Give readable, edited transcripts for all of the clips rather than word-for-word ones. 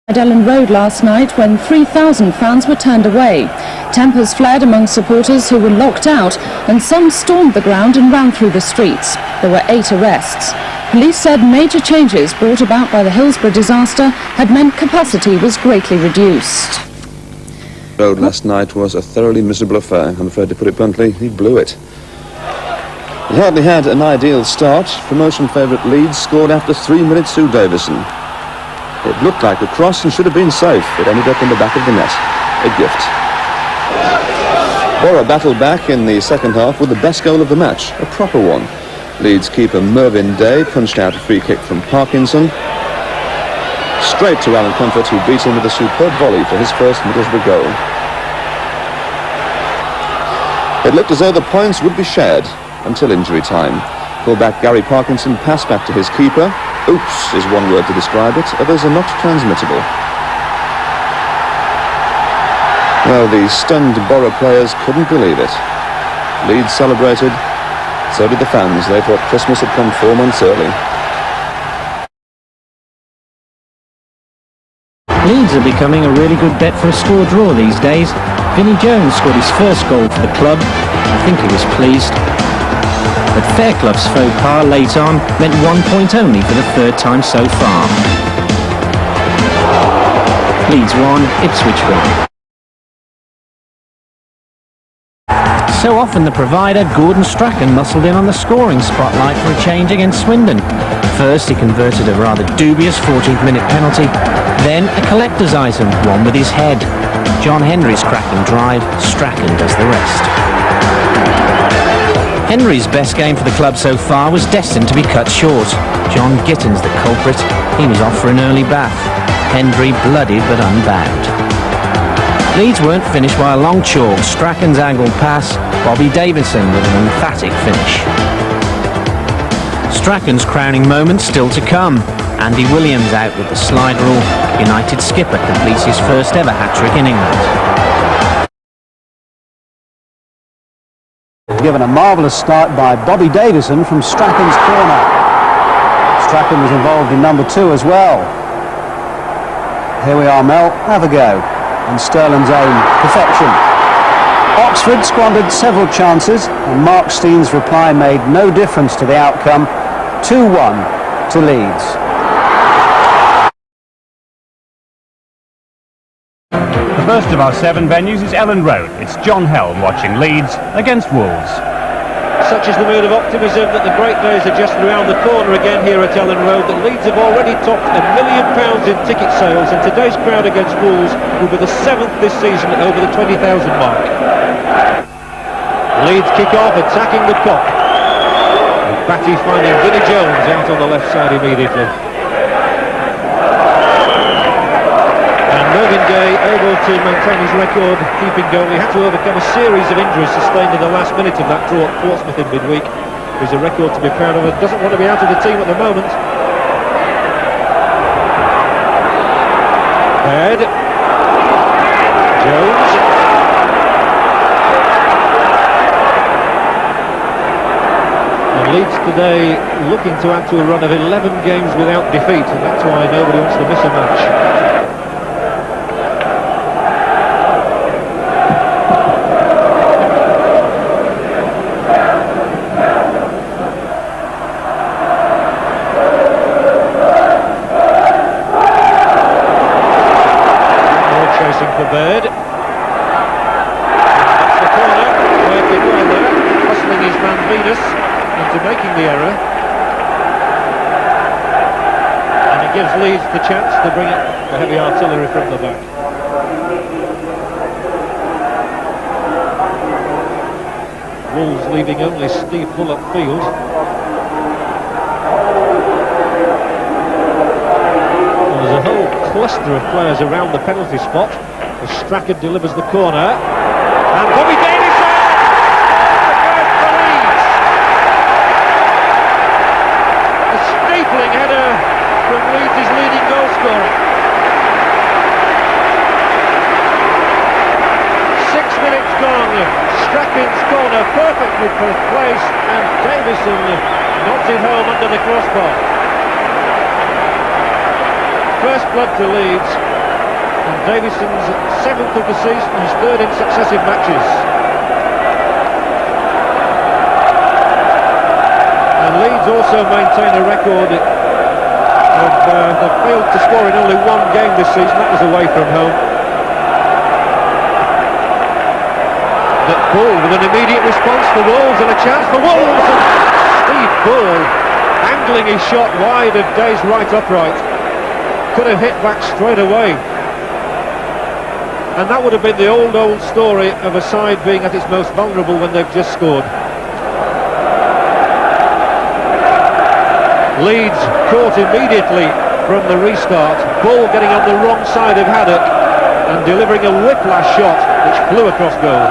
At Ellen Road last night when 3,000 fans were turned away. Tempers flared among supporters who were locked out and some stormed the ground and ran through the streets. There were 8 arrests. Police said major changes brought about by the Hillsborough disaster had meant capacity was greatly reduced. Road last night was a thoroughly miserable affair. I'm afraid to put it bluntly, he blew it. He hardly had an ideal start. Promotion favourite Leeds scored after 3 minutes through Davison. It looked like a cross and should have been safe. It ended up in the back of the net. A gift. Borough battled back in the second half with the best goal of the match, a proper one. Leeds keeper Mervyn Day punched out a free kick from Parkinson. Straight to Alan Comfort, who beat him with a superb volley for his first Middlesbrough goal. It looked as though the points would be shared until injury time. Fullback Gary Parkinson passed back to his keeper. Oops is one word to describe it. Others are not transmittable. Well, the stunned Borough players couldn't believe it. Leeds celebrated. So did the fans. They thought Christmas had come 4 months early. Leeds are becoming a really good bet for a score draw these days. Vinnie Jones scored his first goal for the club. I think he was pleased. But Fairclough's faux pas late on meant 1 point only for the 3rd time so far. Leeds 1, Ipswich 1. So often the provider, Gordon Strachan, muscled in on the scoring spotlight for a change against Swindon. First he converted a rather dubious 14th minute penalty, then a collector's item, one with his head. John Henry's cracking drive, Strachan does the rest. Henry's best game for the club so far was destined to be cut short. John Gittins the culprit. He was off for an early bath. Henry bloodied but unbound. Leeds weren't finished by a long chalk. Strachan's angled pass. Bobby Davison with an emphatic finish. Strachan's crowning moment still to come. Andy Williams out with the slide rule. United skipper completes his first ever hat-trick in England. Given a marvellous start by Bobby Davison from Strachan's corner. Strachan was involved in number 2 as well. Here we are, Mel. Have a go. And Sterling's own perfection. Oxford squandered several chances, and Mark Steen's reply made no difference to the outcome. 2-1 to Leeds. The first of our 7 venues is Ellen Road. It's John Helm watching Leeds against Wolves. Such is the mood of optimism that the great days are just around the corner again here at Ellen Road, that Leeds have already topped £1 million in ticket sales, and today's crowd against Wolves will be the 7th this season at over the 20,000 mark. Leeds kick off, attacking the Kop. Batty finding Vinnie Jones out on the left side immediately. Mervyn Day able to maintain his record keeping goal. He had to overcome a series of injuries sustained in the last minute of that draw at Portsmouth in midweek. He's a record to be proud of. Doesn't want to be out of the team at the moment. Head. Jones. And Leeds today looking to add to a run of 11 games without defeat, and that's why nobody wants to miss a match. For Bird. That's the corner. Working well there, hustling his man Venus into making the error. And it gives Leeds the chance to bring it the heavy artillery from the back. Wolves leaving only Steve Bull upfield. Well, there's a whole cluster of players around the penalty spot. Strachan delivers the corner, and Bobby Davison! For Leeds! A stapling header from Leeds' leading goal scorer. 6 minutes gone. Strachan's corner perfectly placed, and Davison nods it home under the crossbar. First blood to Leeds. and Davison's 7th of the season, his 3rd in successive matches. And Leeds also maintain a record of they've failed to score in only 1 game this season. That was away from home. But Bull with an immediate response for Wolves, and a chance for Wolves. And Steve Bull angling his shot wide of Day's right upright. Could have hit back straight away. And that would have been the old story of a side being at its most vulnerable when they've just scored. Leeds caught immediately from the restart. Bull getting on the wrong side of Haddock and delivering a whiplash shot which flew across goal.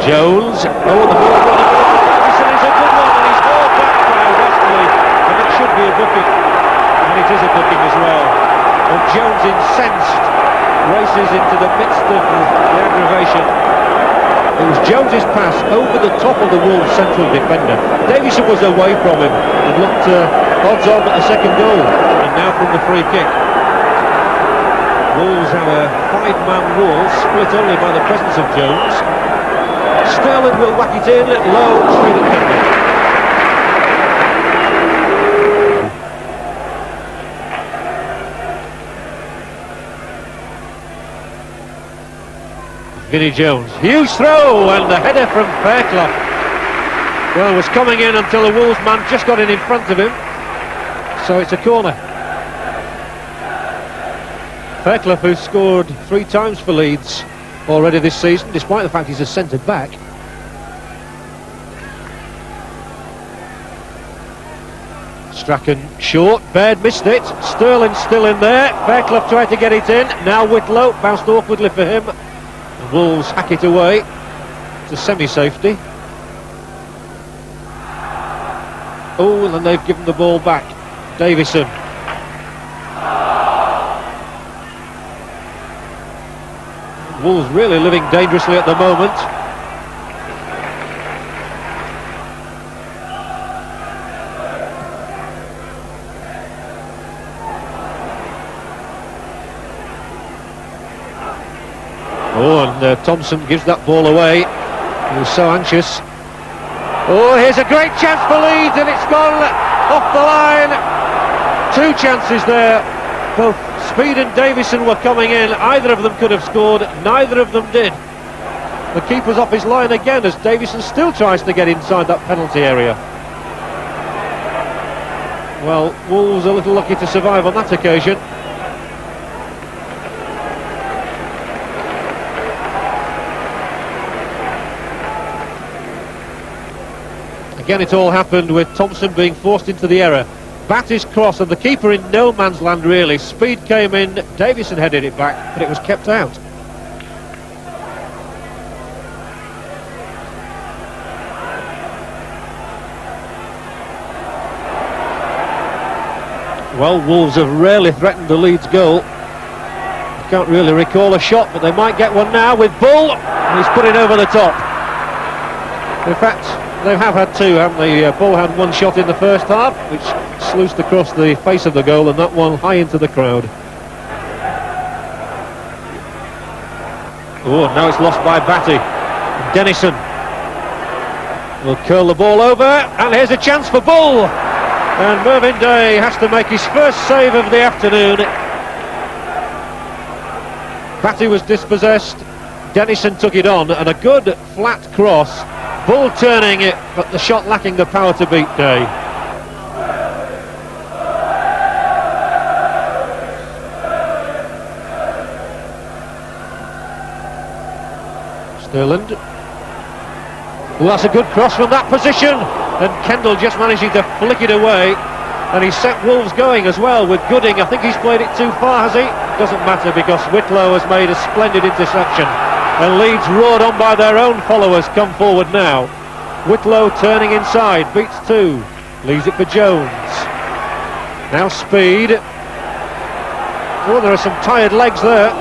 Jones, the ball is a good one, and he's hauled back by Westley, and it should be a booking, and it is a booking as well. And Jones, incensed, races into the midst of the aggravation. It was Jones's pass over the top of the Wolves' central defender. Davison was away from him and looked odds on at a second goal, and now from the free kick. Wolves have a 5-man wall split only by the presence of Jones. Sterling will whack it in, low through the defender. Vinnie Jones, huge throw, and the header from Fairclough. Well, was coming in until the Wolves man just got in front of him, so it's a corner. Fairclough, who scored 3 times for Leeds already this season, despite the fact he's a centre back. Strachan short, Baird missed it, Sterling still in there, Fairclough tried to get it in, now Whitlow, bounced awkwardly for him. The Wolves hack it away to semi-safety. Oh, and they've given the ball back. Davison. Wolves really living dangerously at the moment. Oh, and Thompson gives that ball away. He was so anxious. Oh, here's a great chance for Leeds, and it's gone off the line. 2 chances there. Both Speed and Davison were coming in. Either of them could have scored. Neither of them did. The keeper's off his line again as Davison still tries to get inside that penalty area. Well, Wolves a little lucky to survive on that occasion. Again, it all happened with Thompson being forced into the error. Batty's cross, and the keeper in no man's land really. Speed came in, Davison headed it back, but it was kept out. Well, Wolves have rarely threatened the Leeds goal. I can't really recall a shot, but they might get one now with Bull, and he's put it over the top. In fact, they have had 2, haven't they? Bull had 1 shot in the first half, which sluiced across the face of the goal, and that one high into the crowd. Oh, now it's lost by Batty. Dennison will curl the ball over, and here's a chance for Bull. And Mervyn Day has to make his first save of the afternoon. Batty was dispossessed. Dennison took it on, and a good flat cross. Bull turning it, but the shot lacking the power to beat Day. Sterland. Well, that's a good cross from that position, and Kendall just managing to flick it away, and he set Wolves going as well with Gooding. I think he's played it too far, has he? Doesn't matter, because Whitlow has made a splendid interception, and Leeds, roared on by their own followers, come forward now. Whitlow turning inside, beats 2, leaves it for Jones. Now Speed. Oh, there are some tired legs there.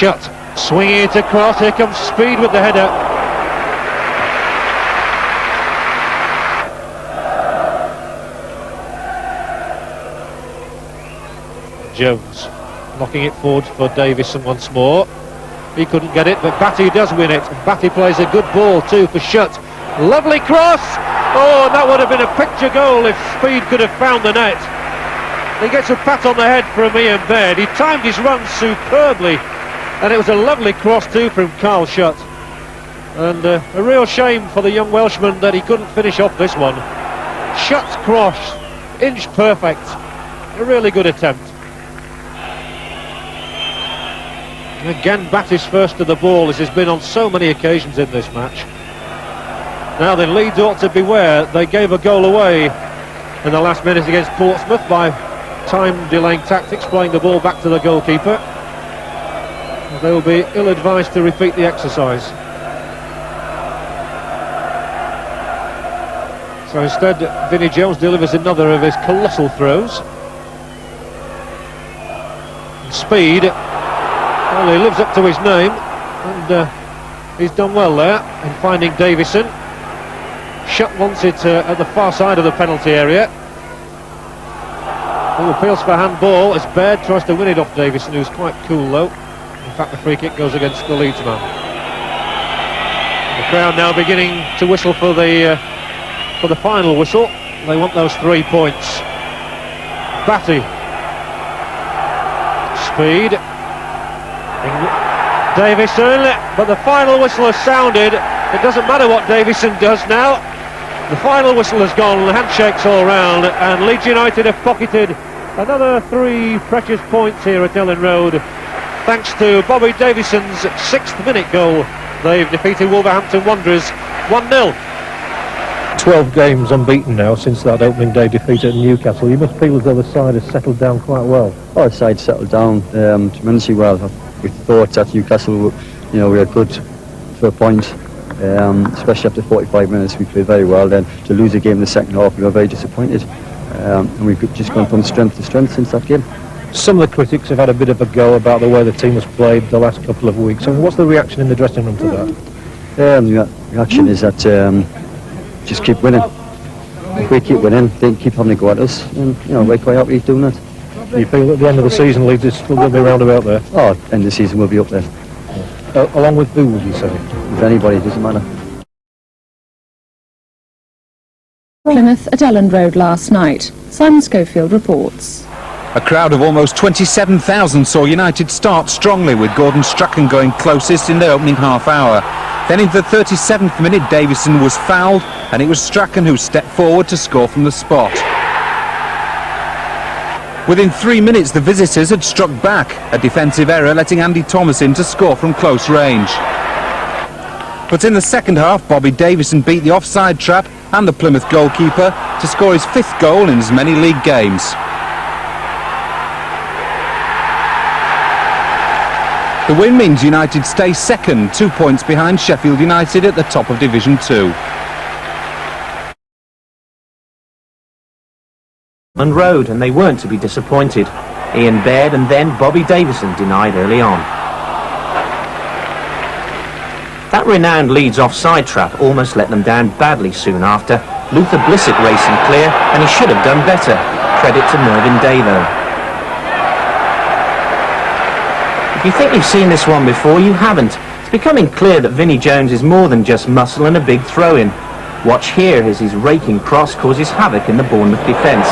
Shutt, swinging it across, here comes Speed with the header. Jones knocking it forward for Davison once more. He couldn't get it, but Batty does win it. And Batty plays a good ball too for Shutt. Lovely cross! Oh, that would have been a picture goal if Speed could have found the net. He gets a pat on the head from Ian Baird. He timed his run superbly, and it was a lovely cross too from Carl Shutt. And a real shame for the young Welshman that he couldn't finish off this one. Shutt's cross, inch perfect. A really good attempt. And again, Batty's first to the ball, as has been on so many occasions in this match. Now then, Leeds ought to beware. They gave a goal away in the last minute against Portsmouth by time-delaying tactics, playing the ball back to the goalkeeper. They will be ill-advised to repeat the exercise. So instead, Vinnie Jones delivers another of his colossal throws. And Speed, well, he lives up to his name, and he's done well there in finding Davison. Shutt wants it at the far side of the penalty area. Who appeals for handball as Baird tries to win it off Davison, who's quite cool though. In fact, the free kick goes against the Leeds man. The crowd now beginning to whistle for the final whistle. They want those 3 points. Batty, Speed, Davison, but the final whistle has sounded. It doesn't matter what Davison does now. The final whistle has gone, the handshakes all round, and Leeds United have pocketed another 3 precious points here at Ellen Road. Thanks to Bobby Davison's 6th minute goal, they've defeated Wolverhampton Wanderers 1-0. 12 games unbeaten now since that opening day defeat at Newcastle. You must feel as though the side has settled down quite well. Oh, the side settled down tremendously well. We thought at Newcastle, we were good for a point. Especially after 45 minutes, we played very well. Then to lose a game in the second half, we were very disappointed, and we've just gone from strength to strength since that game. Some of the critics have had a bit of a go about the way the team has played the last couple of weeks. So what's the reaction in the dressing room to that? The reaction is that just keep winning. If we keep winning, they keep having a go at us, and we're quite happy doing that. Do you feel at the end of the season, Leeds is still going to be round about there? Oh, end of the season we'll be up there. Along with who, would you say? With anybody, it doesn't matter. Plymouth at Ellen Road last night. Simon Schofield reports. A crowd of almost 27,000 saw United start strongly, with Gordon Strachan going closest in the opening half hour. Then in the 37th minute, Davison was fouled, and it was Strachan who stepped forward to score from the spot. Within 3 minutes, the visitors had struck back, a defensive error letting Andy Thomas in to score from close range. But in the second half, Bobby Davison beat the offside trap and the Plymouth goalkeeper to score his 5th goal in as many league games. The win means United stay second, 2 points behind Sheffield United at the top of Division 2. Road, and they weren't to be disappointed. Ian Baird and then Bobby Davison denied early on. That renowned Leeds offside trap almost let them down badly soon after. Luther Blissett racing clear, and he should have done better. Credit to Mervyn Davo. If you think you've seen this one before, you haven't. It's becoming clear that Vinnie Jones is more than just muscle and a big throw-in. Watch here as his raking cross causes havoc in the Bournemouth defence.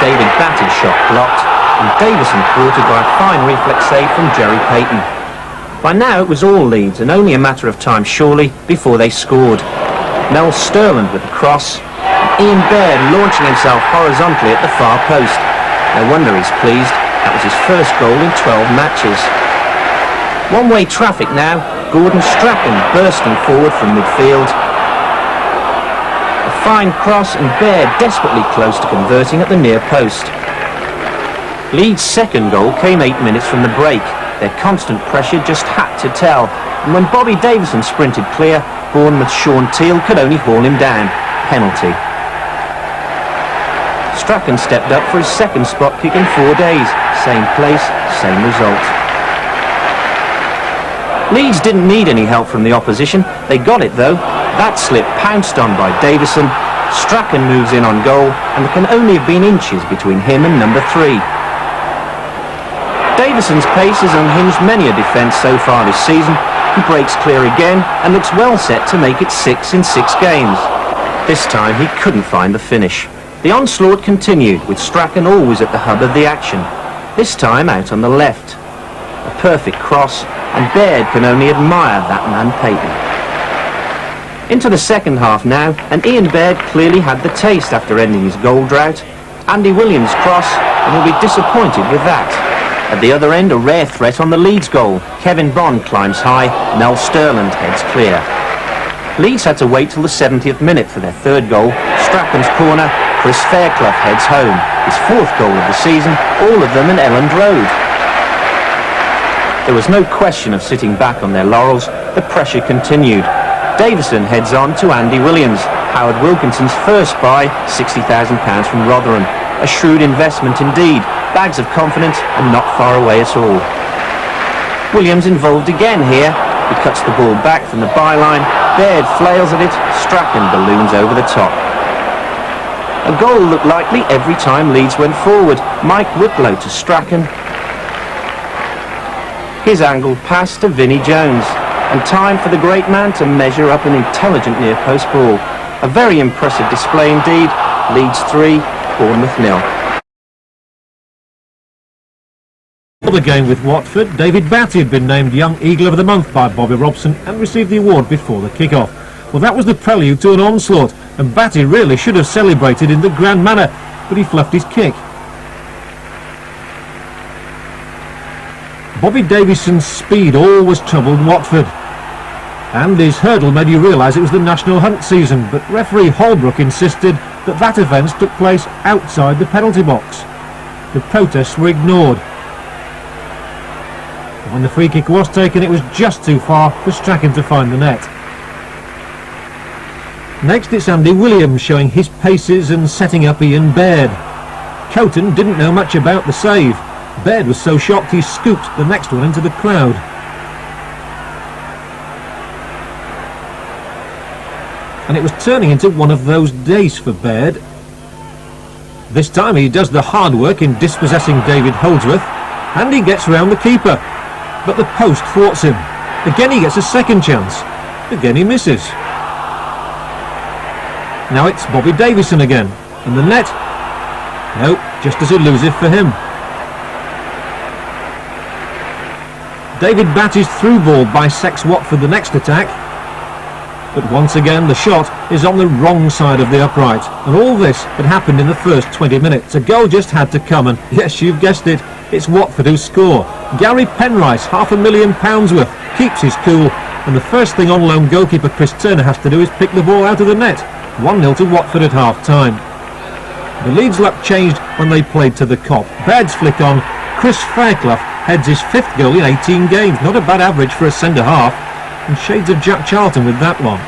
David Batty's shot blocked, and Davison thwarted by a fine reflex save from Jerry Payton. By now it was all Leeds, and only a matter of time surely before they scored. Mel Sterland with the cross, and Ian Baird launching himself horizontally at the far post. No wonder he's pleased. That was his first goal in 12 matches. One-way traffic now. Gordon Strachan bursting forward from midfield. A fine cross, and Baird desperately close to converting at the near post. Leeds' second goal came 8 minutes from the break. Their constant pressure just had to tell, and when Bobby Davison sprinted clear, Bournemouth's Sean Teal could only haul him down. Penalty. Strachan stepped up for his second spot kick in 4 days. Same place, same result. Leeds didn't need any help from the opposition. They got it though. That slip pounced on by Davison. Strachan moves in on goal, and there can only have been inches between him and number 3. Davison's pace has unhinged many a defence so far this season. He breaks clear again and looks well set to make it 6 in 6 games. This time he couldn't find the finish. The onslaught continued, with Strachan always at the hub of the action. This time out on the left. A perfect cross, and Baird can only admire that man Peyton. Into the second half now, and Ian Baird clearly had the taste after ending his goal drought. Andy Williams' cross, and he'll be disappointed with that. At the other end, a rare threat on the Leeds goal. Kevin Bond climbs high, Mel Sterland heads clear. Leeds had to wait till the 70th minute for their third goal. Strachan's corner, Chris Fairclough heads home. His 4th goal of the season, all of them in Elland Road. There was no question of sitting back on their laurels. The pressure continued. Davison heads on to Andy Williams, Howard Wilkinson's first buy, £60,000 from Rotherham. A shrewd investment indeed, bags of confidence and not far away at all. Williams involved again here. He cuts the ball back from the byline, Baird flails at it, Strachan balloons over the top. A goal looked likely every time Leeds went forward. Mike Whitlow to Strachan. His angled pass to Vinnie Jones. And time for the great man to measure up an intelligent near-post ball. A very impressive display indeed. Leeds 3, Bournemouth 0. Another game with Watford, David Batty had been named Young Eagle of the Month by Bobby Robson and received the award before the kick-off. Well, that was the prelude to an onslaught, and Batty really should have celebrated in the grand manner, but he fluffed his kick. Bobby Davison's speed always troubled Watford, and his hurdle made you realise it was the national hunt season, but referee Holbrook insisted that that offence took place outside the penalty box. The protests were ignored. When the free kick was taken, it was just too far for Strachan to find the net. Next it's Andy Williams showing his paces and setting up Ian Baird. Coton didn't know much about the save. Baird was so shocked he scooped the next one into the crowd. And it was turning into one of those days for Baird. This time he does the hard work in dispossessing David Holdsworth, and he gets round the keeper. But the post thwarts him. Again he gets a second chance. Again he misses. Now it's Bobby Davison again. And the net? No, just as elusive for him. David Batty's through ball bisects Watford the next attack. But once again the shot is on the wrong side of the upright. And all this had happened in the first 20 minutes. A goal just had to come, and yes, you've guessed it, it's Watford who score. Gary Penrice, £500,000 worth, keeps his cool, and the first thing on loan goalkeeper Chris Turner has to do is pick the ball out of the net. 1-0 to Watford at half-time. The Leeds luck changed when they played to the Kop. Baird's flick on, Chris Fairclough heads his 5th goal in 18 games. Not a bad average for a centre-half, and shades of Jack Charlton with that one.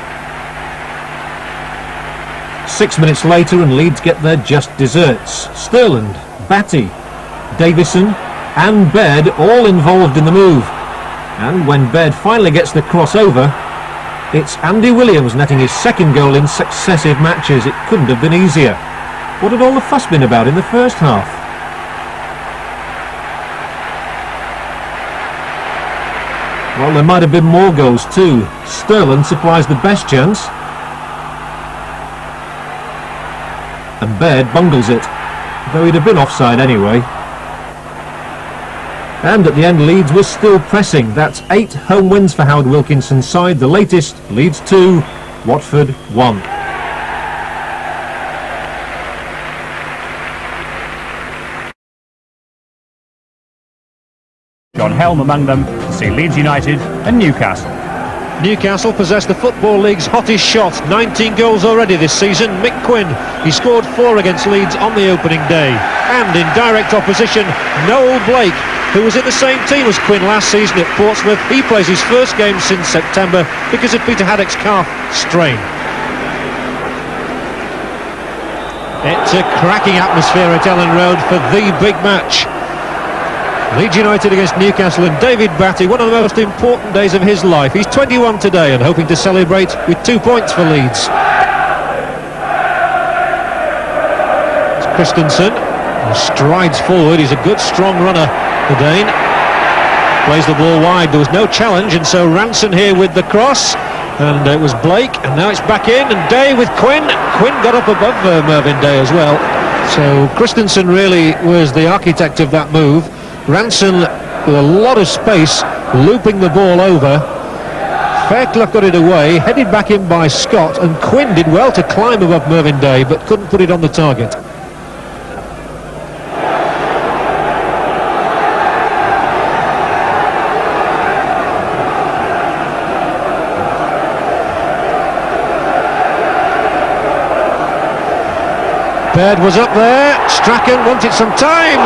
6 minutes later and Leeds get their just desserts. Sterland, Batty, Davison and Baird all involved in the move. And when Baird finally gets the crossover, it's Andy Williams netting his 2nd goal in successive matches. It couldn't have been easier. What had all the fuss been about in the first half? Well, there might have been more goals too. Sterland supplies the best chance, and Baird bungles it, though he'd have been offside anyway. And at the end, Leeds was still pressing. That's 8 home wins for Howard Wilkinson's side. The latest, Leeds 2, Watford 1. John Helm among them to see Leeds United and Newcastle. Newcastle possess the Football League's hottest shot. 19 goals already this season. Mick Quinn, he scored 4 against Leeds on the opening day. And in direct opposition, Noel Blake, who was in the same team as Quinn last season at Portsmouth. He plays his first game since September because of Peter Haddock's calf strain. It's a cracking atmosphere at Ellen Road for the big match. Leeds United against Newcastle, and David Batty, one of the most important days of his life. He's 21 today and hoping to celebrate with 2 points for Leeds. It's Christensen, who strides forward. He's a good strong runner, the Dane. Plays the ball wide. There was no challenge, and so Ranson here with the cross. And it was Blake, and now it's back in, and Day with Quinn. Quinn got up above Mervyn Day as well. So Christensen really was the architect of that move. Ranson with a lot of space, looping the ball over. Fairclough got it away, headed back in by Scott, and Quinn did well to climb above Mervyn Day, but couldn't put it on the target. Baird was up there. Strachan wanted some time.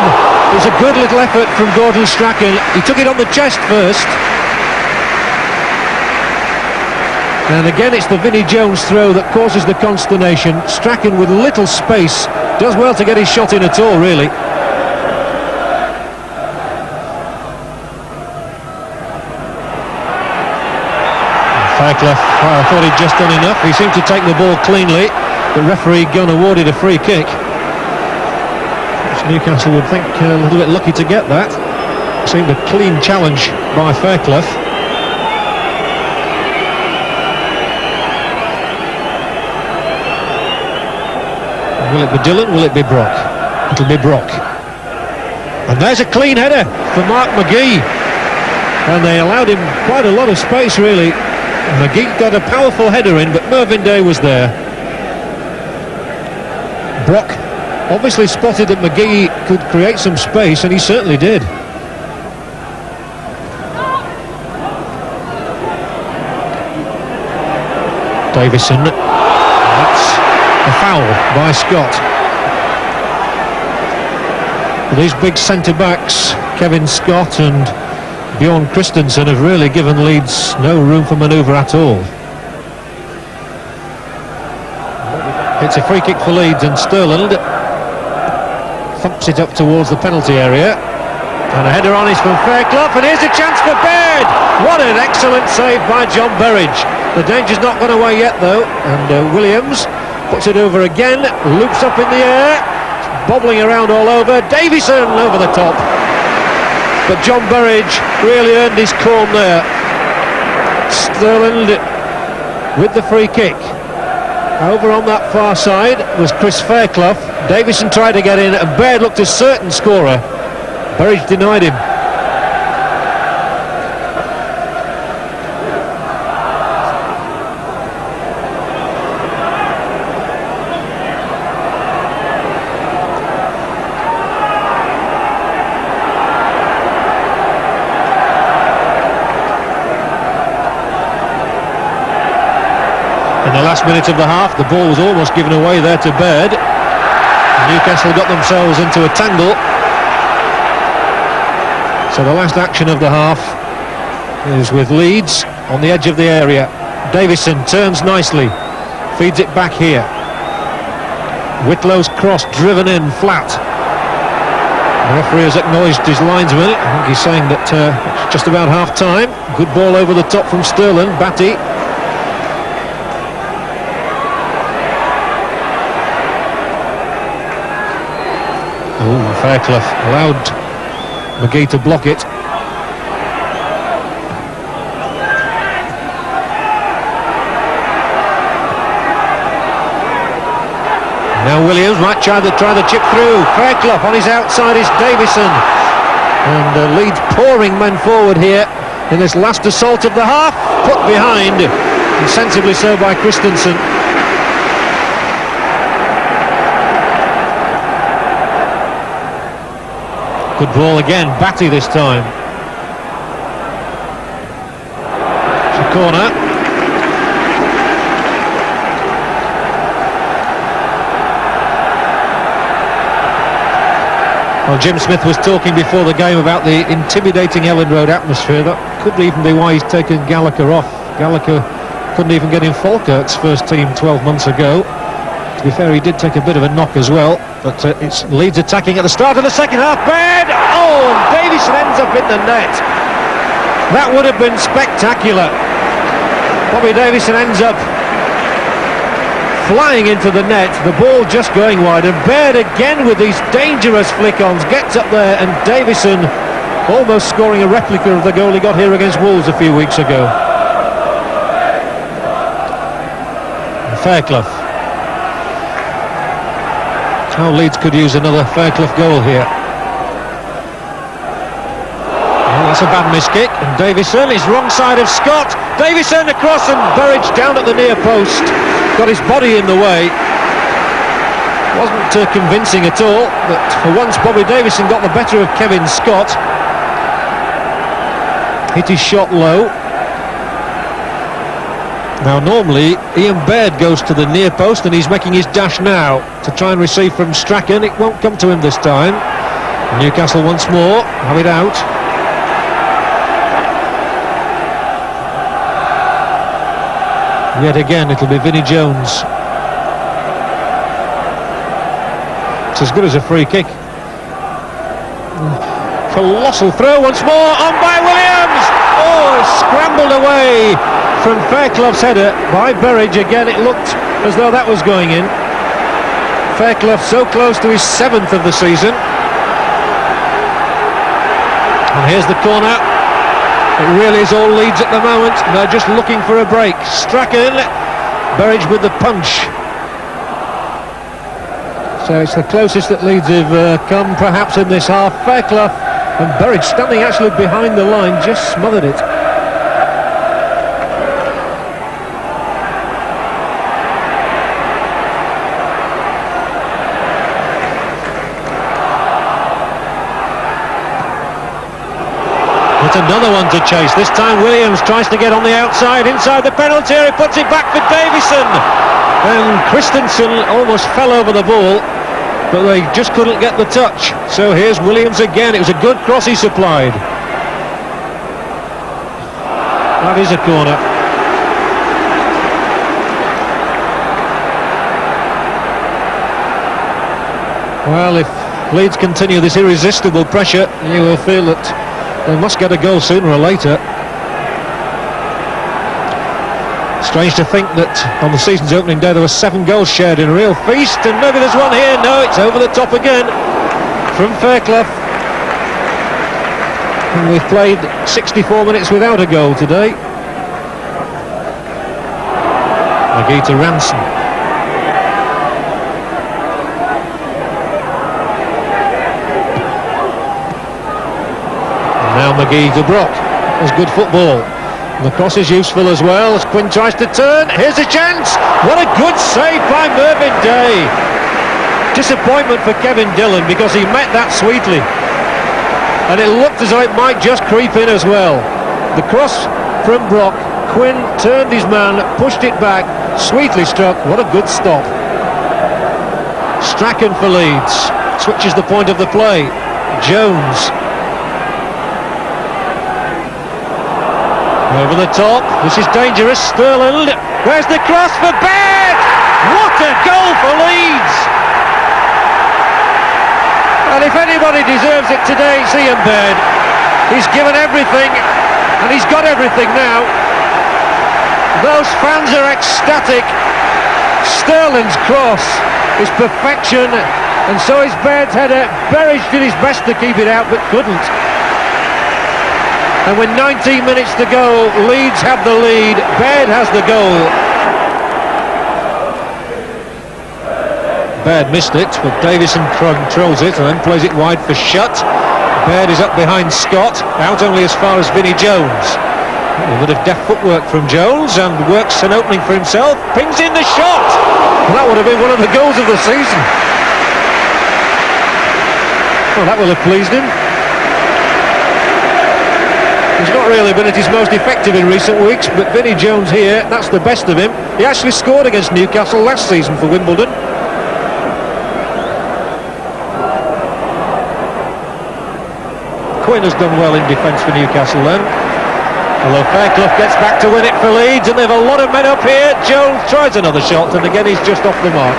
It was a good little effort from Gordon Strachan. He took it on the chest first. And again it's the Vinnie Jones throw that causes the consternation. Strachan with little space does well to get his shot in at all, really. Fairclough, I thought he'd just done enough. He seemed to take the ball cleanly. The referee Gunn awarded a free kick, which Newcastle would think a little bit lucky to get that. Seemed a clean challenge by Fairclough. Will it be Dillon? Will it be Brock? It'll be Brock. And there's a clean header for Mark McGee. And they allowed him quite a lot of space, really. McGee got a powerful header in, but Mervyn Day was there. Brock obviously spotted that McGee could create some space, and he certainly did. Davison. That's a foul by Scott. These big centre-backs, Kevin Scott and Bjorn Christensen, have really given Leeds no room for manoeuvre at all. It's a free kick for Leeds, and Sterland thumps it up towards the penalty area. And a header on is from Fairclough, and here's a chance for Baird. What an excellent save by John Berridge. The danger's not gone away yet, though, and Williams puts it over again, loops up in the air, bobbling around all over. Davison over the top. But John Berridge really earned his corn there. Sterland with the free kick. Over on that far side was Chris Fairclough. Davison tried to get in, and Baird looked a certain scorer. Berridge denied him. In the last minute of the half, the ball was almost given away there to Baird. Newcastle got themselves into a tangle. So the last action of the half is with Leeds on the edge of the area. Davison turns nicely, feeds it back here. Whitlow's cross driven in flat. The referee has acknowledged his linesman. I think he's saying that it's just about half time. Good ball over the top from Sterling. Batty. Oh, Fairclough allowed McGee to block it. Now Williams might try the chip through. Fairclough on his outside is Davison. And Leeds pouring men forward here in this last assault of the half. Put behind, and sensibly so by Christensen. Good ball again, Batty this time. It's a corner. Well, Jim Smith was talking before the game about the intimidating Ellen Road atmosphere. That could even be why he's taken Gallagher off. Gallagher couldn't even get in Falkirk's first team 12 months ago. He's be fair, he did take a bit of a knock as well, but it's Leeds attacking at the start of the second half. Baird! Oh, and Davison ends up in the net. That would have been spectacular. Bobby Davison ends up flying into the net, the ball just going wide, and Baird again with these dangerous flick-ons gets up there, and Davison almost scoring a replica of the goal he got here against Wolves a few weeks ago. Fairclough. How Leeds could use another Fairclough goal here. Well, that's a bad miss kick, and Davison is wrong side of Scott. Davison across, and Burridge down at the near post. Got his body in the way. Wasn't convincing at all, but for once Bobby Davison got the better of Kevin Scott. Hit his shot low. Now normally Ian Baird goes to the near post, and he's making his dash now to try and receive from Strachan. It won't come to him this time. Newcastle once more have it out. Yet again it'll be Vinnie Jones. It's as good as a free kick. Colossal throw once more, on by Williams. Oh, scrambled away from Fairclough's header by Burridge. Again, it looked as though that was going in. Fairclough so close to his 7th of the season. And here's the corner. It really is all Leeds at the moment. They're just looking for a break. Strachan, Burridge with the punch. So it's the closest that Leeds have come perhaps in this half. Fairclough and Burridge standing actually behind the line, just smothered it. It's another one to chase. This time Williams tries to get on the outside, inside the penalty area, puts it back for Davison. And Christensen almost fell over the ball, but they just couldn't get the touch. So here's Williams again. It was a good cross he supplied. That is a corner. Well, if Leeds continue this irresistible pressure, you will feel that they must get a goal sooner or later. Strange to think that on the season's opening day there were 7 goals shared in a real feast, and maybe there's one here. No, it's over the top again from Fairclough. And we've played 64 minutes without a goal today. McGee to Ranson. Now McGee to Brock. That's good football. And the cross is useful as well as Quinn tries to turn. Here's a chance. What a good save by Mervyn Day. Disappointment for Kevin Dillon because he met that sweetly. And it looked as though it might just creep in as well. The cross from Brock. Quinn turned his man, pushed it back, sweetly struck. What a good stop. Strachan for Leeds. Switches the point of the play. Jones. Over the top, this is dangerous. Sterling, where's the cross for Baird? What a goal for Leeds! And if anybody deserves it today, it's Ian Baird. He's given everything, and he's got everything now. Those fans are ecstatic. Sterling's cross is perfection, and so is Baird's header. Burridge did his best to keep it out, but couldn't. And with 19 minutes to go, Leeds have the lead. Baird has the goal. Baird missed it, but Davison controls it and then plays it wide for Shutt. Baird is up behind Scott, out only as far as Vinnie Jones. A bit of deft footwork from Jones, and works an opening for himself. Pings in the shot. And that would have been one of the goals of the season. Well, that will have pleased him. He's not really been at his most effective in recent weeks, but Vinnie Jones here, that's the best of him. He actually scored against Newcastle last season for Wimbledon. Quinn has done well in defence for Newcastle then. Although Fairclough gets back to win it for Leeds, and they have a lot of men up here. Jones tries another shot, and again he's just off the mark.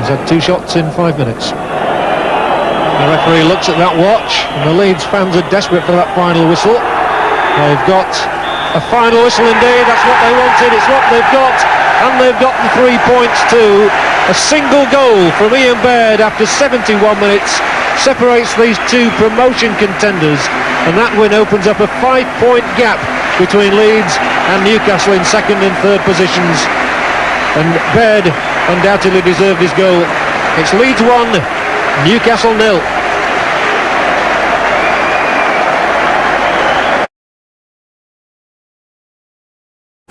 He's had 2 shots in 5 minutes. The referee looks at that watch, and the Leeds fans are desperate for that final whistle. They've got a final whistle indeed, that's what they wanted, it's what they've got, and they've got the 3 points too. A single goal from Ian Baird after 71 minutes separates these 2 promotion contenders, and that win opens up a 5-point gap between Leeds and Newcastle in 2nd and 3rd positions. And Baird undoubtedly deserved his goal. It's Leeds 1, Newcastle 0.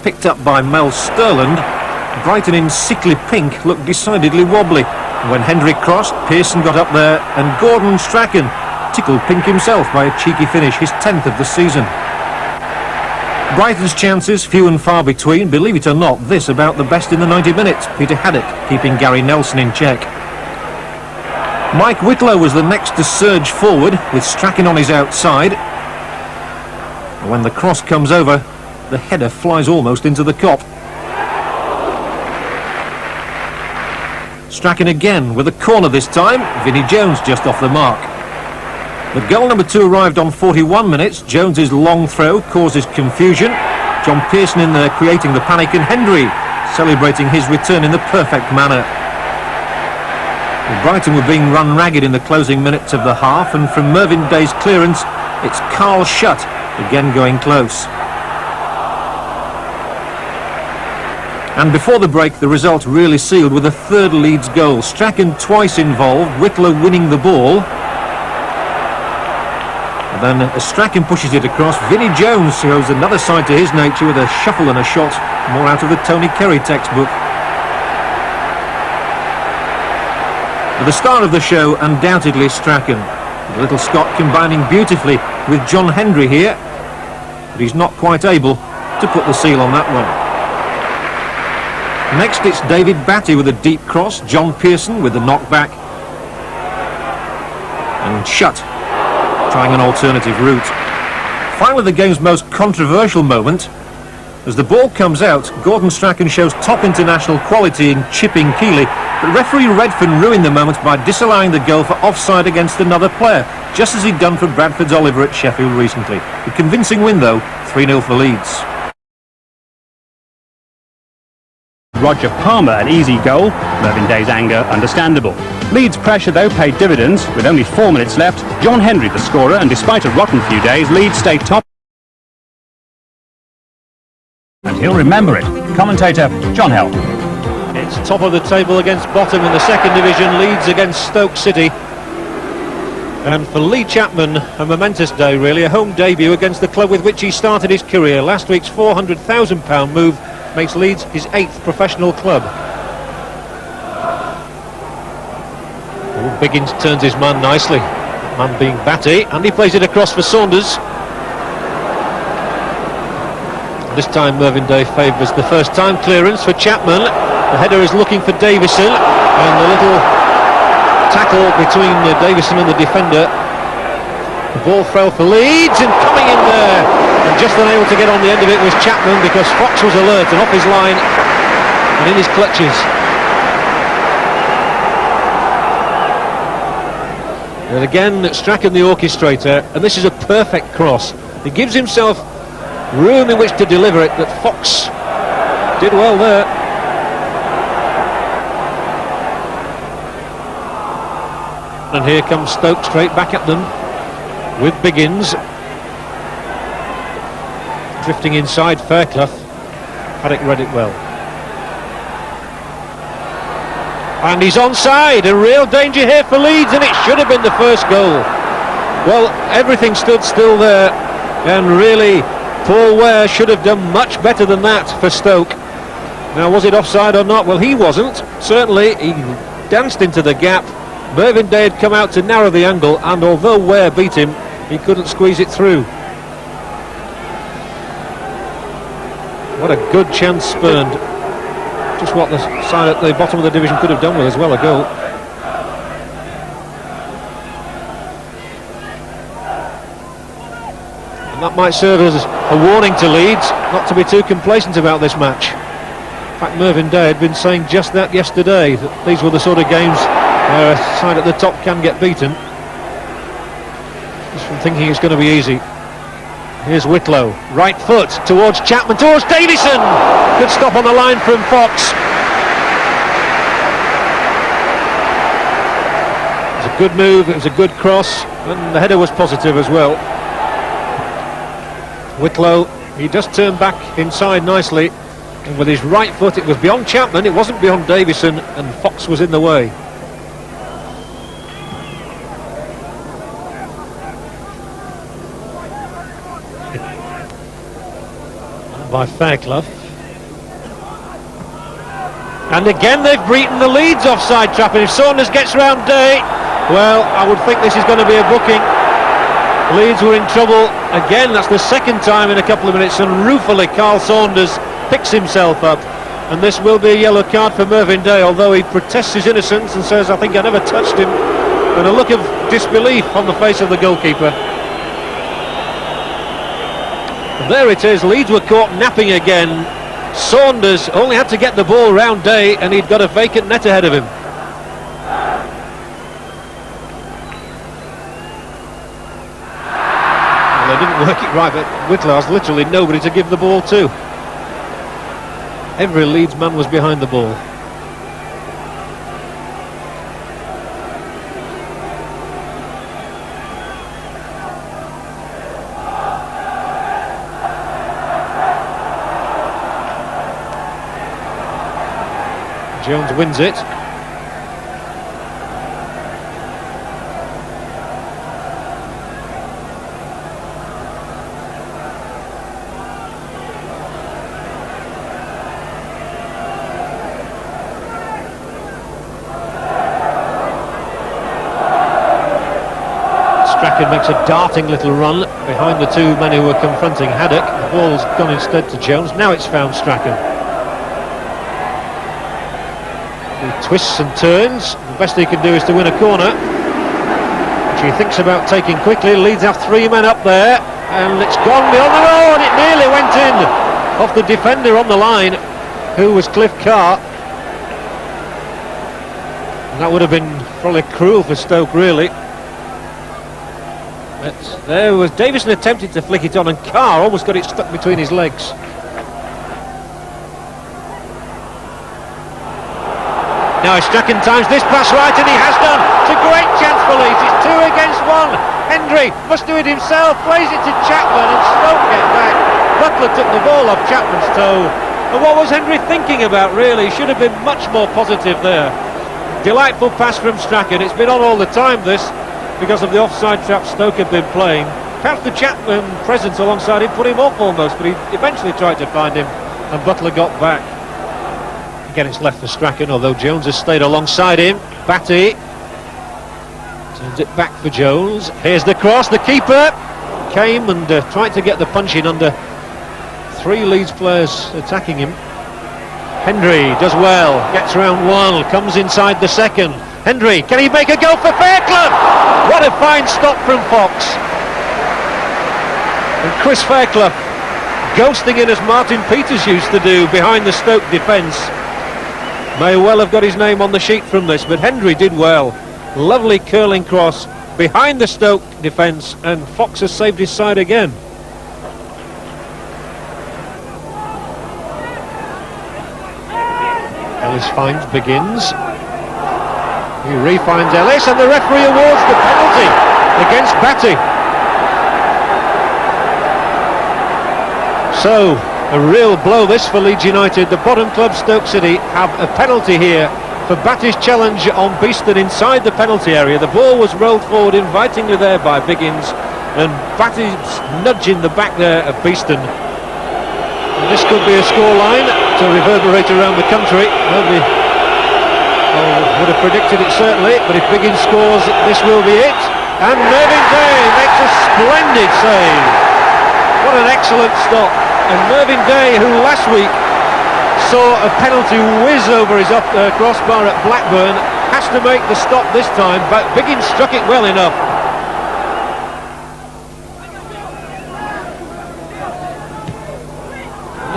Picked up by Mel Sterland, Brighton in sickly pink looked decidedly wobbly. When Hendry crossed, Pearson got up there, and Gordon Strachan tickled pink himself by a cheeky finish, his 10th of the season. Brighton's chances few and far between. Believe it or not, this about the best in the 90 minutes. Peter Haddock keeping Gary Nelson in check. Mike Whitlow was the next to surge forward, with Strachan on his outside. And when the cross comes over, the header flies almost into the cop. Strachan again with a corner this time. Vinnie Jones just off the mark. The goal number 2 arrived on 41 minutes. Jones's long throw causes confusion. John Pearson in there creating the panic, and Hendry celebrating his return in the perfect manner. Brighton were being run ragged in the closing minutes of the half, and from Mervyn Day's clearance, it's Carl Shutt again going close. And before the break, the result really sealed with a 3rd Leeds goal. Strachan twice involved, Whitlow winning the ball. And then as Strachan pushes it across, Vinnie Jones shows another side to his nature with a shuffle and a shot, more out of the Tony Kerry textbook. But the star of the show, undoubtedly Strachan. The little Scot combining beautifully with John Hendry here, but he's not quite able to put the seal on that one. Next it's David Batty with a deep cross, John Pearson with the knockback, and Shutt trying an alternative route. Finally, the game's most controversial moment. As the ball comes out, Gordon Strachan shows top international quality in chipping Keeley, but referee Redfern ruined the moment by disallowing the goal for offside against another player, just as he'd done for Bradford's Oliver at Sheffield recently. A convincing win though, 3-0 for Leeds. Roger Palmer, an easy goal. Mervyn Day's anger, understandable. Leeds' pressure, though, paid dividends. With only 4 minutes left, John Hendry the scorer, and despite a rotten few days, Leeds stayed top. And he'll remember it. Commentator John Hell. It's top of the table against bottom in the 2nd division, Leeds against Stoke City. And for Lee Chapman, a momentous day really, a home debut against the club with which he started his career. Last week's £400,000 move makes Leeds his 8th professional club. Biggins turns his man nicely, man being Batty, and he plays it across for Saunders. This time Mervyn Day favours the first time clearance for Chapman. The header is looking for Davison, and the little tackle between Davison and the defender. The ball fell for Leeds, and coming in there and just unable to get on the end of it was Chapman, because Fox was alert and off his line and in his clutches. And again Strachan the orchestrator, and this is a perfect cross. He gives himself room in which to deliver it, but Fox did well there. And here comes Stoke straight back at them with Biggins. Drifting inside Fairclough. Haddock read it well. And he's onside, a real danger here for Leeds, and it should have been the first goal. Well, everything stood still there, and really Paul Ware should have done much better than that for Stoke. Now, was it offside or not? Well, he wasn't. Certainly, he danced into the gap. Mervyn Day had come out to narrow the angle, and although Ware beat him, he couldn't squeeze it through. What a good chance spurned. Just what the side at the bottom of the division could have done with as well, a goal. And that might serve as a warning to Leeds not to be too complacent about this match. In fact, Mervyn Day had been saying just that yesterday, that these were the sort of games where a side at the top can get beaten. Just from thinking it's going to be easy. Here's Whitlow, right foot towards Chapman, towards Davison. Good stop on the line from Fox. It was a good move, it was a good cross, and the header was positive as well. Whitlow, he just turned back inside nicely, and with his right foot, it was beyond Chapman, it wasn't beyond Davison, and Fox was in the way. By Fairclough. And again they've beaten the Leeds offside trap, and if Saunders gets round Day, well, I would think this is going to be a booking. Leeds were in trouble again, that's the second time in a couple of minutes, and ruefully Carl Saunders picks himself up, and this will be a yellow card for Mervyn Day, although he protests his innocence and says, I think I never touched him, and a look of disbelief on the face of the goalkeeper. And there it is, Leeds were caught napping again. Saunders only had to get the ball round Day, and he'd got a vacant net ahead of him. Well, they didn't work it right, but Whitlow has literally nobody to give the ball to. Every Leeds man was behind the ball. Jones wins it. Strachan makes a darting little run behind the two men who were confronting Haddock. The ball's gone instead to Jones. Now it's found Strachan. He twists and turns. The best he can do is to win a corner, which he thinks about taking quickly. Leeds have three men up there, and it's gone beyond the road. It nearly went in off the defender on the line, who was Cliff Carr. And that would have been probably cruel for Stoke, really. But there was Davison attempted to flick it on, and Carr almost got it stuck between his legs. Now Strachan times this pass right, and he has done. It's a great chance for Leeds. It's 2 against 1. Hendry must do it himself. Plays it to Chapman, and Stoke get back. Butler took the ball off Chapman's toe. And what was Hendry thinking about, really? He should have been much more positive there. Delightful pass from Strachan. It's been on all the time, this, because of the offside trap Stoke had been playing. Perhaps the Chapman presence alongside him put him off almost, but he eventually tried to find him, and Butler got back. Again, it's left for Strachan, although Jones has stayed alongside him. Batty turns it back for Jones. Here's the cross. The keeper came and tried to get the punch in under three Leeds players attacking him. Hendry does well, gets round one, comes inside the second. Hendry, can he make a goal for Fairclough? What a fine stop from Fox. And Chris Fairclough ghosting in as Martin Peters used to do behind the Stoke defence. May well have got his name on the sheet from this, but Hendry did well. Lovely curling cross behind the Stoke defence, and Fox has saved his side again. Ellis finds Begins. He re-finds Ellis, and the referee awards the penalty against Batty. So, a real blow this for Leeds United. The bottom club, Stoke City, have a penalty here for Batty's challenge on Beeston inside the penalty area. The ball was rolled forward invitingly there by Biggins, and Batty's nudging the back there of Beeston. And this could be a scoreline to reverberate around the country. Nobody would have predicted it, certainly, but if Biggins scores, this will be it. And Mervyn Day makes a splendid save. What an excellent stop. And Mervyn Day, who last week saw a penalty whiz over his crossbar at Blackburn, has to make the stop this time, but Biggins struck it well enough.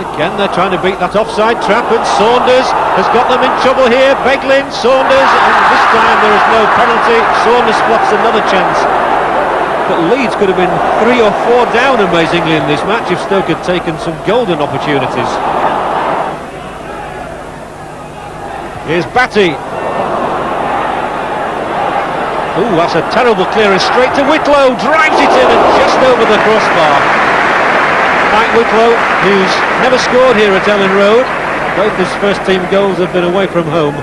Again, they're trying to beat that offside trap, and Saunders has got them in trouble here. Beglin, Saunders, and this time there is no penalty. Saunders spots another chance. But Leeds could have been 3 or 4 down, amazingly, in this match if Stoke had taken some golden opportunities. Here's Batty. Ooh, that's a terrible clearance straight to Whitlow. Drives it in and just over the crossbar. Mike Whitlow, who's never scored here at Ellen Road. Both his first team goals have been away from home.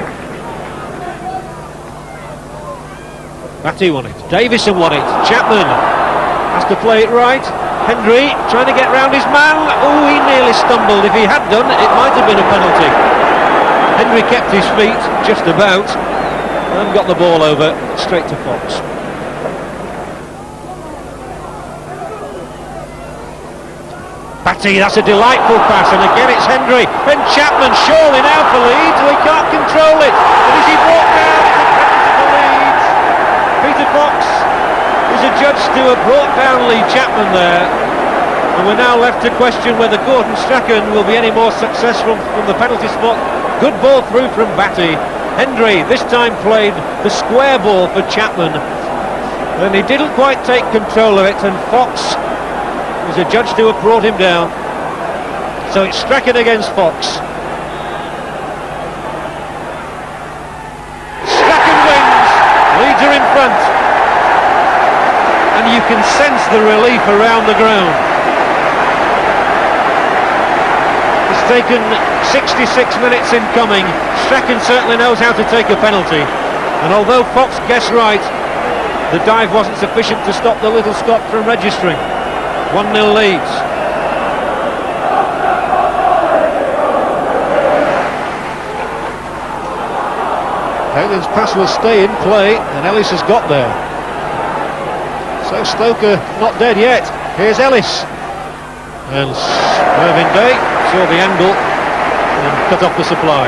Batty won it. Davison won it. Chapman has to play it right. Hendry trying to get round his man. Oh, he nearly stumbled. If he had done, it might have been a penalty. Hendry kept his feet, just about, and got the ball over straight to Fox. Batty, that's a delightful pass, and again it's Hendry. And Chapman surely now for Leeds. We can't control it. And is he brought down? It's a penalty for Leeds. Peter Fox is adjudged to have brought down Lee Chapman there. And we're now left to question whether Gordon Strachan will be any more successful from the penalty spot. Good ball through from Batty. Hendry this time played the square ball for Chapman, and he didn't quite take control of it, and Fox is adjudged to have brought him down. So it's Strachan against Fox. Strachan wins. Leeds are in front, and you can sense the relief around the ground. It's taken 66 minutes in coming. Strachan certainly knows how to take a penalty, and although Fox guessed right, the dive wasn't sufficient to stop the little Scot from registering. 1-0 Leeds. Halen's pass will stay in play, and Ellis has got there. So Stoke are not dead yet. Here's Ellis, and Mervyn Day saw the angle and cut off the supply.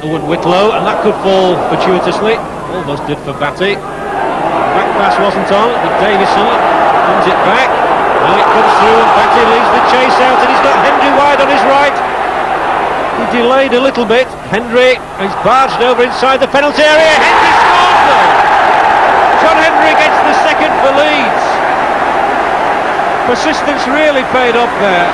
Owen Whitlow, and that could fall fortuitously. Almost did for Batty. Back pass wasn't on, but Davison wins it back. Now it comes through, and Batty leads the chase out, and he's got Hendry wide on his right. He delayed a little bit. Hendry is barged over inside the penalty area. Hendry scores though. John Hendry gets the second for Leeds. Persistence really paid off there.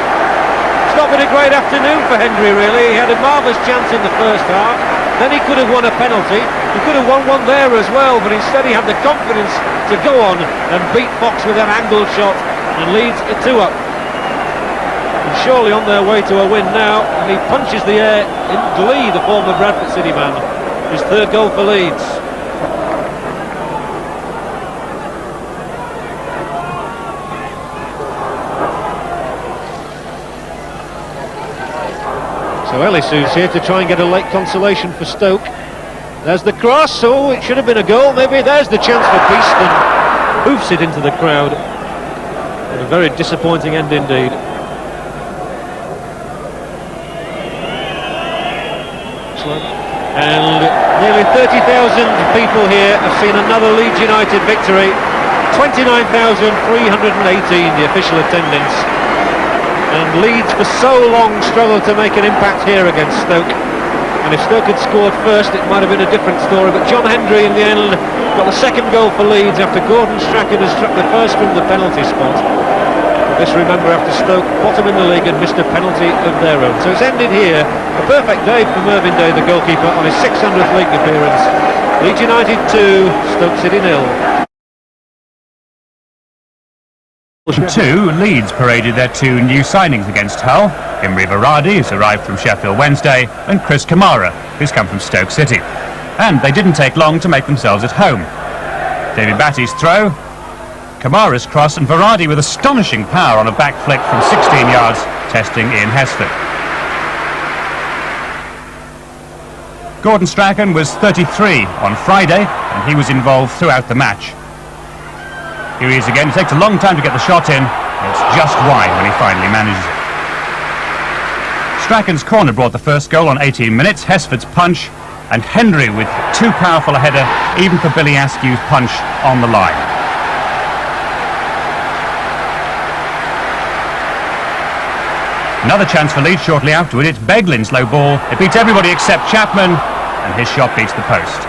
It's not been a great afternoon for Hendry, really. He had a marvellous chance in the first half. Then he could have won a penalty. He could have won one there as well, but instead he had the confidence to go on and beat Fox with that angled shot, and Leeds are 2 up. And surely on their way to a win now, and he punches the air in glee, the former Bradford City man. His 3rd goal for Leeds. So Ellis, who's here to try and get a late consolation for Stoke. There's the cross. Oh, it should have been a goal maybe. There's the chance for Beeston. Hoofs it into the crowd. And a very disappointing end indeed. And nearly 30,000 people here have seen another Leeds United victory. 29,318 the official attendance. And Leeds for so long struggled to make an impact here against Stoke, and if Stoke had scored first it might have been a different story, but John Hendry in the end got the 2nd goal for Leeds after Gordon Strachan has struck the first from the penalty spot. This, remember, after Stoke bottom in the league and missed a penalty of their own. So it's ended here. A perfect day for Mervyn Day, the goalkeeper, on his 600th league appearance. Leeds United 2, Stoke City 0. 2, Leeds paraded their 2 new signings against Hull. Imre Varadi, who's arrived from Sheffield Wednesday, and Chris Kamara, who's come from Stoke City. And they didn't take long to make themselves at home. David Batty's throw, Kamara's cross, and Varadi with astonishing power on a back flick from 16 yards, testing Ian Hesford. Gordon Strachan was 33 on Friday, and he was involved throughout the match. Here he is again. It takes a long time to get the shot in. It's just wide when he finally manages it. Strachan's corner brought the first goal on 18 minutes. Hesford's punch, and Hendry with too powerful a header, even for Billy Askew's punch on the line. Another chance for Leeds shortly afterward. It's Beglin's low ball. It beats everybody except Chapman, and his shot beats the post.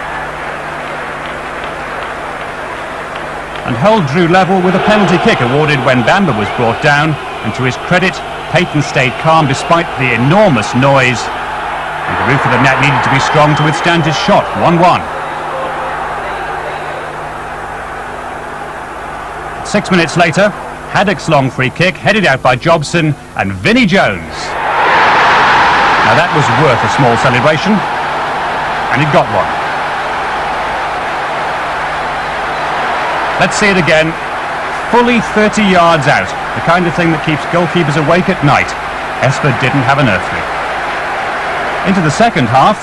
And Hull drew level with a penalty kick awarded when Bamber was brought down, and to his credit, Payton stayed calm despite the enormous noise, and the roof of the net needed to be strong to withstand his shot. 1-1. 6 minutes later, Haddock's long free kick, headed out by Jobson, and Vinnie Jones. Now that was worth a small celebration, and it got one. Let's see it again. Fully 30 yards out, the kind of thing that keeps goalkeepers awake at night. Esford didn't have an earthly. Into the second half,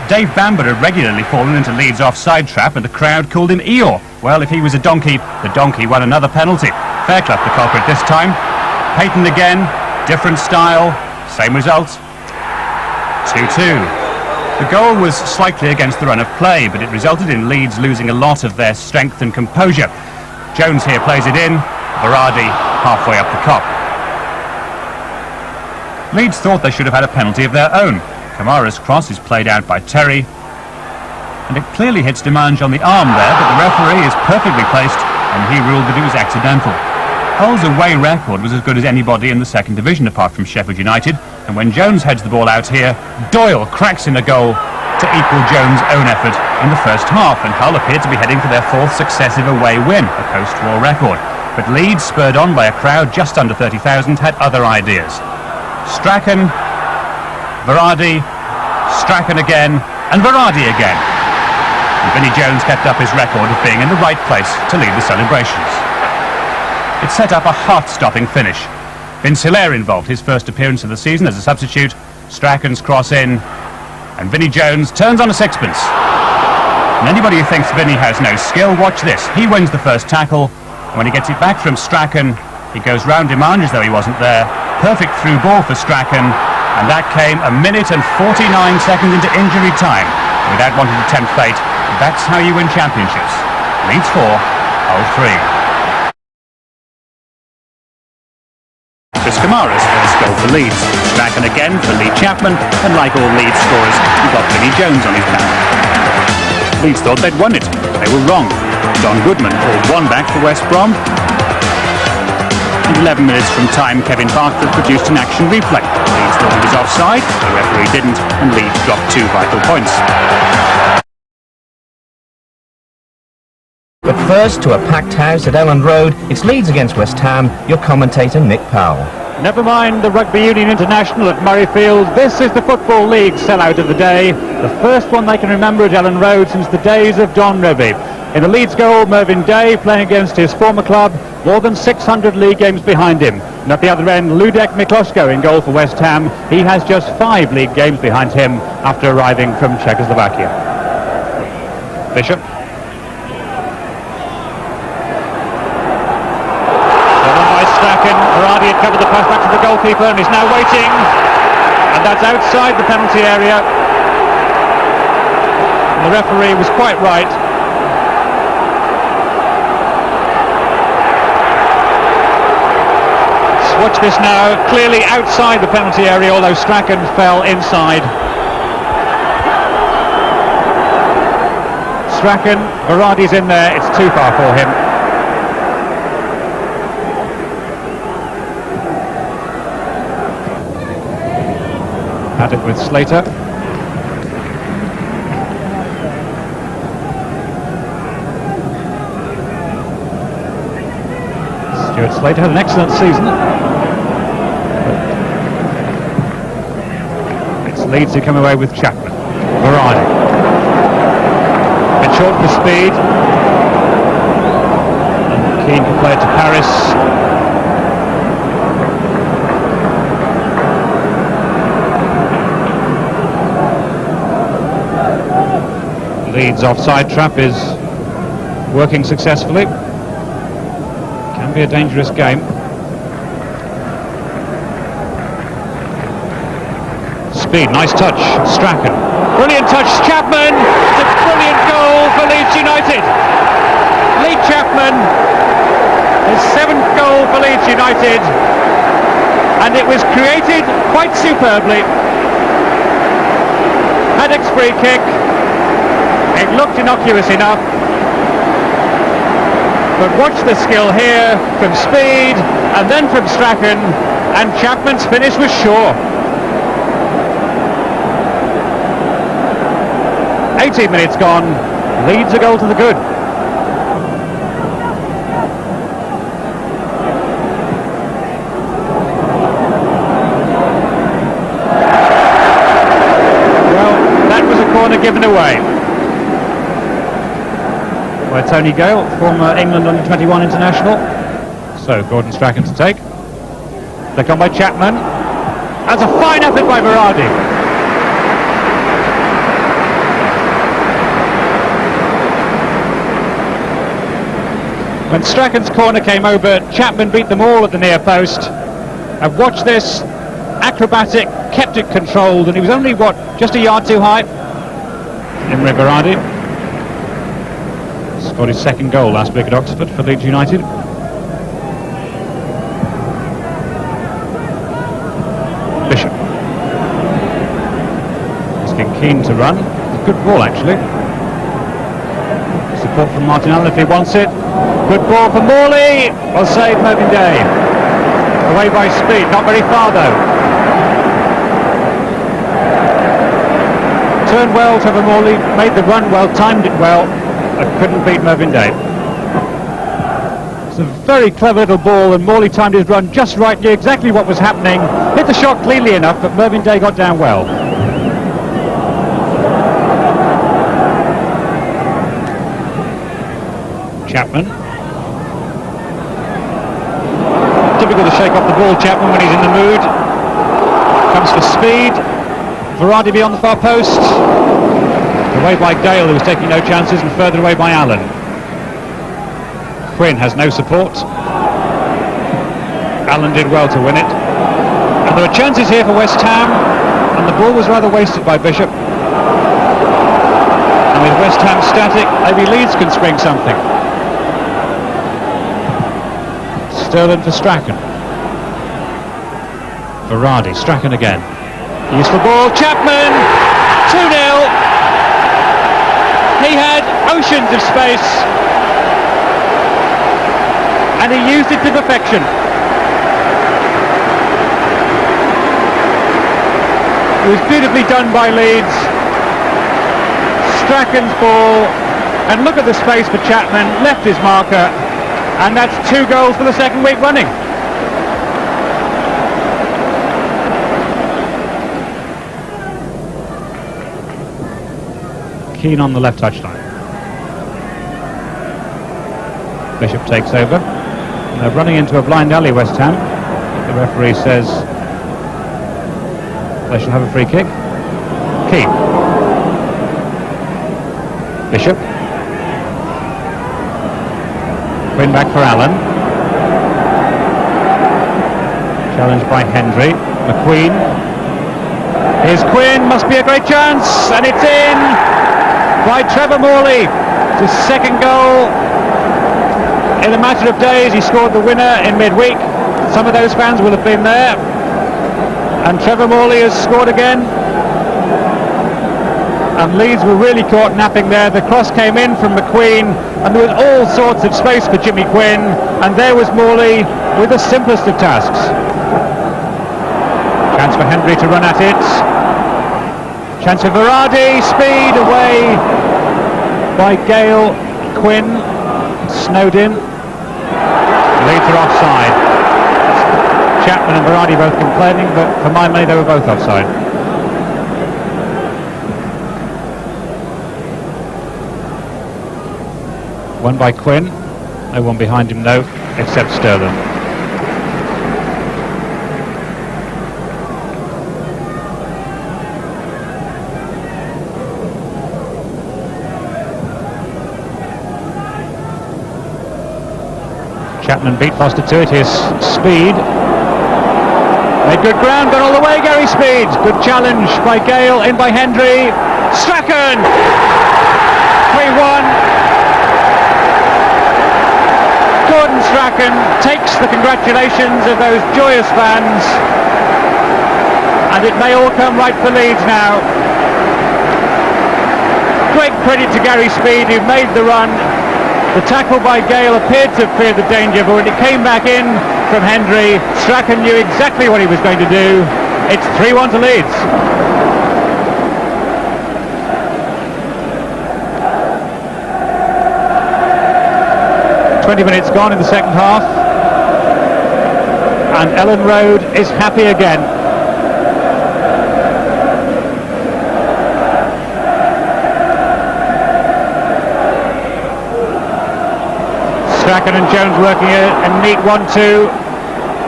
Dave Bamber had regularly fallen into Leeds' offside trap, and the crowd called him Eeyore. Well, if he was a donkey, the donkey won another penalty. Fairclough the culprit this time. Payton again, different style, same result. 2-2. The goal was slightly against the run of play, but it resulted in Leeds losing a lot of their strength and composure. Jones here plays it in, Varady halfway up the Kop. Leeds thought they should have had a penalty of their own. Kamara's cross is played out by Terry, and it clearly hits Demange on the arm there, but the referee is perfectly placed, and he ruled that it was accidental. Hull's away record was as good as anybody in the second division apart from Sheffield United, and when Jones heads the ball out here, Doyle cracks in a goal to equal Jones' own effort in the first half, and Hull appeared to be heading for their fourth successive away win, a post-war record. But Leeds, spurred on by a crowd just under 30,000, had other ideas. Strachan, Varady, Strachan again, and Varady again. And Vinnie Jones kept up his record of being in the right place to lead the celebrations. It set up a heart-stopping finish. Vince Hilaire involved, his first appearance of the season as a substitute. Strachan's cross in, and Vinnie Jones turns on a sixpence. And anybody who thinks Vinnie has no skill, watch this. He wins the first tackle, and when he gets it back from Strachan, he goes round Demange as though he wasn't there. Perfect through ball for Strachan, and that came 1 minute and 49 seconds into injury time. Without wanting to tempt fate, that's how you win championships. Leeds 4, Hull 3. Chris Kamara's first goal for Leeds. Strachan again for Lee Chapman, and like all Leeds scorers, he got Vinnie Jones on his back. Leeds thought they'd won it. They were wrong. Don Goodman pulled one back for West Brom. And 11 minutes from time, Kevin Barker produced an action replay. Leeds thought he was offside, the referee didn't, and Leeds dropped 2 vital points. But first, to a packed house at Elland Road, it's Leeds against West Ham, your commentator Nick Powell. Never mind the Rugby Union International at Murrayfield, this is the Football League sellout of the day, the first one they can remember at Elland Road since the days of Don Revie. In the Leeds goal, Mervyn Day playing against his former club, more than 600 league games behind him. And at the other end, Ludek Miklosko in goal for West Ham. He has just 5 league games behind him after arriving from Czechoslovakia. Bishop. Varady had covered the pass back to the goalkeeper and is now waiting, and that's outside the penalty area. And the referee was quite right. So watch this now, clearly outside the penalty area, although Strachan fell inside. Strachan, Varady's in there, it's too far for him. Had it with Slater. Stuart Slater had an excellent season. It's Leeds who come away with Chapman. Varady. A bit short for speed. And Keane can play it to Paris. Leeds offside trap is working successfully. Can be a dangerous game. Speed, nice touch, Strachan. Brilliant touch, Chapman! It's a brilliant goal for Leeds United. Lee Chapman, his 7th goal for Leeds United. and it was created quite superbly. Haddock's free kick. It looked innocuous enough, but watch the skill here from Speed and then from Strachan, and Chapman's finish was sure. 18 minutes gone, Leeds a goal to the good. Given away by Tony Gale, former England under-21 international. So Gordon Strachan to take. They're on by Chapman. That's a fine effort by Verardi. When Strachan's corner came over, Chapman beat them all at the near post. And watch this, acrobatic, kept it controlled, and he was only, what, just a yard too high? Imre Verardi scored his second goal last week at Oxford for Leeds United. Bishop. Asking Keane to run. Good ball, actually. Support from Martin Allen if he wants it. Good ball for Morley. Well saved, Mervyn Day. Away by Speed, not very far though. Turned well, Trevor Morley, made the run well, timed it well, but couldn't beat Mervyn Day. It's a very clever little ball, and Morley timed his run just right, knew exactly what was happening, hit the shot cleanly enough, but Mervyn Day got down well. Chapman. Typical to shake off the ball, Chapman, when he's in the mood. Comes for Speed. Verardi beyond the far post. Away by Gale, who was taking no chances, and further away by Allen. Quinn has no support. Allen did well to win it. And there were chances here for West Ham, and the ball was rather wasted by Bishop. And with West Ham static, maybe Leeds can spring something. Sterling for Strachan. Verardi, Strachan again. Useful ball, Chapman, 2-0. He had oceans of space, and he used it to perfection. It was beautifully done by Leeds. Strachan's ball, and look at the space for Chapman, left his marker, and that's 2 goals for the second week running. Keane on the left touchline. Bishop takes over. And they're running into a blind alley, West Ham. The referee says they shall have a free kick. Keane. Bishop. Quinn back for Allen. Challenged by Hendry. McQueen. Here's Quinn, must be a great chance, and it's in by Trevor Morley. It's his second goal in a matter of days. He scored the winner in midweek. Some of those fans will have been there. And Trevor Morley has scored again. And Leeds were really caught napping there. The cross came in from McQueen, and there was all sorts of space for Jimmy Quinn, and there was Morley with the simplest of tasks. Chance for Hendry to run at it. Chance for Verardi, Speed away by Gale. Quinn snowed in. Leeds are offside. Chapman and Verardi both complaining, but for my money they were both offside. One by Quinn. No one behind him though, except Sterling. Chapman beat Foster to it. Here's Speed. Made good ground, gone all the way, Gary Speed. Good challenge by Gale, in by Hendry. Strachan! 3-1. Gordon Strachan takes the congratulations of those joyous fans, and it may all come right for Leeds now. Great credit to Gary Speed, who made the run. The tackle by Gale appeared to fear the danger, but when it came back in from Hendry, Strachan knew exactly what he was going to do. It's 3-1 to Leeds. Minutes gone in the second half, and Ellen Road is happy again. Strachan and Jones working a neat 1-2.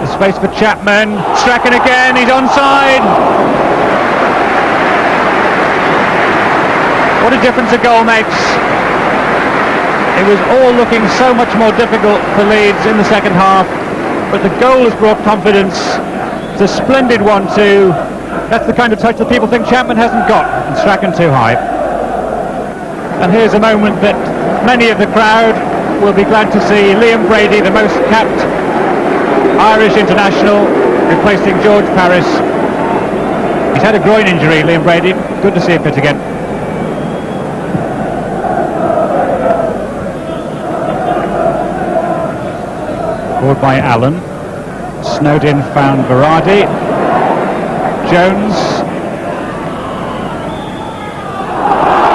The space for Chapman. Strachan again, he's onside. What a difference a goal makes. It was all looking so much more difficult for Leeds in the second half, but the goal has brought confidence. It's a splendid 1-2. That's the kind of touch that people think Chapman hasn't got, and Strachan too high. And here's a moment that many of the crowd will be glad to see. Liam Brady, the most capped Irish international, replacing George Paris. He's had a groin injury, Liam Brady. Good to see him fit again. Forward by Allen. Snowden found Berardi. Jones.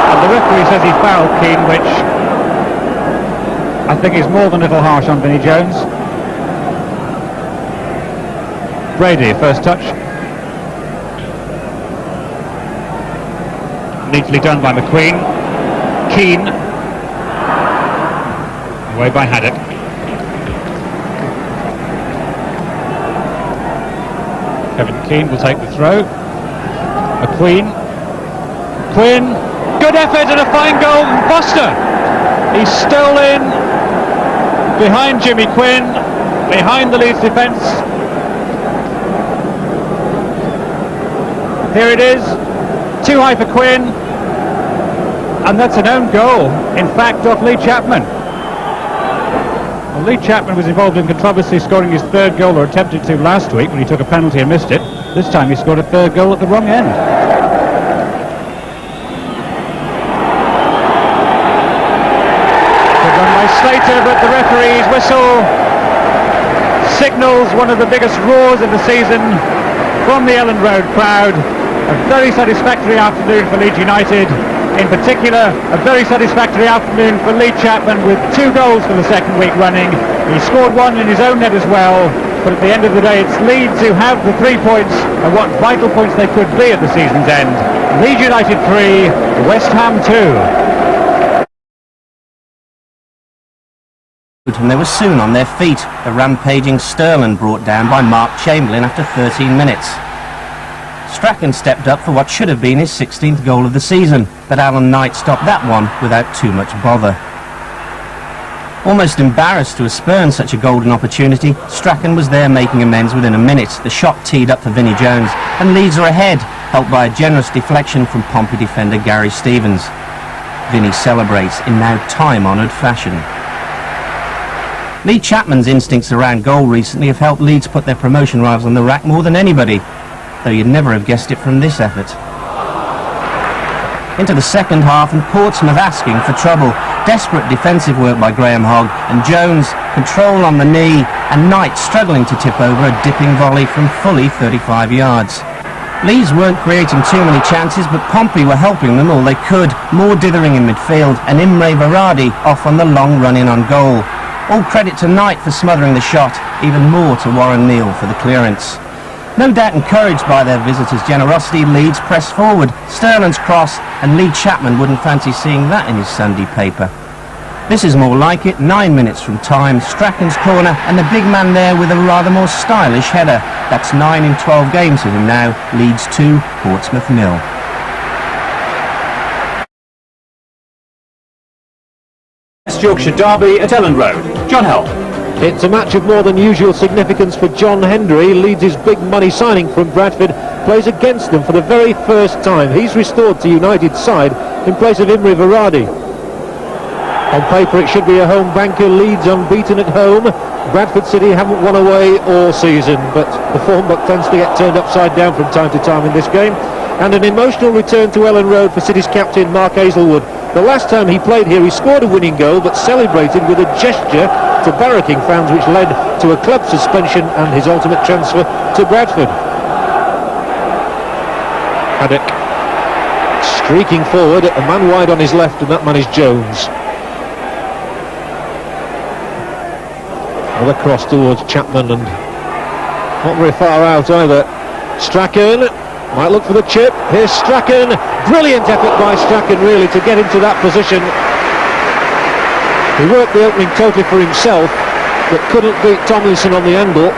And the referee says he fouled Keane, which I think is more than a little harsh on Vinnie Jones. Brady, first touch. Neatly done by McQueen. Keane. Away by Haddock. Kevin Keane will take the throw. McQueen. Quinn. Good effort and a fine goal from Foster. He's stolen behind Jimmy Quinn, behind the Leeds defence. Here it is. Too high for Quinn. And that's an own goal. In fact, off Lee Chapman. Well, Lee Chapman was involved in controversy scoring his third goal, or attempted to, last week when he took a penalty and missed it. This time he scored a third goal at the wrong end. Good run by Slater, but the referee's whistle signals one of the biggest roars of the season from the Ellen Road crowd. A very satisfactory afternoon for Leeds United. In particular, a very satisfactory afternoon for Lee Chapman with 2 goals for the second week running. He scored one in his own net as well, but at the end of the day it's Leeds who have the 3 points, and what vital points they could be at the season's end. Leeds United 3, West Ham 2. And they were soon on their feet, the rampaging Sterling brought down by Mark Chamberlain after 13 minutes. Strachan stepped up for what should have been his 16th goal of the season, but Alan Knight stopped that one without too much bother. Almost embarrassed to have spurned such a golden opportunity, Strachan was there making amends within a minute. The shot teed up for Vinnie Jones, and Leeds are ahead, helped by a generous deflection from Pompey defender Gary Stevens. Vinnie celebrates in now time-honoured fashion. Lee Chapman's instincts around goal recently have helped Leeds put their promotion rivals on the rack more than anybody, though you'd never have guessed it from this effort. Into the second half, and Portsmouth asking for trouble. Desperate defensive work by Graham Hogg, and Jones, control on the knee, and Knight struggling to tip over a dipping volley from fully 35 yards. Leeds weren't creating too many chances, but Pompey were helping them all they could. More dithering in midfield, and Imre Varadi off on the long run-in on goal. All credit to Knight for smothering the shot, even more to Warren Neal for the clearance. No doubt encouraged by their visitors' generosity, Leeds pressed forward. Sterling's cross, and Lee Chapman wouldn't fancy seeing that in his Sunday paper. This is more like it. 9 minutes from time, Strachan's corner, and the big man there with a rather more stylish header. That's 9 in 12 games for him now. Leeds 2, Portsmouth 0. West Yorkshire derby at Ellen Road. John Holt. It's a match of more than usual significance for John Hendry. Leeds' big money signing from Bradford plays against them for the very first time. He's restored to United's side in place of Imre Varadi. On paper it should be a home banker. Leeds unbeaten at home. Bradford City haven't won away all season, but the form book tends to get turned upside down from time to time in this game. And an emotional return to Ellen Road for City's captain Mark Hazelwood. The last time he played here he scored a winning goal but celebrated with a gesture to barracking fans, which led to a club suspension and his ultimate transfer to Bradford. Haddock streaking forward, a man wide on his left, and that man is Jones. Another cross towards Chapman, and not very far out either. Strachan might look for the chip. Here's Strachan. Brilliant effort by Strachan, really, to get into that position. He worked the opening totally for himself, but couldn't beat Tomlinson on the angle.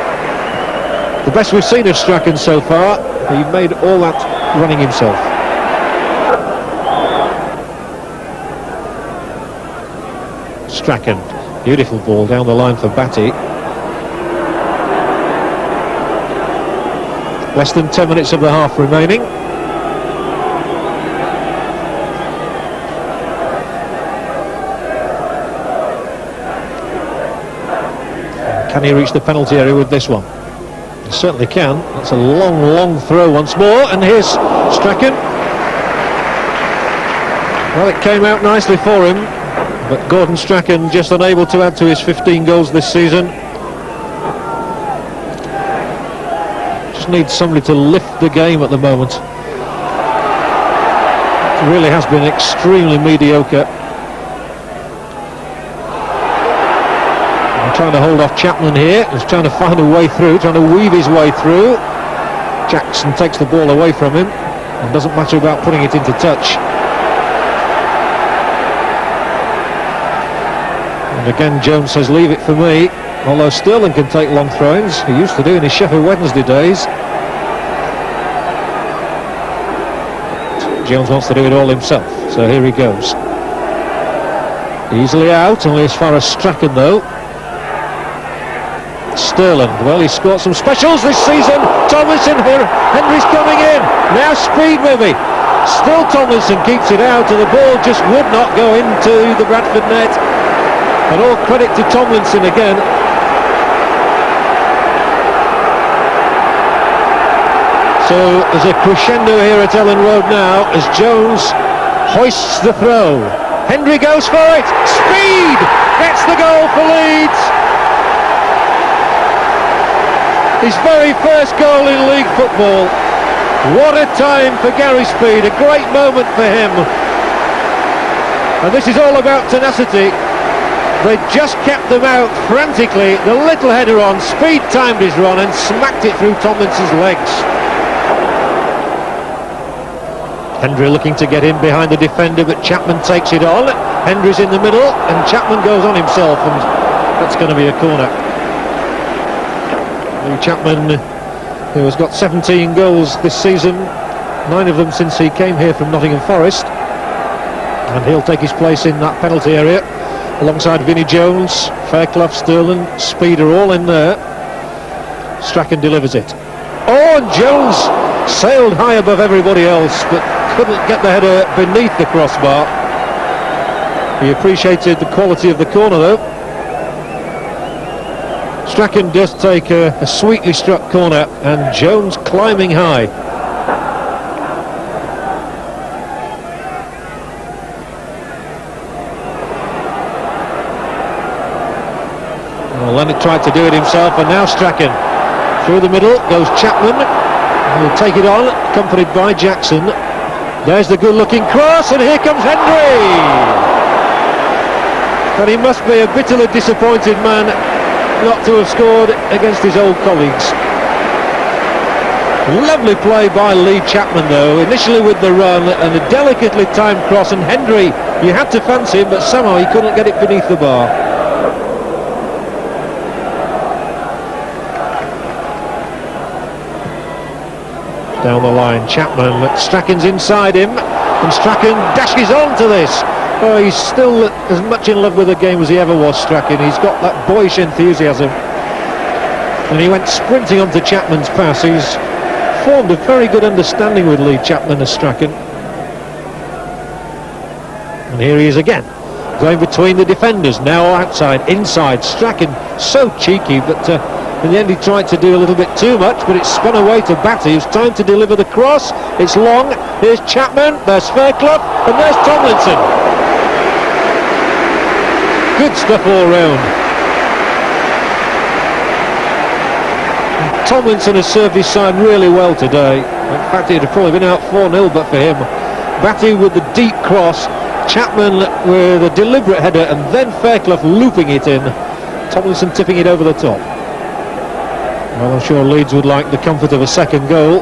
The best we've seen of Strachan so far. He made all that running himself. Strachan, beautiful ball down the line for Batty. Less than 10 minutes of the half remaining. Can he reach the penalty area with this one? He certainly can. That's a long, long throw once more, and here's Strachan. Well, it came out nicely for him, but Gordon Strachan just unable to add to his 15 goals this season. Just needs somebody to lift the game at the moment. It really has been extremely mediocre. I'm trying to hold off Chapman here. He's trying to find a way through, trying to weave his way through. Jackson takes the ball away from him, and doesn't matter about putting it into touch. And again Jones says leave it for me, although Sterling can take long throw-ins. He used to do in his Sheffield Wednesday days. Jones wants to do it all himself, so here he goes. Easily out, only as far as Strachan though. Sterling, well, he's scored some specials this season. Tomlinson here, Henry's coming in. Now speed maybe. Still Tomlinson keeps it out, and the ball just would not go into the Bradford net. And all credit to Tomlinson again. So there's a crescendo here at Ellen Road now as Jones hoists the throw. Henry goes for it. Speed gets the goal for Leeds. His very first goal in league football. What a time for Gary Speed. A great moment for him. And this is all about tenacity. They just kept them out frantically. The little header on, Speed timed his run and smacked it through Tomlinson's legs. Hendry looking to get in behind the defender, but Chapman takes it on. Hendry's in the middle, and Chapman goes on himself, and that's going to be a corner. Chapman, who has got 17 goals this season, 9 of them since he came here from Nottingham Forest, and he'll take his place in that penalty area alongside Vinnie Jones, Fairclough, Sterling, Speed are all in there. Strachan delivers it. Oh, and Jones sailed high above everybody else, but couldn't get the header beneath the crossbar. He appreciated the quality of the corner though. Strachan does take a sweetly struck corner, and Jones climbing high. Well, Leonard tried to do it himself, and now Strachan. Through the middle goes Chapman. He'll take it on, accompanied by Jackson. There's the good-looking cross, and here comes Henry. But he must be a bitterly disappointed man not to have scored against his old colleagues. Lovely play by Lee Chapman though, initially with the run and a delicately timed cross, and Henry, you had to fancy him, but somehow he couldn't get it beneath the bar. Down the line, Chapman, Strachan's inside him, and Strachan dashes on to this. Oh, he's still as much in love with the game as he ever was, Strachan. He's got that boyish enthusiasm. And he went sprinting onto Chapman's pass. He's formed a very good understanding with Lee Chapman as Strachan. And here he is again. going between the defenders, now outside, inside. Strachan so cheeky, but in the end he tried to do a little bit too much, but it's spun away to Batty, who's time to deliver the cross. It's long. Here's Chapman, there's Fairclough, and there's Tomlinson. Good stuff all round. Tomlinson has served his side really well today. In fact, he'd have probably been out 4-0 but for him. Batty with the deep cross, Chapman with a deliberate header, and then Fairclough looping it in. Tomlinson tipping it over the top. Well, I'm sure Leeds would like the comfort of a second goal.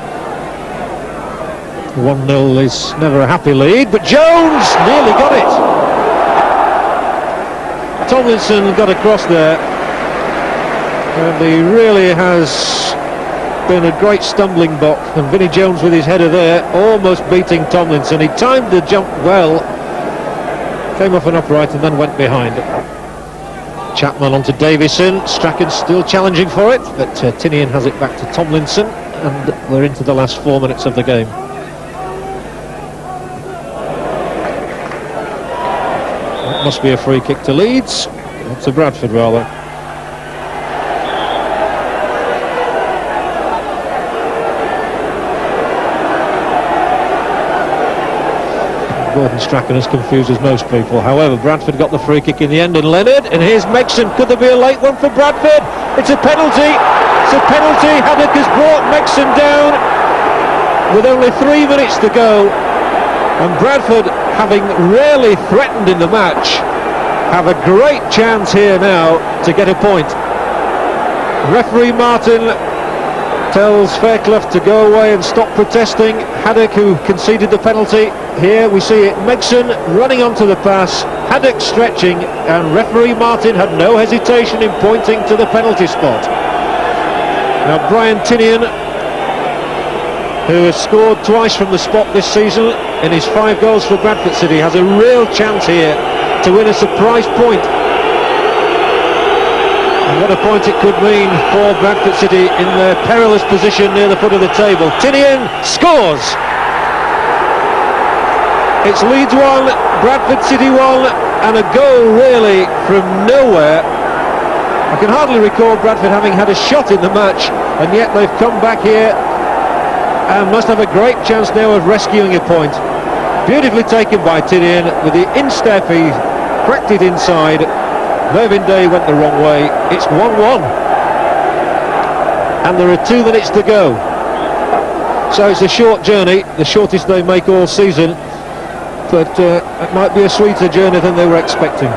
1-0 is never a happy lead, but Jones nearly got it. Tomlinson got across there, and he really has been a great stumbling block, and Vinnie Jones with his header there, almost beating Tomlinson. He timed the jump well, came off an upright and then went behind. Chapman onto Davison, Strachan still challenging for it, but Tinian has it back to Tomlinson, and we're into the last 4 minutes of the game. That must be a free kick to Leeds, or to Bradford rather. Gordon Strachan as confused as most people. However, Bradford got the free kick in the end, and Leonard, and here's Megson. Could there be a late one for Bradford? It's a penalty. It's a penalty. Haddock has brought Megson down with only 3 minutes to go, and Bradford, having rarely threatened in the match, have a great chance here now to get a point. Referee Martin tells Fairclough to go away and stop protesting. Haddock, who conceded the penalty, here we see it, Megson running onto the pass, Haddock stretching, and referee Martin had no hesitation in pointing to the penalty spot. Now Brian Tinian, who has scored twice from the spot this season in his 5 goals for Bradford City, has a real chance here to win a surprise point. And what a point it could mean for Bradford City in their perilous position near the foot of the table. Tinian scores! It's Leeds 1, Bradford City 1, and a goal really from nowhere. I can hardly recall Bradford having had a shot in the match, and yet they've come back here and must have a great chance now of rescuing a point. Beautifully taken by Tinian with the instep, he cracked it inside. Mervyn Day went the wrong way. It's 1-1, and there are 2 minutes to go. So it's a short journey, the shortest they make all season, but it might be a sweeter journey than they were expecting.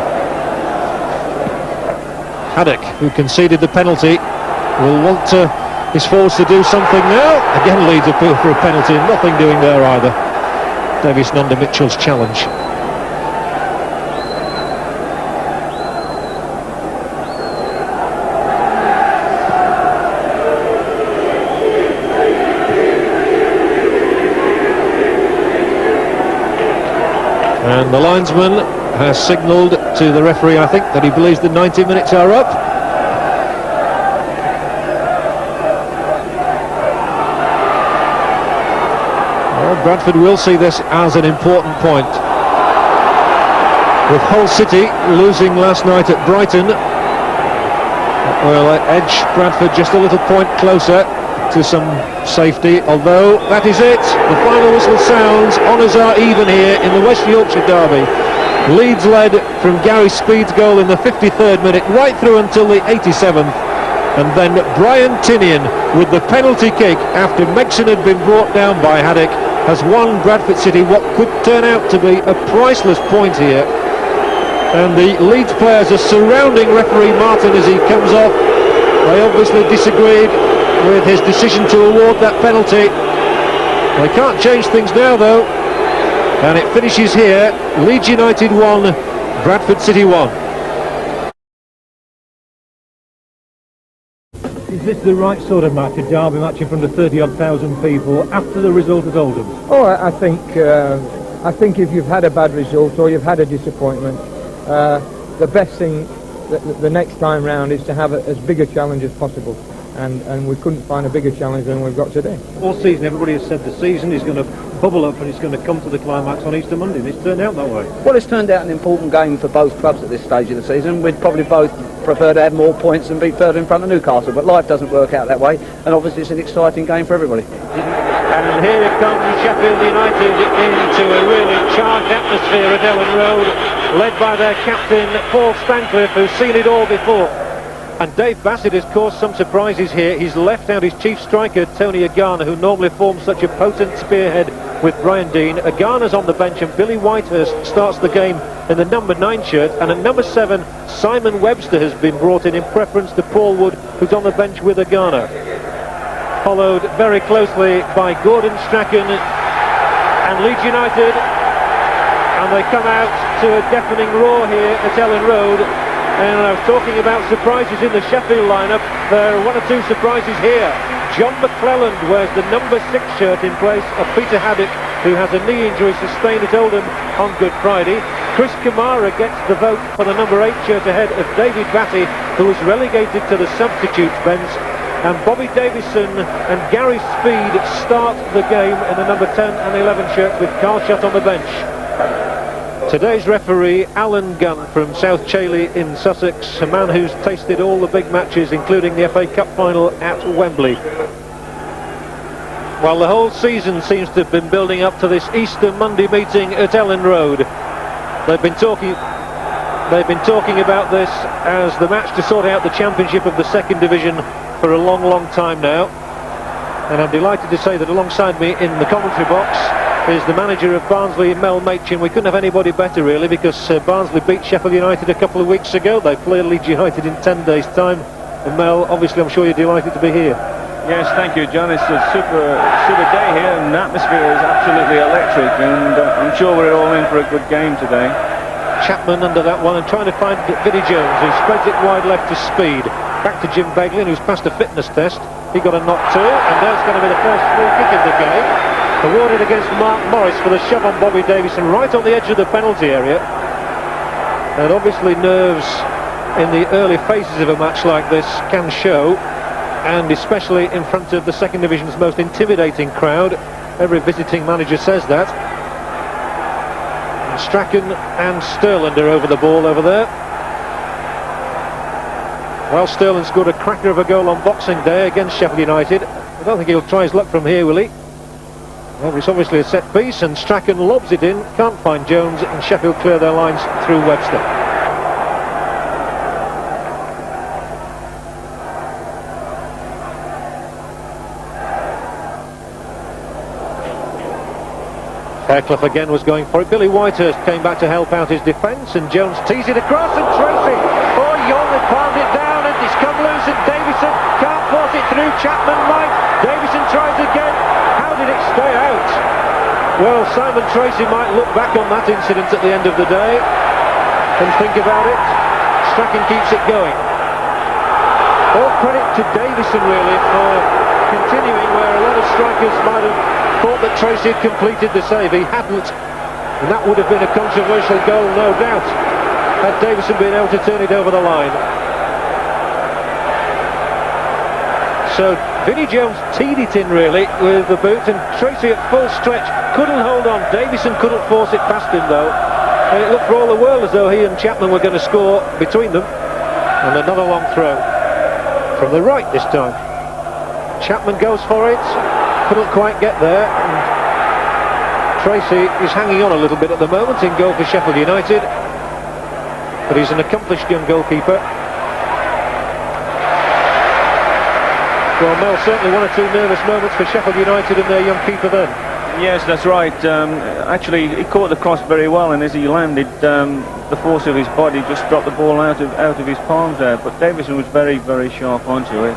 Haddock, who conceded the penalty, will want his forwards to do something now. Again Leeds appeal for a penalty, and nothing doing there either. Davison under Mitchell's challenge. And the linesman has signalled to the referee, I think, that he believes the 90 minutes are up. Well, Bradford will see this as an important point. With Hull City losing last night at Brighton, will edge Bradford just a little point closer to some safety, although that is it. The final whistle sounds, honours are even here in the West Yorkshire derby. Leeds led from Gary Speed's goal in the 53rd minute right through until the 87th, and then Brian Tinian with the penalty kick after Megson had been brought down by Haddock has won Bradford City what could turn out to be a priceless point here. And the Leeds players are surrounding referee Martin as he comes off. They obviously disagreed with his decision to award that penalty. They can't change things now though, and it finishes here. Leeds United 1, Bradford City 1. Is this the right sort of match, a derby match in front of 30-odd thousand people after the result at Oldham? Oh, I think if you've had a bad result or you've had a disappointment, the best thing the next time round is to have as big a challenge as possible. and we couldn't find a bigger challenge than we've got today. All season, everybody has said the season is going to bubble up and it's going to come to the climax on Easter Monday, and it's turned out that way. Well, it's turned out an important game for both clubs at this stage of the season. We'd probably both prefer to have more points and be further in front of Newcastle, but life doesn't work out that way, and obviously it's an exciting game for everybody. And here comes Sheffield United into a really charged atmosphere at Ellen Road, led by their captain Paul Stancliffe, who's seen it all before. And Dave Bassett has caused some surprises here. He's left out his chief striker, Tony Agana, who normally forms such a potent spearhead with Brian Deane. Agana's on the bench, and Billy Whitehurst starts the game in the number 9 shirt. And at number 7, Simon Webster has been brought in preference to Paul Wood, who's on the bench with Agana. Followed very closely by Gordon Strachan and Leeds United. And they come out to a deafening roar here at Ellen Road. And I was talking about surprises in the Sheffield lineup. There are 1 or 2 surprises here. John McClelland wears the number 6 shirt in place of Peter Haddock, who has a knee injury sustained at Oldham on Good Friday. Chris Kamara gets the vote for the number 8 shirt ahead of David Batty, who was relegated to the substitutes bench. And Bobby Davison and Gary Speed start the game in the number 10 and 11 shirts, with Carl Shutt on the bench. Today's referee, Alan Gunn from South Chailey in Sussex, a man who's tasted all the big matches, including the FA Cup final at Wembley. Well, the whole season seems to have been building up to this Easter Monday meeting at Ellen Road. They've been talking about this as the match to sort out the championship of the 2nd division for a long, long time now. And I'm delighted to say that alongside me in the commentary box is the manager of Barnsley, Mel Machin. We couldn't have anybody better, really, because Barnsley beat Sheffield United a couple of weeks ago. They play Leeds United in 10 days' time. And Mel, obviously I'm sure you're delighted to be here. Yes, thank you, John. It's a super day here, and the atmosphere is absolutely electric, and I'm sure we're all in for a good game today. Chapman under that one, and trying to find Vinnie Jones, who spreads it wide left to Speed. Back to Jim Beglin, who's passed a fitness test. He got a knock too, and there's going to be the first free kick of the game. Awarded against Mark Morris for the shove on Bobby Davison, right on the edge of the penalty area. And obviously nerves in the early phases of a match like this can show, and especially in front of the 2nd division's most intimidating crowd. Every visiting manager says that. And Strachan and Sterland are over the ball over there. Well, Sterling scored a cracker of a goal on Boxing Day against Sheffield United. I don't think he'll try his luck from here, will he? Well, it's obviously a set piece, and Strachan lobs it in, can't find Jones, and Sheffield clear their lines through Webster. Fairclough again was going for it. Billy Whitehurst came back to help out his defence, and Jones tees it across, and Tracy, Young had palmed it down, and it's come loose, and Davison can't force it through. Chapman might. Davison tries again. How did it stay out? Well, Simon Tracy might look back on that incident at the end of the day and think about it. Strachan keeps it going. All credit to Davison, really, for continuing where a lot of strikers might have thought that Tracy had completed the save. He hadn't, and that would have been a controversial goal, no doubt, had Davison been able to turn it over the line. So Vinnie Jones teed it in, really, with the boot, and Tracy at full stretch couldn't hold on. Davison couldn't force it past him, though, and it looked for all the world as though he and Chapman were going to score between them. And another long throw from the right this time. Chapman goes for it, couldn't quite get there, and Tracy is hanging on a little bit at the moment in goal for Sheffield United, but he's an accomplished young goalkeeper. Well, Mel, certainly 1 or 2 nervous moments for Sheffield United and their young keeper then. Yes, that's right. Actually, he caught the cross very well, and as he landed, the force of his body just dropped the ball out of his palms there. But Davison was very, very sharp onto it.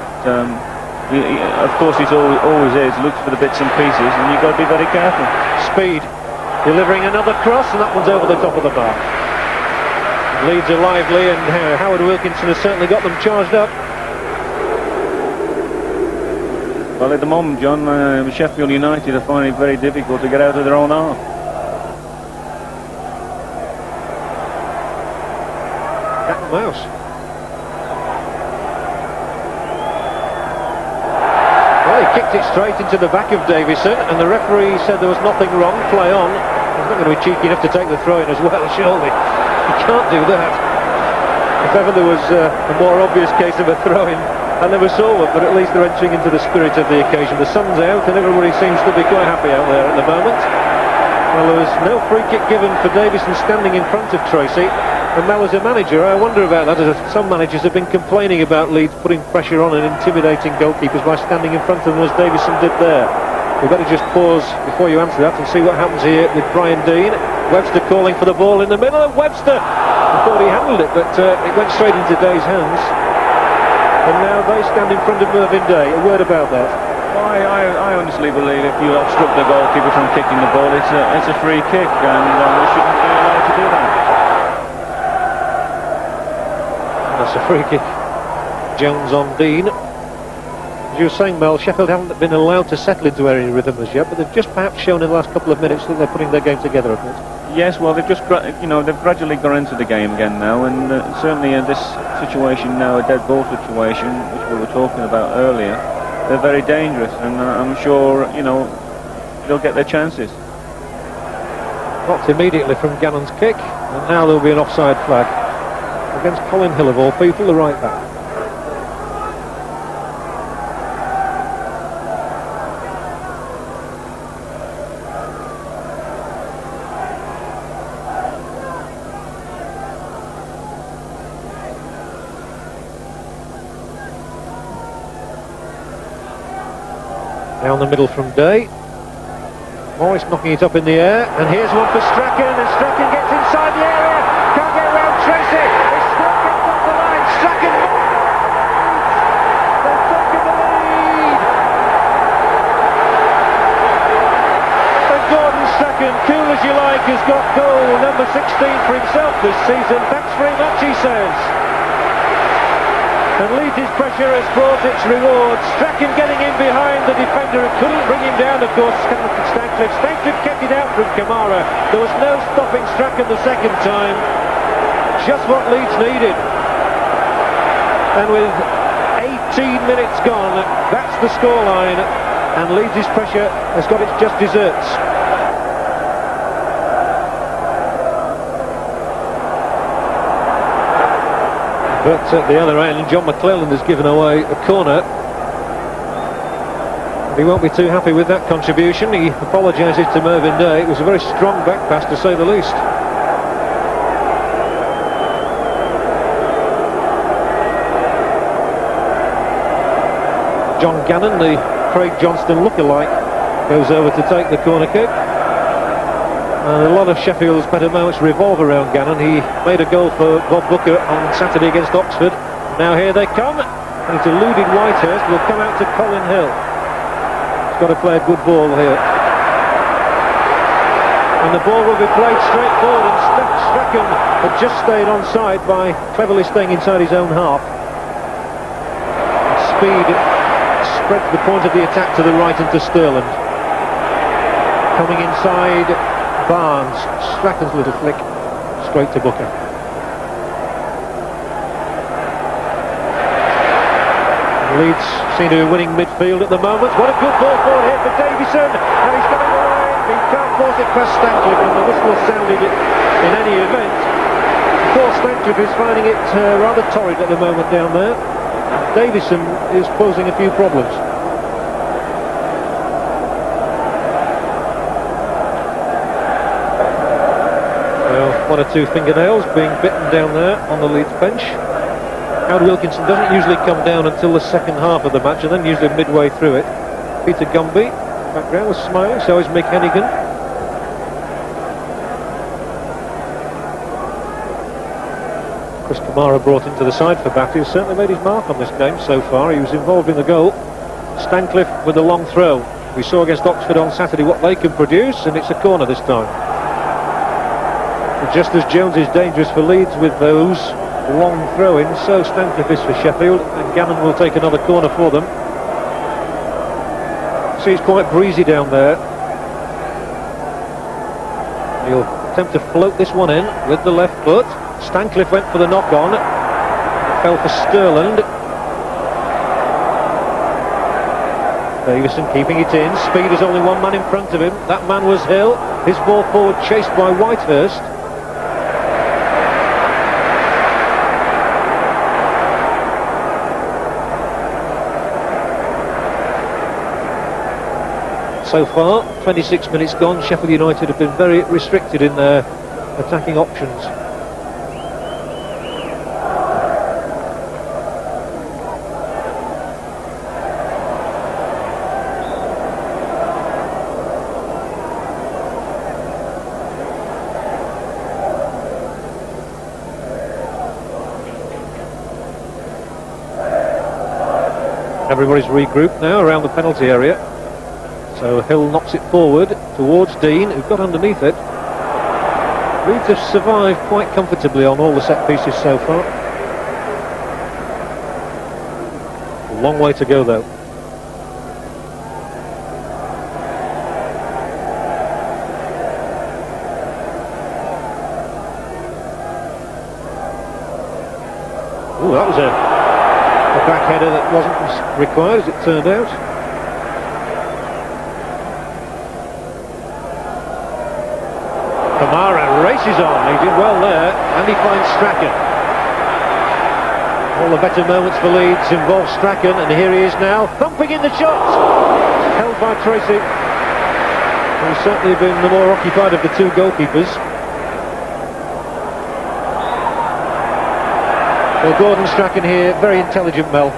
Of course, he's always is, looks for the bits and pieces, and you've got to be very careful. Speed delivering another cross, and that one's over the top of the bar. Leeds are lively, and Howard Wilkinson has certainly got them charged up. Well, at the moment, John, Sheffield United are finding it very difficult to get out of their own half. Cat and mouse. kicked it straight into the back of Davison, and the referee said there was nothing wrong, play on. He's not going to be cheeky enough to take the throw-in as well, surely. He can't do that. If ever there was a more obvious case of a throw-in, I never saw one, but at least they're entering into the spirit of the occasion. The sun's out, and everybody seems to be quite happy out there at the moment. Well, there was no free kick given for Davison standing in front of Tracy. And now as a manager, I wonder about that, as some managers have been complaining about Leeds putting pressure on and intimidating goalkeepers by standing in front of them as Davison did there. We've got to just pause before you answer that and see what happens here with Brian Dean. Webster calling for the ball in the middle, and Webster! I thought he handled it, but it went straight into Day's hands. And now they stand in front of Mervyn Day. A word about that. I honestly believe if you obstruct the goalkeeper from kicking the ball, it's a free kick, and we shouldn't be allowed to do that. That's a free kick. Jones on Dean. As you were saying, Mel, Sheffield haven't been allowed to settle into any rhythm as yet, but they've just perhaps shown in the last couple of minutes that they're putting their game together a bit. Yes, well, they've just, they've gradually got into the game again now, and certainly in this situation now, a dead ball situation, which we were talking about earlier, they're very dangerous, and I'm sure, they'll get their chances. Blocked immediately from Gannon's kick, and now there'll be an offside flag against Colin Hill, of all people, the right back. Down the middle from Day. Morris knocking it up in the air, and here's one for Strachan, and Strachan gets inside the area, can't get around Tracy, it's still gets off the line, Strachan, they've taken the lead, and Gordon Strachan, cool as you like, has got goal number 16 for himself this season. Thanks very much, he says. And Leeds' pressure has brought its reward. Strachan getting in behind the defender, who couldn't bring him down, of course. Stancliffe kept it out from Kamara. There was no stopping Strachan the second time. Just what Leeds needed. And with 18 minutes gone, that's the scoreline. And Leeds' pressure has got its just desserts. But at the other end, John McClelland has given away a corner. He won't be too happy with that contribution. He apologises to Mervyn Day. It was a very strong back pass, to say the least. John Gannon, the Craig Johnston lookalike, goes over to take the corner kick. And a lot of Sheffield's better moments revolve around Gannon. He made a goal for Bob Booker on Saturday against Oxford. Now here they come. And it's eluded Whitehurst. Will come out to Colin Hill. He's got to play a good ball here. And the ball will be played straight forward. And Strachan had just stayed onside by cleverly staying inside his own half. Speed spreads the point of the attack to the right into Sterland. Coming inside, Barnes, Strachan's little flick, straight to Booker. Leeds seem to be winning midfield at the moment. What a good ball forward here for Davison, and he's coming away. He can't force it past Stancliffe, and the whistle sounded in any event. Poor Stancliffe is finding it rather torrid at the moment down there. Davison is posing a few problems. One or two fingernails being bitten down there on the Leeds bench. Howard Wilkinson doesn't usually come down until the second half of the match, and then usually midway through it. Peter Gumby, background, was smiling, so is Mick Hennigan. Chris Kamara brought into the side for Batty, who's certainly made his mark on this game so far. He was involved in the goal. Stancliffe with the long throw. We saw against Oxford on Saturday what they can produce, and it's a corner this time. Just as Jones is dangerous for Leeds with those long throw-ins, so Stancliffe is for Sheffield, and Gannon will take another corner for them. See, it's quite breezy down there. He'll attempt to float this one in with the left foot. Stancliffe went for the knock-on, fell for Sterland. Davison keeping it in. Speed is only one man in front of him. That man was Hill. His ball forward chased by Whitehurst. So far, 26 minutes gone, Sheffield United have been very restricted in their attacking options. Everybody's regrouped now around the penalty area. So Hill knocks it forward towards Dean, who got underneath it. Leeds have survived quite comfortably on all the set pieces so far. A long way to go though. Oh, that was a back header that wasn't required, as it turned out. Kamara races on, he did well there, and he finds Strachan. All the better moments for Leeds involve Strachan, and here he is now, thumping in the shot! Held by Tracy, who's certainly been the more occupied of the two goalkeepers. Well, Gordon Strachan here, very intelligent, Mel.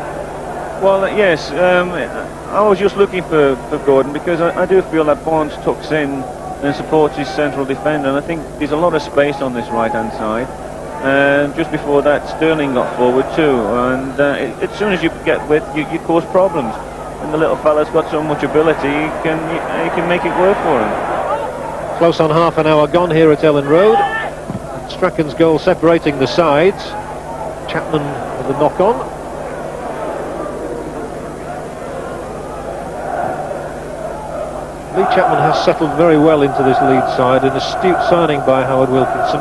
Well, yes, I was just looking for Gordon, because I do feel that Barnes tucks in and supports his central defender, and I think there's a lot of space on this right-hand side. And just before that, Sterling got forward too, and as soon as you get width, you cause problems. And the little fella's got so much ability, he can make it work for him. Close on half an hour gone here at Ellen Road. And Strachan's goal separating the sides. Chapman with the knock-on. Lee Chapman has settled very well into this Leeds side, an astute signing by Howard Wilkinson.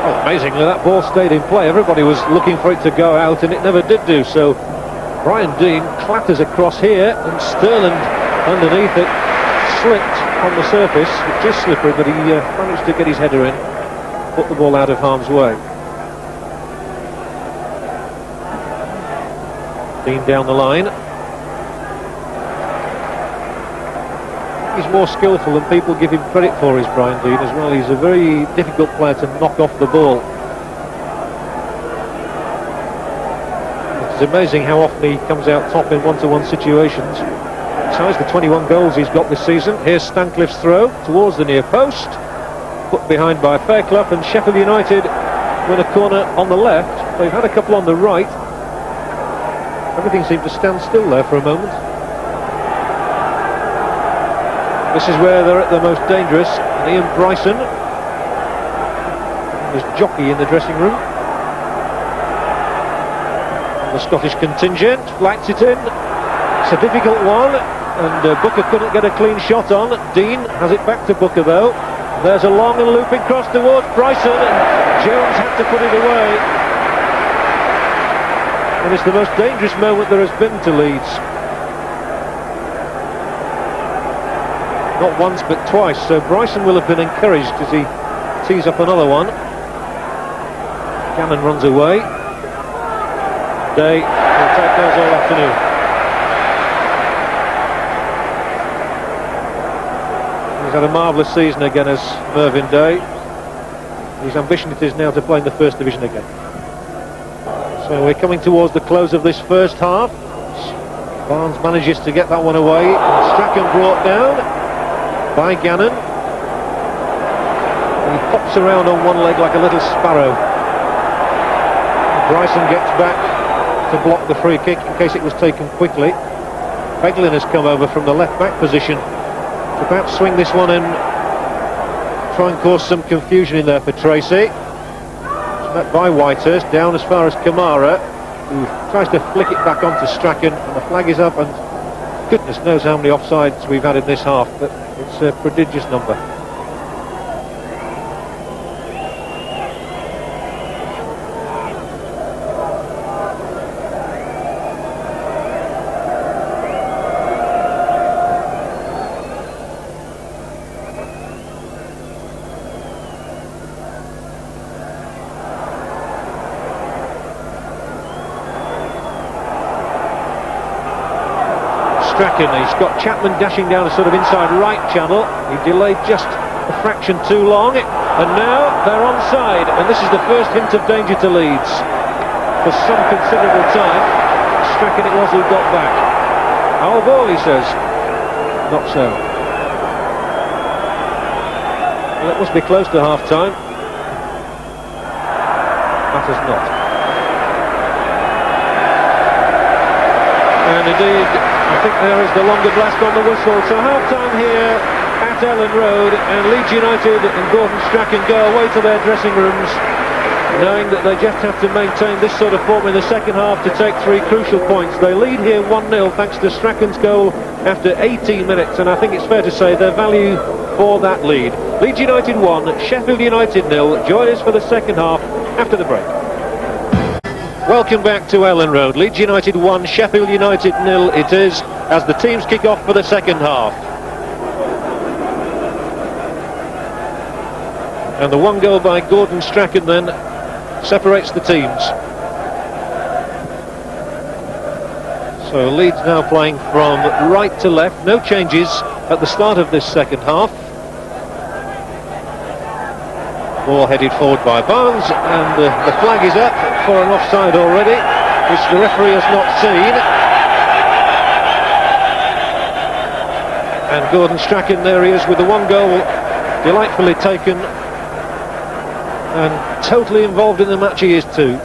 Well, amazingly, that ball stayed in play. Everybody was looking for it to go out, and it never did do so. Brian Dean clatters across here, and Sterling underneath it, slipped on the surface, which is slippery, but he managed to get his header in, put the ball out of harm's way. Dean down the line. He's more skillful than people give him credit for, is Brian Dean as well. He's a very difficult player to knock off the ball. It's amazing how often he comes out top in one-to-one situations. Ties the 21 goals he's got this season. Here's Stancliffe's throw towards the near post, put behind by Fairclough, and Sheffield United win a corner on the left. They've had a couple on the right. Everything seemed to stand still there for a moment. This is where they're at their most dangerous. And Ian Bryson, his jockey in the dressing room. And the Scottish contingent flights it in. It's a difficult one, and Booker couldn't get a clean shot on. Dean has it back to Booker though. There's a long and looping cross towards Bryson, and Jones had to put it away. And it's the most dangerous moment there has been to Leeds. Not once but twice, so Bryson will have been encouraged as he tees up another one. Gannon runs away. Day will take those all afternoon. He's had a marvellous season again as Mervyn Day. His ambition it is now to play in the First Division again. So we're coming towards the close of this first half. Barnes manages to get that one away. And Strachan brought down by Gannon. And he pops around on one leg like a little sparrow. Bryson gets back to block the free kick in case it was taken quickly. Beglin has come over from the left back position to perhaps swing this one and try and cause some confusion in there for Tracy. It's met by Whitehurst, down as far as Kamara. who tries to flick it back onto Strachan, and the flag is up, and goodness knows how many offsides we've had in this half, but it's a prodigious number. Strachan, he's got Chapman dashing down a sort of inside right channel. He delayed just a fraction too long, and now they're onside, and this is the first hint of danger to Leeds. For some considerable time, Strachan it was who got back. Our ball, he says. Not so. Well, it must be close to half-time. Matters not. And indeed, I think there is the longer blast on the whistle. So half-time here at Ellen Road, and Leeds United and Gordon Strachan go away to their dressing rooms, knowing that they just have to maintain this sort of form in the second half to take 3 crucial points. They lead here 1-0 thanks to Strachan's goal after 18 minutes, and I think it's fair to say their value for that lead. Leeds United 1, Sheffield United 0. Join us for the second half after the break. Welcome back to Ellen Road. Leeds United 1, Sheffield United 0 it is, as the teams kick off for the second half. And the one goal by Gordon Strachan then separates the teams. So Leeds now playing from right to left, no changes at the start of this second half. Ball headed forward by Barnes, and the flag is up for an offside already, which the referee has not seen. And Gordon Strachan, there he is with the one goal, delightfully taken, and totally involved in the match he is too.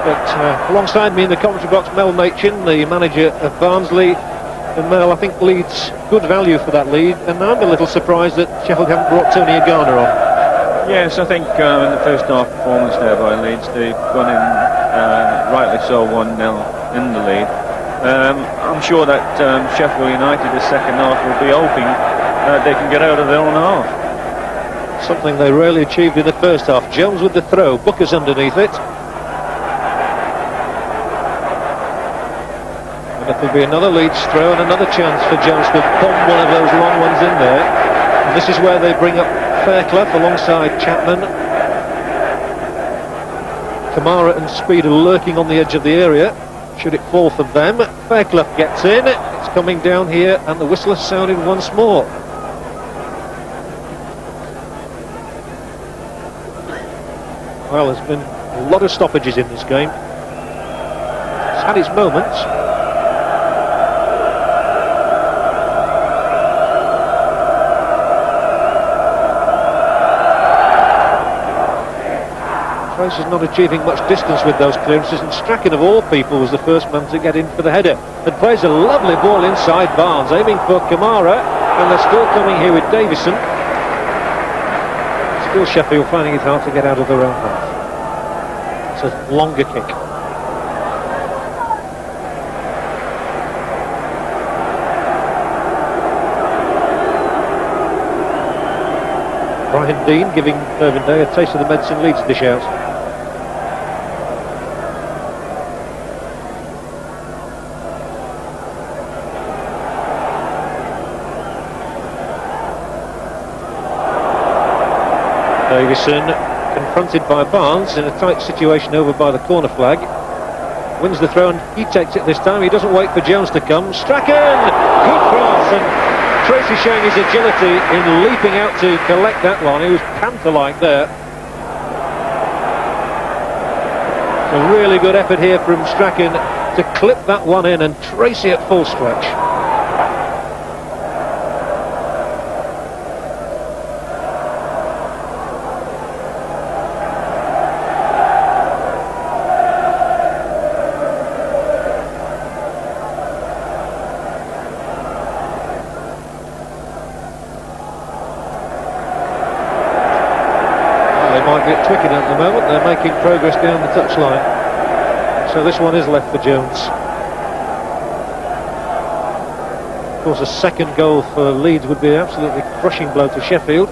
But alongside me in the commentary box, Mel Machin, the manager of Barnsley. And Mel, I think Leeds good value for that lead, and I'm a little surprised that Sheffield haven't brought Tony Agana on. Yes, I think in the first half performance there by Leeds, they've gone in, rightly so, 1-0 in the lead. I'm sure that Sheffield United, the second half, will be hoping that they can get out of their own half. Something they rarely achieved in the first half. Jones with the throw, Booker's underneath it. And it'll be another Leeds throw and another chance for Jones to bomb one of those long ones in there. And this is where they bring up Fairclough alongside Chapman. Kamara and Speed are lurking on the edge of the area. Should it fall for them, Fairclough gets in. It's coming down here, and the whistle has sounded once more. Well, there's been a lot of stoppages in this game. It's had its moments. Trace is not achieving much distance with those clearances, and Strachan of all people was the first man to get in for the header, and plays a lovely ball inside Barnes, aiming for Kamara, and they're still coming here with Davison. Still Sheffield finding it hard to get out of their own half. It's a longer kick. Brian Dean giving Irvine Day a taste of the medicine Leeds dish out. Davison, confronted by Barnes in a tight situation over by the corner flag, wins the throw, and he takes it this time. He doesn't wait for Jones to come. Strachan! Good cross, and Tracy showing his agility in leaping out to collect that one. He was panther-like there. It's a really good effort here from Strachan to clip that one in, and Tracy at full stretch. Twickenham at the moment, they're making progress down the touchline. So this one is left for Jones. Of course, a second goal for Leeds would be an absolutely crushing blow to Sheffield.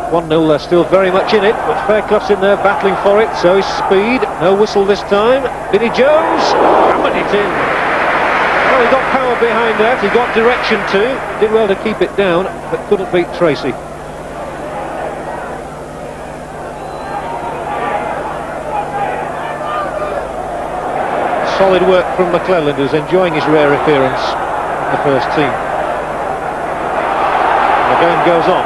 1-0, they're still very much in it, but Fairclough's in there battling for it, so is Speed. No whistle this time. Vinnie Jones, hammered it in. Well, he got power behind that, he got direction too. Did well to keep it down, but couldn't beat Tracy. Solid work from McClelland, who's enjoying his rare appearance in the first team. And the game goes on.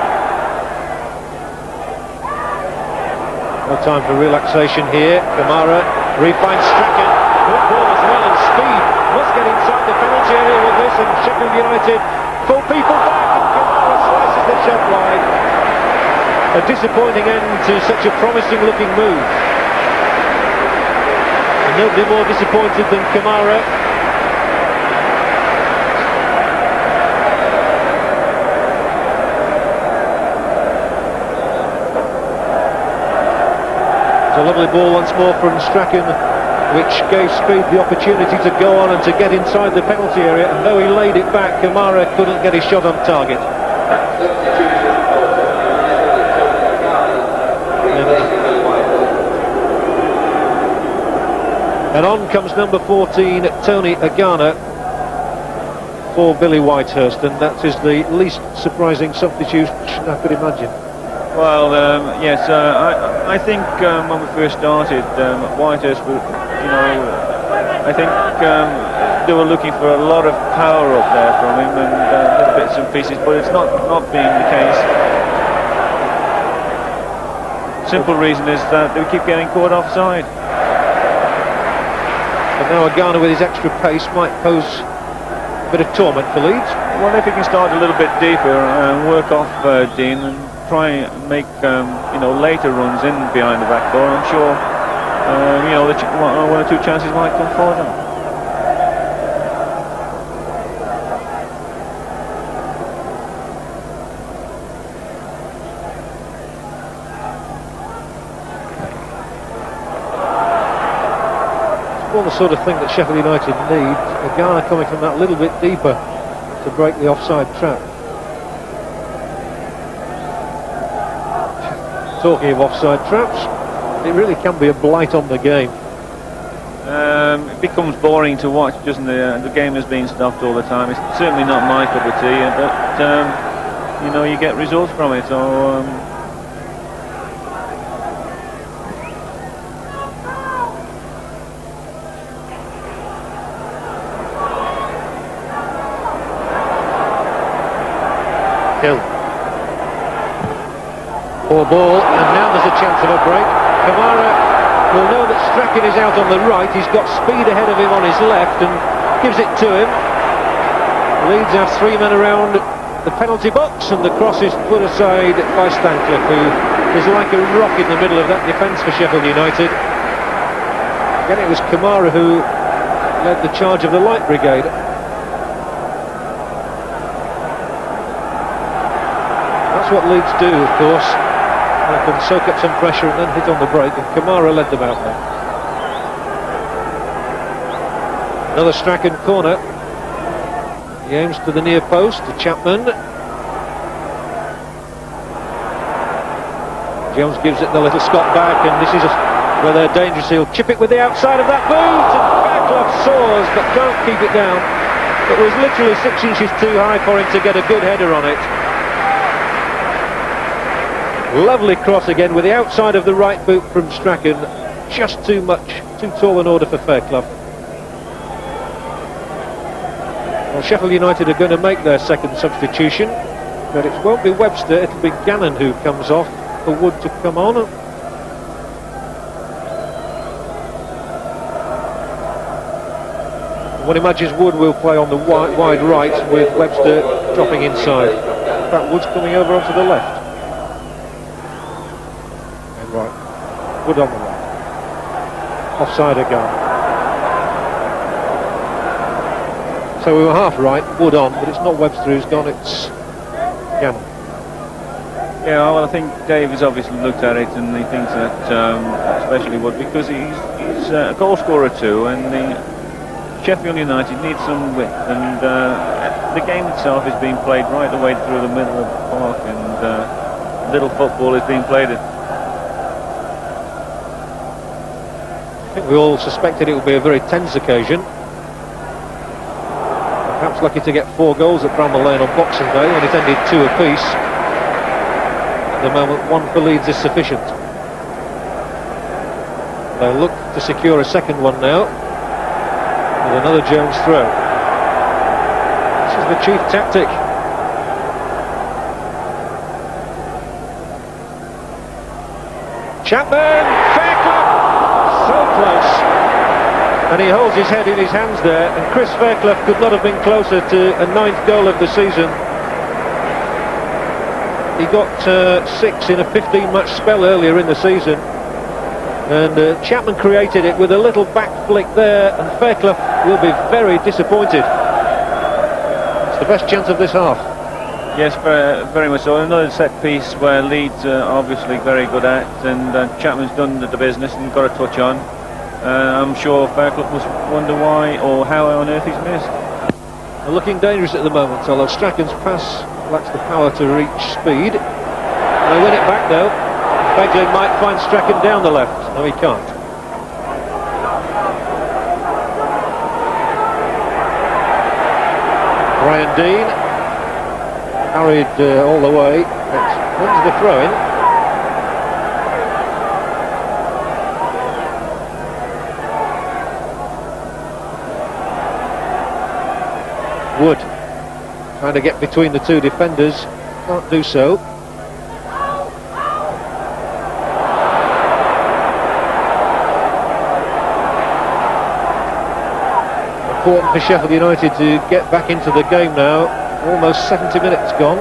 No time for relaxation here. Kamara refines Strachan. Good ball as well, and Speed must get inside the penalty area with this, and Sheffield United pull people back, and Kamara slices the shot wide. A disappointing end to such a promising looking move. And nobody more disappointed than Kamara. A lovely ball once more from Strachan, which gave Speed the opportunity to go on and to get inside the penalty area, and though he laid it back, Kamara couldn't get his shot on target. And on comes number 14, Tony Agana, for Billy Whitehurst, and that is the least surprising substitution I could imagine. Well, yes, I think when we first started, Whitehurst, I think they were looking for a lot of power up there from him, and little bits and pieces, but it's not being the case. Simple reason is that they keep getting caught offside. And now Agana with his extra pace might pose a bit of torment for Leeds. Well, if he can start a little bit deeper and work off Dean and try and make later runs in behind the back door, I'm sure one or two chances might come for them. It's more the sort of thing that Sheffield United need. Agana coming from that little bit deeper to break the offside trap. Talking of offside traps, it really can be a blight on the game. It becomes boring to watch, doesn't it? The game has been stopped all the time. It's certainly not my cup of tea, but you get results from it. So Hill. Poor ball, and now there's a chance of a break. Kamara will know that Strachan is out on the right. He's got Speed ahead of him on his left and gives it to him. Leeds have three men around the penalty box, and the cross is put aside by Stancliffe, who is like a rock in the middle of that defence for Sheffield United. Again, it was Kamara who led the charge of the Light Brigade. That's what Leeds do, of course. They can soak up some pressure and then hit on the break, and Kamara led them out there. Another Strachan corner. He aims to the near post, to Chapman. Jones gives it the little Scott back, and this is where they're dangerous. He'll chip it with the outside of that boot, and Fairclough soars but can't keep it down. It was literally 6 inches too high for him to get a good header on it. Lovely cross again with the outside of the right boot from Strachan. Just too much, too tall an order for Fairclough. Well, Sheffield United are going to make their second substitution, but it won't be Webster, it'll be Gannon who comes off for Wood to come on. One imagines Wood will play on the wide right with Webster dropping inside. In fact, Wood's coming over onto the left. Right, Wood on the left. Offside again. So we were half right, Wood on, but it's not Webster who's gone, it's Gannon. Yeah, well, I think Dave has obviously looked at it and he thinks that especially because he's a goal scorer too, and Sheffield United needs some width, and the game itself is being played right the way through the middle of the park, and little football is being played. I think we all suspected it would be a very tense occasion. Perhaps lucky to get 4 goals at Bramall Lane on Boxing Day when it ended 2 apiece. At the moment, 1 for Leeds is sufficient. They'll look to secure a second one now with another Jones throw. This is the chief tactic. Chapman, Fairclough, so close. And he holds his head in his hands there, and Chris Fairclough could not have been closer to a 9th goal of the season. He got 6 in a 15-match spell earlier in the season, and Chapman created it with a little back flick there, and Fairclough will be very disappointed. It's the best chance of this half. Yes, very much so. Another set piece where Leeds are obviously very good at, and Chapman's done the business and got a touch on. I'm sure Fairclough must wonder why or how on earth he's missed. They're looking dangerous at the moment, although Strachan's pass lacks the power to reach speed. They win it back though. Bagley might find Strachan down the left. No, he can't. Brian Dean carried all the way. When's the throw-in? Wood trying to get between the 2 defenders, can't do so. Important for Sheffield United to get back into the game now. Almost 70 minutes gone.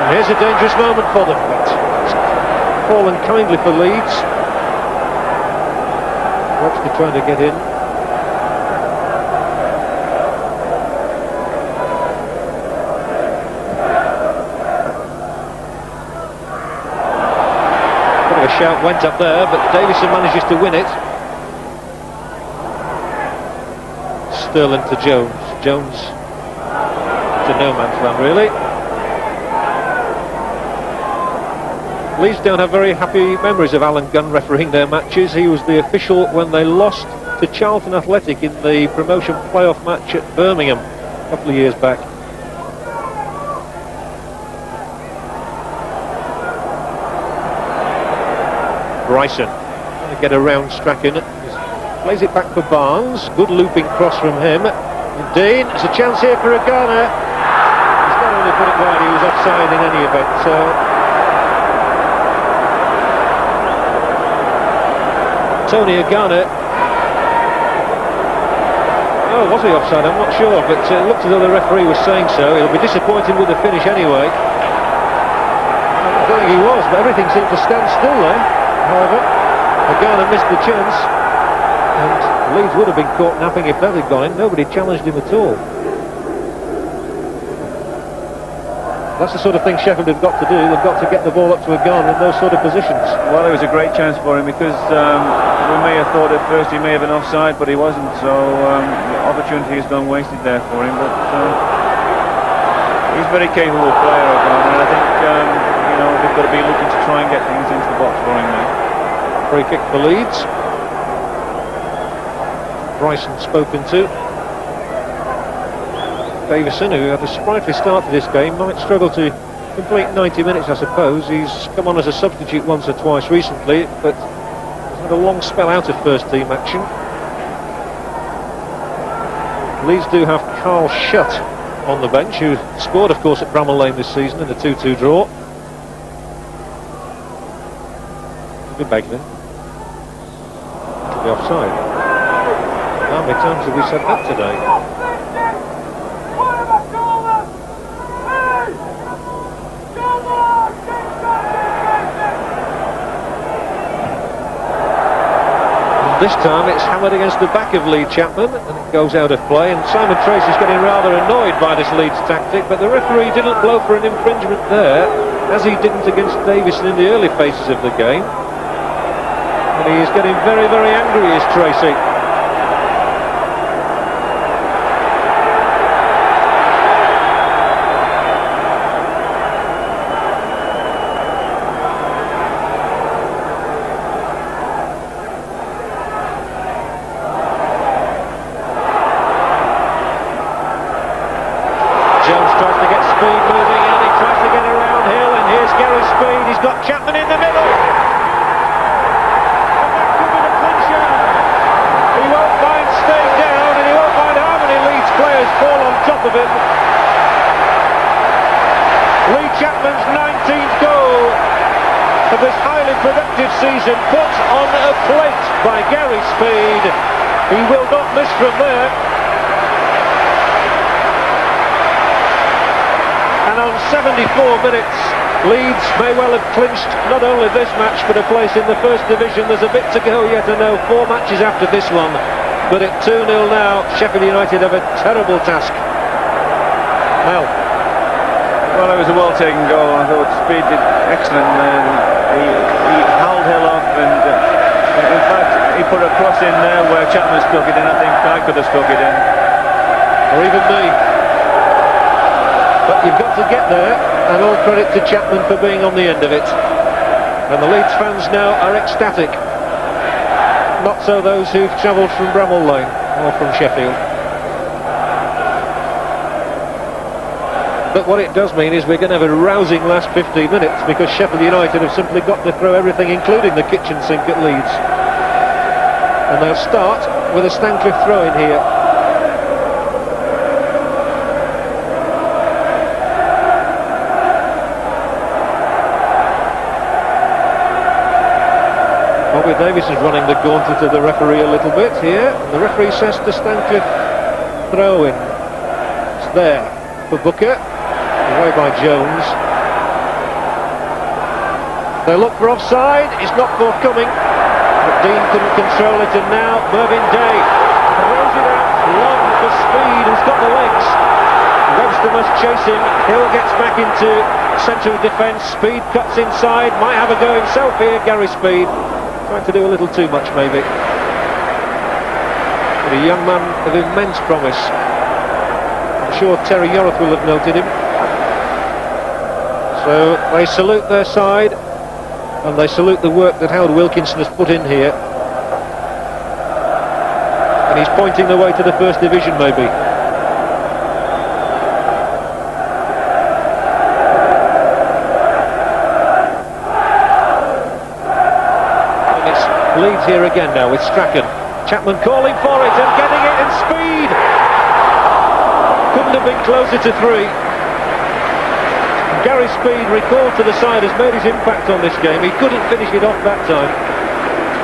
And here's a dangerous moment for them. It's fallen kindly for Leeds. Watford trying to get in. Bit of a shout went up there, but Davison manages to win it. Sterling to Jones. Jones to no man's land, really. Leeds don't have very happy memories of Alan Gunn refereeing their matches. He was the official when they lost to Charlton Athletic in the promotion playoff match at Birmingham a couple of years back. Bryson trying to get around Strachan. Plays it back for Barnes. Good looping cross from him. And Dean, there's a chance here for Agana. He's not really put it wide, he was offside in any event, so Tony Agana. Oh, was he offside? I'm not sure, but it looked as though the referee was saying so. He'll be disappointed with the finish anyway. I don't think he was, but everything seemed to stand still there. However, Agana missed the chance, and Leeds would have been caught napping if that had gone in. Nobody challenged him at all. That's the sort of thing Sheffield have got to do. They've got to get the ball up to Agana in those sort of positions. Well, it was a great chance for him because we may have thought at first he may have been offside, but he wasn't, so the opportunity has gone wasted there for him. But he's a very capable player, and I think they've got to be looking to try and get things into the box for him now. Free kick for Leeds. Bryson spoken to. Davison, who had a sprightly start to this game, might struggle to complete 90 minutes, I suppose. He's come on as a substitute once or twice recently, but he's had a long spell out of first team action. Leeds do have Carl Shutt on the bench, who scored, of course, at Bramall Lane this season in the 2-2 draw. Good Beglin. To be offside. How many times have we said that today? This time it's hammered against the back of Lee Chapman and it goes out of play, and Simon Tracy's getting rather annoyed by this Leeds tactic, but the referee didn't blow for an infringement there, as he didn't against Davison in the early phases of the game. And he is getting very, very angry, is Tracy. Chapman in the middle. And that could be the clincher. He won't mind staying down, and he won't mind how many Leeds players fall on top of him. Lee Chapman's 19th goal of this highly productive season, put on a plate by Gary Speed. He will not miss from there. And on 74 minutes, Leeds may well have clinched not only this match but a place in the First Division. There's a bit to go yet, I know, 4 matches after this one, but at 2-0 now, Sheffield United have a terrible task. Mel. Well, it was a well-taken goal. I thought Speed did excellent, and he held Hill off, and in fact he put a cross in there where Chapman stuck it in. I think I could have stuck it in, or even me. But you've got to get there, and all credit to Chapman for being on the end of it. And the Leeds fans now are ecstatic. Not so those who've travelled from Bramall Lane or from Sheffield. But what it does mean is we're going to have a rousing last 15 minutes, because Sheffield United have simply got to throw everything, including the kitchen sink, at Leeds. And they'll start with a Stancliffe throw in here. Bobby Davis is running the gauntlet of the referee a little bit here. And the referee says to Stancliffe, throw in. It's there for Booker. Away by Jones. They look for offside. It's not forthcoming. But Dean couldn't control it, and now Mervyn Day throws it out long for Speed, who's got the legs. Webster must chase him. Hill gets back into centre of defence. Speed cuts inside. Might have a go himself here, Gary Speed. Trying to do a little too much, maybe. But a young man of immense promise. I'm sure Terry Yorroth will have noted him. So they salute their side, and they salute the work that Howard Wilkinson has put in here. And he's pointing the way to the First Division, maybe. Leeds here again now with Strachan. Chapman calling for it and getting it, and Speed couldn't have been closer to 3. Gary Speed, recalled to the side, has made his impact on this game. He couldn't finish it off that time.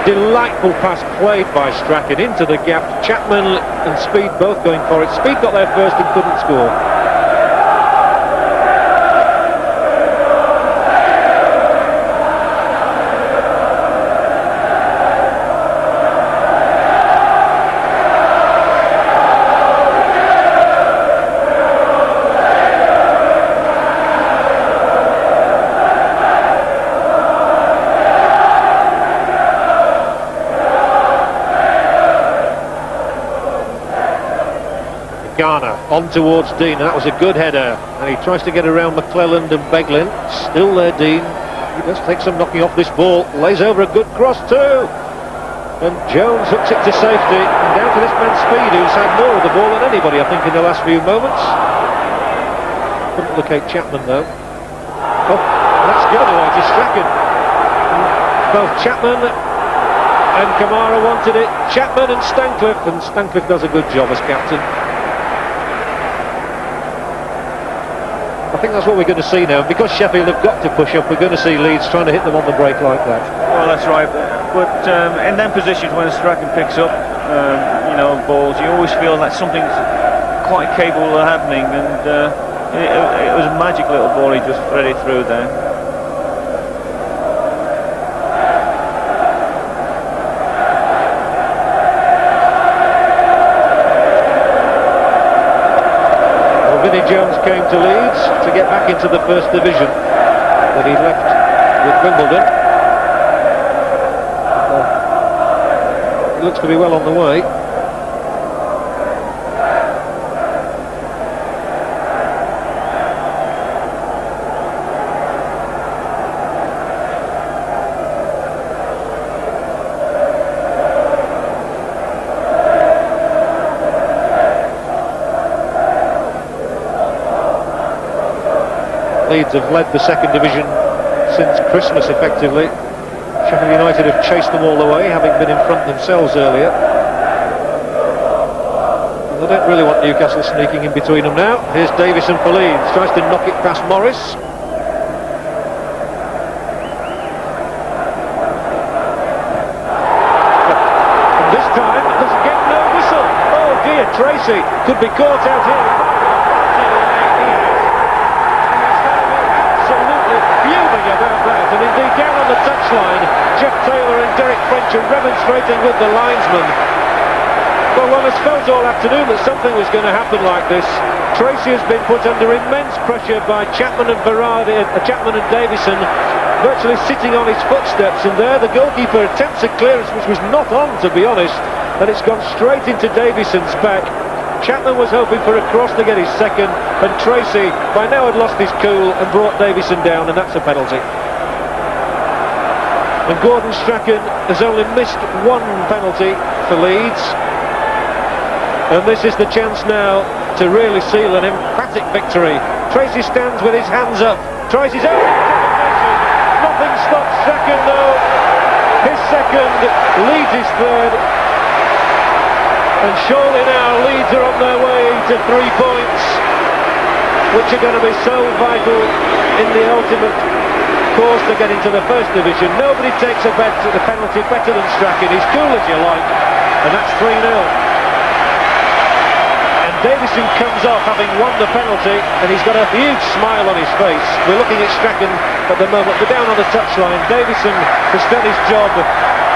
Delightful pass played by Strachan into the gap. Chapman and Speed both going for it. Speed got there first and couldn't score. Garner on towards Dean, and that was a good header, and he tries to get around McClelland and Beglin. Still there, Dean. He does take some knocking off this ball, lays over a good cross too, and Jones hooks it to safety, and down to this man Speed, who's had more of the ball than anybody I think in the last few moments. Couldn't locate Chapman though. Oh, that's good, Elijah Strachan. Both Chapman and Kamara wanted it. Chapman and Stancliffe does a good job as captain. I think that's what we're going to see now. Because Sheffield have got to push up, we're going to see Leeds trying to hit them on the break like that. Well, that's right. But in them positions, when Strachan picks up, balls, you always feel that something's quite capable of happening. And it was a magic little ball he just threaded through there. chance came to Leeds to get back into the first division that he left with Wimbledon. He looks to be well on the way. Leeds have led the second division since Christmas, effectively. Sheffield United have chased them all the way, having been in front themselves earlier. And they don't really want Newcastle sneaking in between them now. Here's Davison for Leeds, tries to knock it past Morris. And this time, there's again no whistle. Oh dear, Tracy could be caught out here. And indeed, down on the touchline, Jeff Taylor and Derek French are remonstrating with the linesman. Well, one has felt all afternoon that something was going to happen like this. Tracy has been put under immense pressure by Chapman and Davison, virtually sitting on his footsteps, and there the goalkeeper attempts a clearance which was not on, to be honest, and it's gone straight into Davison's back. Chapman was hoping for a cross to get his second, and Tracy by now had lost his cool and brought Davison down, and that's a penalty. And Gordon Strachan has only missed one penalty for Leeds, and this is the chance now to really seal an emphatic victory. Tracy stands with his hands up, tries his own interpretation. Nothing stops Strachan though. His second, Leeds his third, and surely now Leeds are on their way to 3 points, which are going to be so vital in the ultimate course to get into the first division. Nobody takes a penalty better than Strachan. He's cool as you like, and that's 3-0. And Davison comes off having won the penalty, and he's got a huge smile on his face. We're looking at Strachan at the moment. We're down on the touchline. Davison has done his job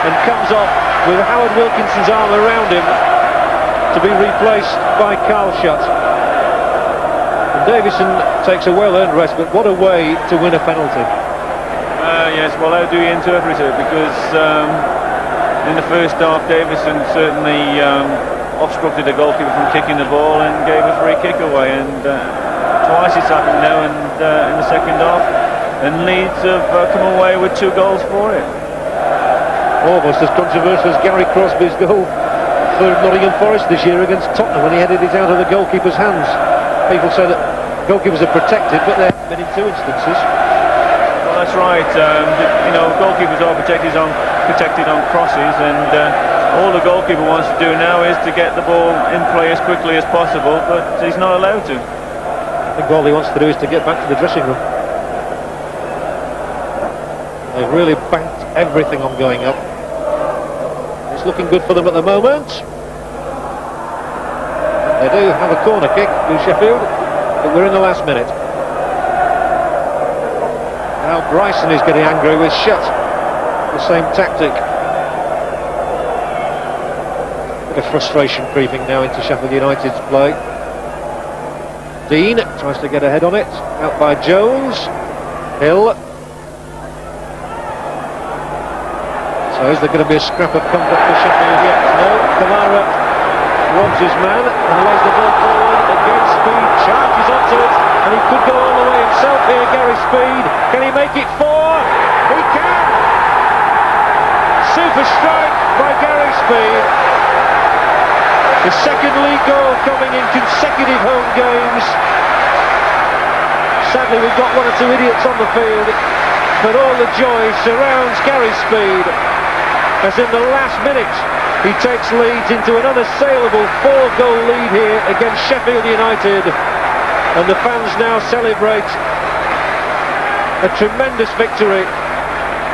and comes off with Howard Wilkinson's arm around him to be replaced by Carl Shutt. And Davison takes a well-earned rest, but what a way to win a penalty. Yes, well, how do you interpret it? Because in the first half, Davison certainly obstructed the goalkeeper from kicking the ball and gave a free kick away, and twice it's happened now and in the second half, and Leeds have come away with 2 goals for it. Almost as controversial as Gary Crosby's goal for Nottingham Forest this year against Tottenham when he headed it out of the goalkeeper's hands. People say that goalkeepers are protected, but they've been in 2 instances. Well, that's right. You know, goalkeepers are protected on crosses, and all the goalkeeper wants to do now is to get the ball in play as quickly as possible, but he's not allowed to. I think all he wants to do is to get back to the dressing room. They've really banked everything on going up. It's looking good for them at the moment. They do have a corner kick to Sheffield, but we're in the last minute. Now Bryson is getting angry with Shutt. The same tactic. Bit of frustration creeping now into Sheffield United's play. Dean tries to get ahead on it. Out by Jones. Hill. So is there going to be a scrap of comfort for Sheffield yet? No. Kamara robs his man and lays the ball forward. Again, Speed charges onto it, and he could go all the way himself here. Gary Speed, can he make it 4? He can! Super strike by Gary Speed. The second league goal coming in consecutive home games. Sadly, we've got 1 or 2 idiots on the field, but all the joy surrounds Gary Speed as in the last minute he takes Leeds into an unassailable 4-goal lead here against Sheffield United, and the fans now celebrate a tremendous victory,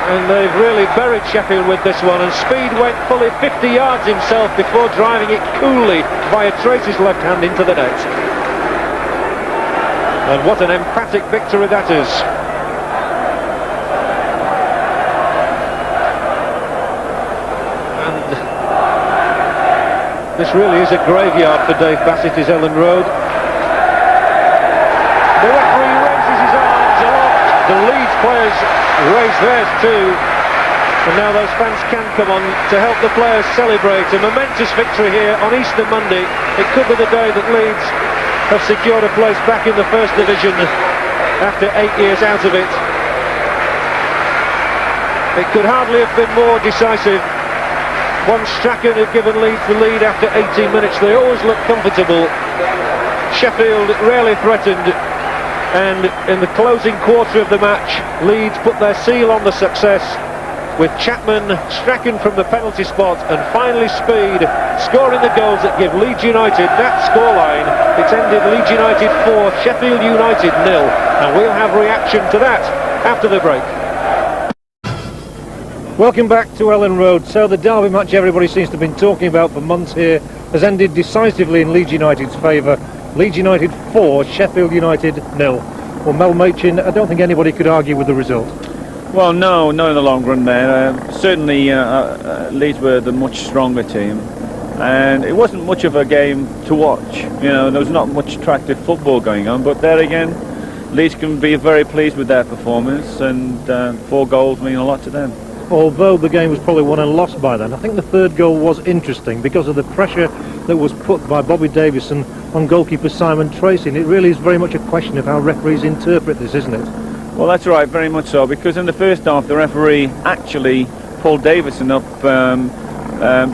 and they've really buried Sheffield with this one. And Speed went fully 50 yards himself before driving it coolly via Tracy's left hand into the net. And what an emphatic victory that is. This really is a graveyard for Dave Bassett, is Ellen Road. players raise theirs too. And now those fans can come on to help the players celebrate. A momentous victory here on Easter Monday. It could be the day that Leeds have secured a place back in the First Division after 8 years out of it. It could hardly have been more decisive. Once Strachan had given Leeds the lead after 18 minutes, they always looked comfortable. Sheffield rarely threatened, and in the closing quarter of the match, Leeds put their seal on the success, with Chapman, Strachan from the penalty spot, and finally Speed scoring the goals that give Leeds United that scoreline. It's ended Leeds United 4, Sheffield United 0, and we'll have reaction to that after the break. Welcome back to Ellen Road. So the derby match everybody seems to have been talking about for months here has ended decisively in Leeds United's favour. Leeds United 4, Sheffield United 0. Well, Mel Machin, I don't think anybody could argue with the result. Well, no, not in the long run there. Certainly Leeds were the much stronger team, and it wasn't much of a game to watch. You know, there was not much attractive football going on, but there again, Leeds can be very pleased with their performance, and 4 goals mean a lot to them. Although the game was probably won and lost by then, I think the third goal was interesting because of the pressure that was put by Bobby Davison on goalkeeper Simon Tracy, and it really is very much a question of how referees interpret this, isn't it? Well, that's right, very much so, because in the first half the referee actually pulled Davison up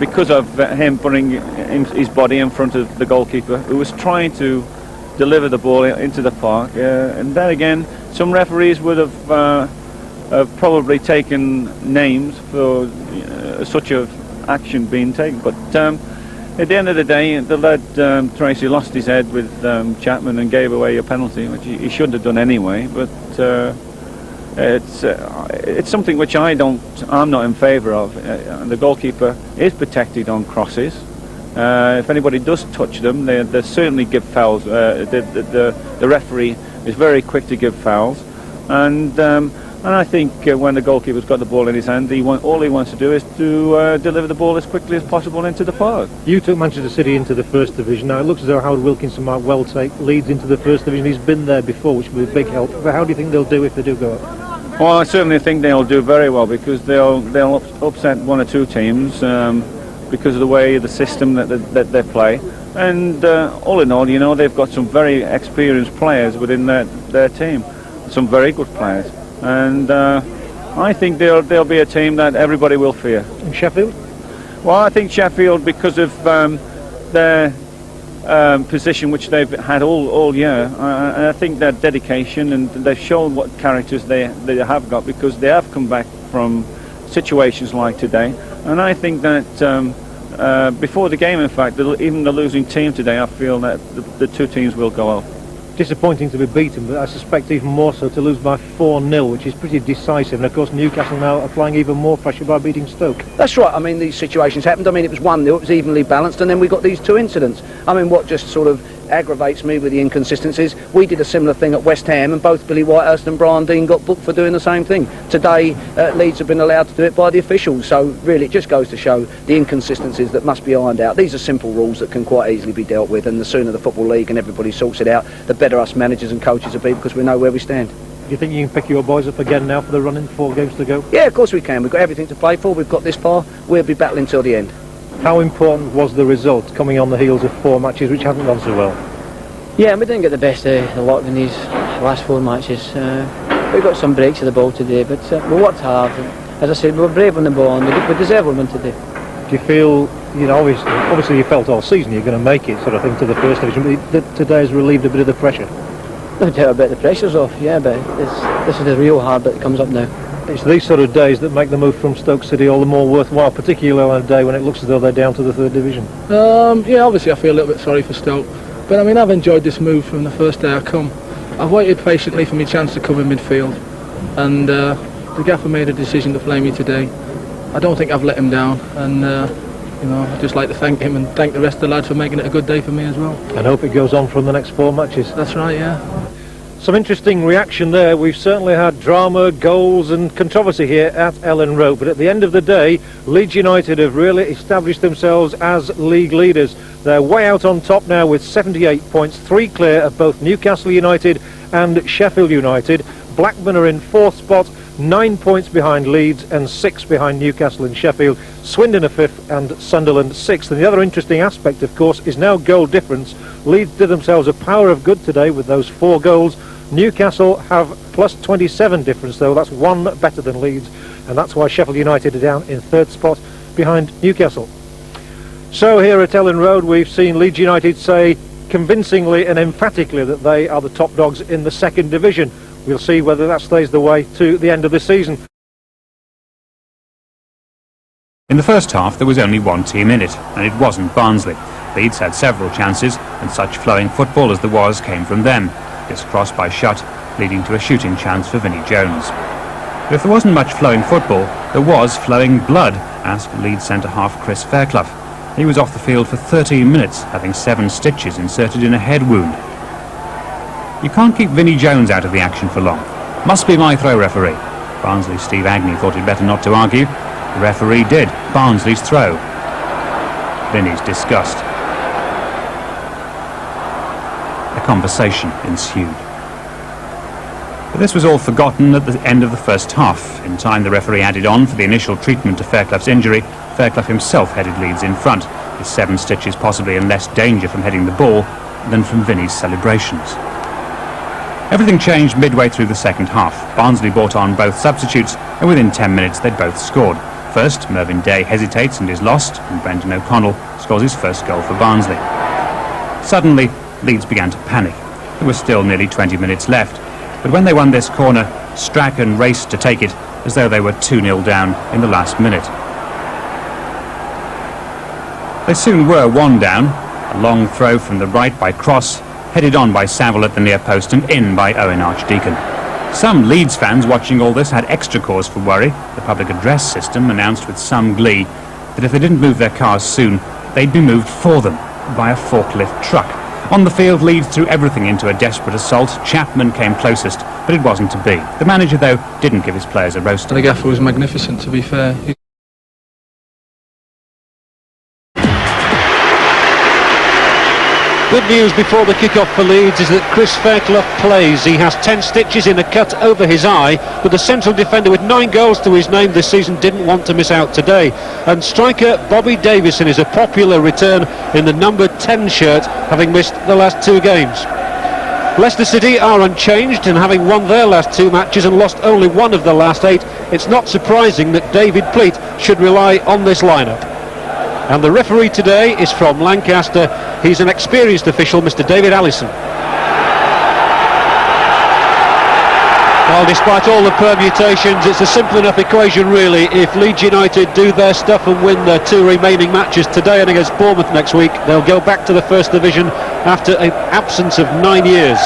because of him putting his body in front of the goalkeeper, who was trying to deliver the ball into the park, and then again some referees would have probably taken names for such a action being taken, but at the end of the day the lad Tracy lost his head with Chapman and gave away a penalty, which he shouldn't have done anyway, but it's something which I'm not in favour of. The goalkeeper is protected on crosses. If anybody does touch them, they certainly give fouls. The referee is very quick to give fouls, and I think when the goalkeeper's got the ball in his hand, all he wants to do is to deliver the ball as quickly as possible into the park. You took Manchester City into the First Division. Now it looks as though Howard Wilkinson might well take Leeds into the First Division. He's been there before, which will be a big help. But how do you think they'll do if they do go up? Well, I certainly think they'll do very well, because they'll upset 1 or 2 teams because of the way the system that they play. And all in all, you know, they've got some very experienced players within their team, some very good players. And I think they'll be a team that everybody will fear. And Sheffield? Well, I think Sheffield, because of their position which they've had all year, I think their dedication, and they've shown what characters they have got, because they have come back from situations like today. And I think that before the game, in fact, even the losing team today, I feel that the 2 teams will go up. Disappointing to be beaten, but I suspect even more so to lose by 4-0, which is pretty decisive. And of course Newcastle now applying even more pressure by beating Stoke. That's right. I mean, these situations happened. I mean, it was 1-0, it was evenly balanced, and then we got these 2 incidents. I mean, what just sort of aggravates me with the inconsistencies, we did a similar thing at West Ham, and both Billy Whitehurst and Brian Dean got booked for doing the same thing. Today, Leeds have been allowed to do it by the officials, so really it just goes to show the inconsistencies that must be ironed out. These are simple rules that can quite easily be dealt with, and the sooner the Football League and everybody sorts it out, the better us managers and coaches will be, because we know where we stand. Do you think you can pick your boys up again now for the running 4 games to go? Yeah, of course we can. We've got everything to play for. We've got this far. We'll be battling till the end. How important was the result coming on the heels of 4 matches which haven't gone so well? Yeah, we didn't get the best of the lot in these last 4 matches. We got some breaks of the ball today, but we worked hard. As I said, we were brave on the ball, and we deserve a win today. Do you feel, you know, obviously you felt all season you're going to make it, sort of thing, to the First Division, but today has relieved a bit of the pressure? No doubt a bit, the pressure's off, yeah, but this is the real hard bit that comes up now. It's these sort of days that make the move from Stoke City all the more worthwhile, particularly on a day when it looks as though they're down to the 3rd Division. Yeah, obviously I feel a little bit sorry for Stoke, but I mean, I've enjoyed this move from the first day I come. I've waited patiently for my chance to come in midfield, and the gaffer made a decision to play me today. I don't think I've let him down, and you know, I'd just like to thank him and thank the rest of the lads for making it a good day for me as well. And hope it goes on from the next 4 matches. That's right, yeah. Some interesting reaction there. We've certainly had drama, goals and controversy here at Ellen Road, but at the end of the day, Leeds United have really established themselves as league leaders. They're way out on top now with 78 points, 3 clear of both Newcastle United and Sheffield United. Blackburn are in 4th spot, 9 points behind Leeds and 6 behind Newcastle and Sheffield. Swindon are 5th and Sunderland 6th. And the other interesting aspect, of course, is now goal difference. Leeds did themselves a power of good today with those 4 goals. Newcastle have plus 27 difference, though. That's 1 better than Leeds, and that's why Sheffield United are down in 3rd spot behind Newcastle. So here at Ellen Road, we've seen Leeds United say convincingly and emphatically that they are the top dogs in the 2nd division. We'll see whether that stays the way to the end of the season. In the first half, there was only one team in it, and it wasn't Barnsley. Leeds had several chances, and such flowing football as there was came from them. This cross by Shutt, leading to a shooting chance for Vinnie Jones. But if there wasn't much flowing football, there was flowing blood, as for Leeds centre-half Chris Fairclough. He was off the field for 13 minutes, having 7 stitches inserted in a head wound. You can't keep Vinnie Jones out of the action for long. Must be my throw, referee. Barnsley's Steve Agnew thought it better not to argue. The referee did. Barnsley's throw. Vinnie's disgust. A conversation ensued. But this was all forgotten at the end of the first half. In time, the referee added on for the initial treatment to Fairclough's injury. Fairclough himself headed Leeds in front, with 7 stitches possibly in less danger from heading the ball than from Vinnie's celebrations. Everything changed midway through the second half. Barnsley brought on both substitutes, and within 10 minutes they'd both scored. First, Mervyn Day hesitates and is lost, and Brendan O'Connell scores his first goal for Barnsley. Suddenly, Leeds began to panic. There was still nearly 20 minutes left, but when they won this corner, Strachan raced to take it as though they were 2-0 down in the last minute. They soon were 1 down. A long throw from the right by Cross, headed on by Saville at the near post and in by Owen Archdeacon. Some Leeds fans watching all this had extra cause for worry. The public address system announced with some glee that if they didn't move their cars soon, they'd be moved for them by a forklift truck. On the field, Leeds threw everything into a desperate assault. Chapman came closest, but it wasn't to be. The manager, though, didn't give his players a roasting. The gaffer was magnificent, to be fair. Good news before the kick-off for Leeds is that Chris Fairclough plays. He has 10 stitches in a cut over his eye, but the central defender with 9 goals to his name this season didn't want to miss out today. And striker Bobby Davison is a popular return in the number 10 shirt, having missed the last 2 games. Leicester City are unchanged, and having won their last 2 matches and lost only 1 of the last 8, it's not surprising that David Pleat should rely on this lineup. And the referee today is from Lancaster. He's an experienced official, Mr. David Allison. Well, despite all the permutations, it's a simple enough equation really. If Leeds United do their stuff and win their 2 remaining matches today and against Bournemouth next week, they'll go back to the 1st division after an absence of 9 years.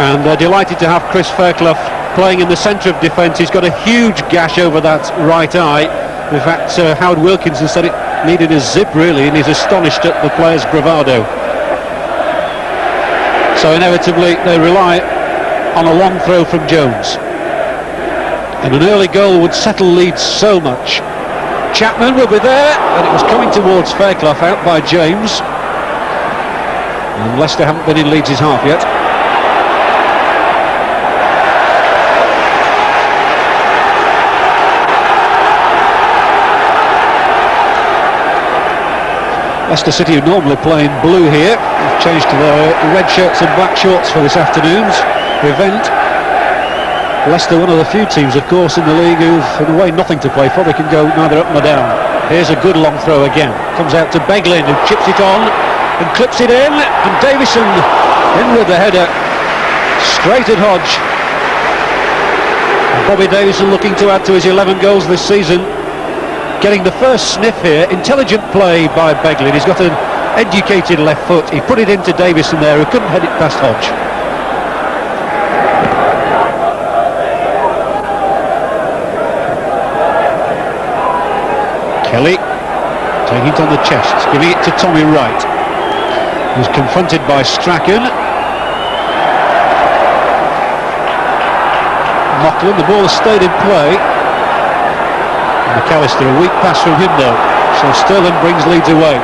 And they're delighted to have Chris Fairclough playing in the centre of defence. He's got a huge gash over that right eye. In fact, Howard Wilkinson said it needed a zip really, and he's astonished at the player's bravado. So inevitably they rely on a long throw from Jones. And an early goal would settle Leeds so much. Chapman will be there, and it was coming towards Fairclough, out by James. And Leicester haven't been in Leeds' half yet. Leicester City, who normally play in blue here, have changed to their red shirts and black shorts for this afternoon's event. Leicester, one of the few teams, of course, in the league who've, in a way, nothing to play for. They can go neither up nor down. Here's a good long throw again. Comes out to Beglin, who chips it on and clips it in. And Davison in with the header, straight at Hodge. And Bobby Davison looking to add to his 11 goals this season. Getting the first sniff here. Intelligent play by Beglin. He's got an educated left foot. He put it into Davison there, who couldn't head it past Hodge. Kelly taking it on the chest, giving it to Tommy Wright, who's confronted by Strachan. Mocklin, the ball has stayed in play. McAllister, a weak pass from him though, so Sterling brings Leeds away.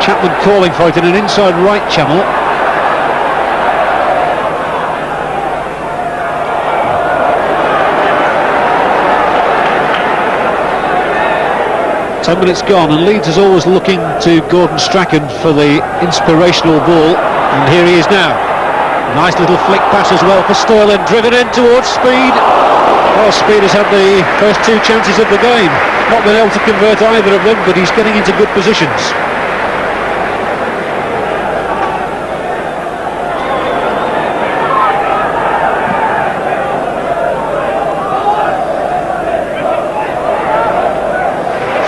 Chapman calling for it in an inside right channel. Ten minutes gone, and Leeds is always looking to Gordon Strachan for the inspirational ball, and here he is now. Nice little flick pass as well for Sterling, driven in towards Speed. Well, Speed has had the first two chances of the game, not been able to convert either of them, but he's getting into good positions.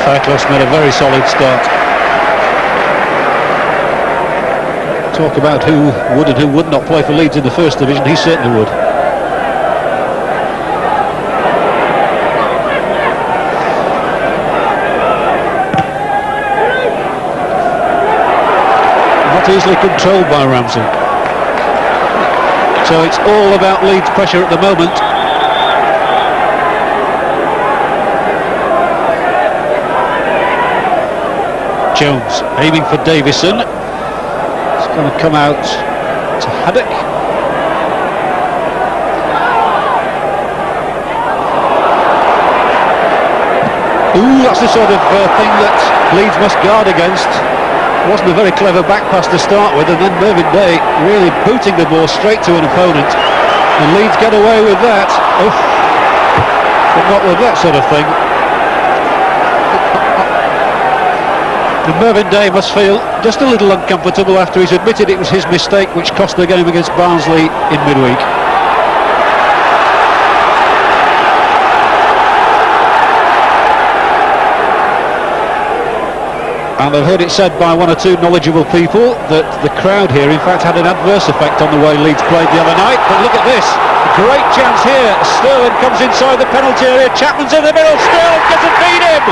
Fairclough's made a very solid start. Talk about who would and who would not play for Leeds in the first division, he certainly would. Not easily controlled by Ramsey. So it's all about Leeds pressure at the moment. Jones aiming for Davison. It's going to come out to Haddock. Ooh, that's the sort of thing that Leeds must guard against. It wasn't a very clever back pass to start with, and then Mervyn Day really booting the ball straight to an opponent. And Leeds get away with that. Oof. But not with that sort of thing. And Mervyn Day must feel just a little uncomfortable after he's admitted it was his mistake which cost the game against Barnsley in midweek. And I've heard it said by one or two knowledgeable people that the crowd here in fact had an adverse effect on the way Leeds played the other night. But look at this, great chance here. Sterling comes inside the penalty area, Chapman's in the middle, Sterling doesn't beat him!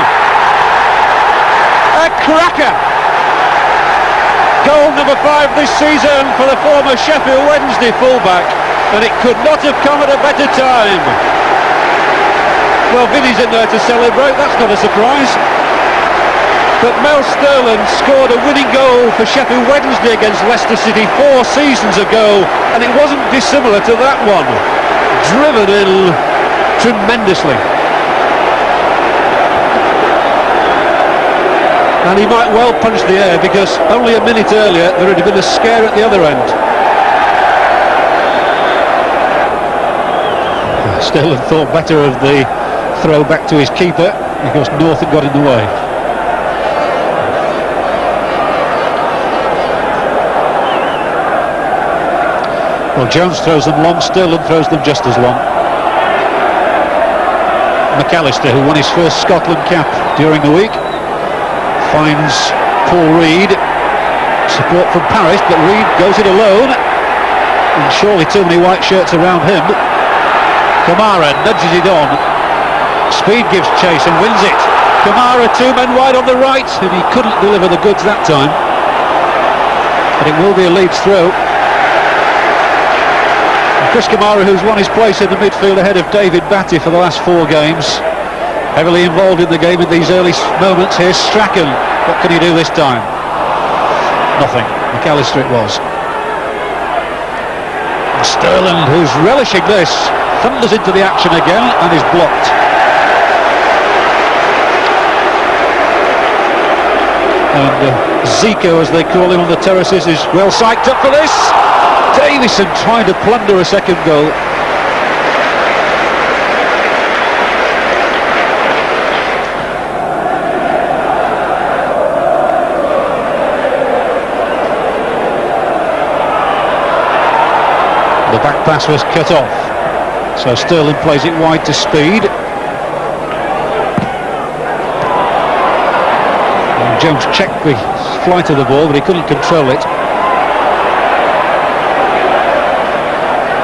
A cracker! Goal number 5 this season for the former Sheffield Wednesday fullback, and it could not have come at a better time. Well, Vinny's in there to celebrate, that's not a surprise. But Mel Sterling scored a winning goal for Sheffield Wednesday against Leicester City 4 seasons ago, and it wasn't dissimilar to that one. Driven in tremendously. And he might well punch the air, because only a minute earlier there had been a scare at the other end. Sterling thought better of the throw back to his keeper, because North had got in the way. Well, Jones throws them long, Sterling throws them just as long. McAllister, who won his first Scotland cap during the week, finds Paul Reed, support from Paris, but Reed goes it alone, and surely too many white shirts around him. Kamara nudges it on, Speed gives chase and wins it. Kamara 2 men wide on the right, and he couldn't deliver the goods that time, but it will be a Leeds throw. And Chris Kamara, who's won his place in the midfield ahead of David Batty for the last 4 games, heavily involved in the game in these early moments. Here's Strachan. What can he do this time? Nothing. McAllister it was. And Sterling, who's relishing this, thunders into the action again and is blocked. And Zico, as they call him on the terraces, is well psyched up for this. Davison trying to plunder a second goal. The back pass was cut off, so Sterling plays it wide to Speed. And Jones checked the flight of the ball, but he couldn't control it.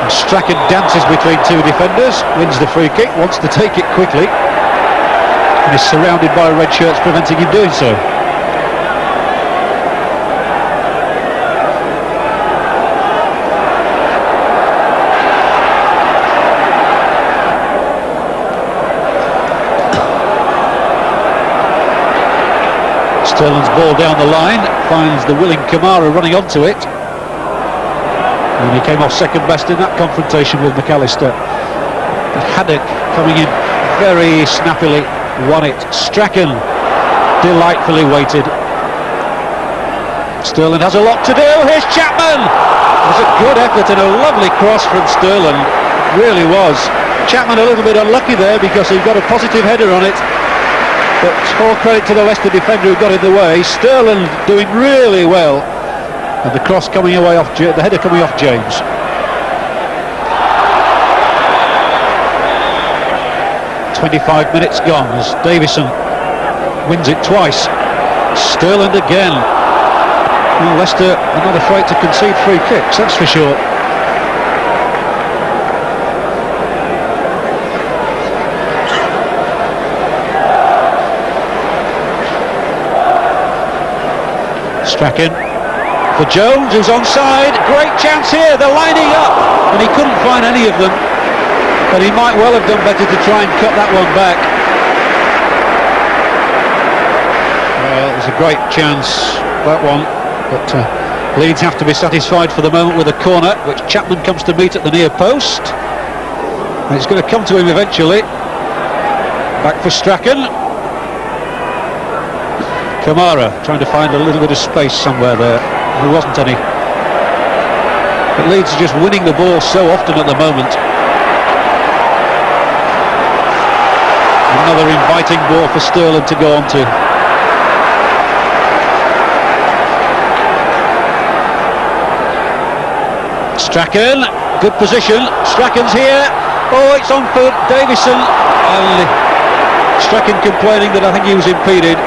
And Strachan dances between 2 defenders, wins the free kick, wants to take it quickly, and is surrounded by red shirts preventing him doing so. Sterling's ball down the line, finds the willing Kamara running onto it. And he came off second best in that confrontation with McAllister. Haddock coming in very snappily, won it. Strachan delightfully waited. Sterling has a lot to do. Here's Chapman. It was a good effort and a lovely cross from Sterling. Really was. Chapman a little bit unlucky there because he got a positive header on it. But all credit to the Leicester defender who got in the way. Sterling doing really well. And the cross coming away off, the header coming off James. "25 minutes gone as Davison wins it twice. Sterling again. Well, Leicester are not afraid to concede free kicks, that's for sure. Strachan for Jones, who's onside. Great chance here, they're lining up, and he couldn't find any of them. But he might well have done better to try and cut that one back. Well, it was a great chance, that one. But Leeds have to be satisfied for the moment with a corner, which Chapman comes to meet at the near post. And it's going to come to him eventually. Back for Strachan. Kamara trying to find a little bit of space somewhere there. There wasn't any. But Leeds are just winning the ball so often at the moment. Another inviting ball for Sterling to go on to. Strachan, good position. Strachan's here. Oh, it's on for Davison. And Strachan complaining that I think he was impeded.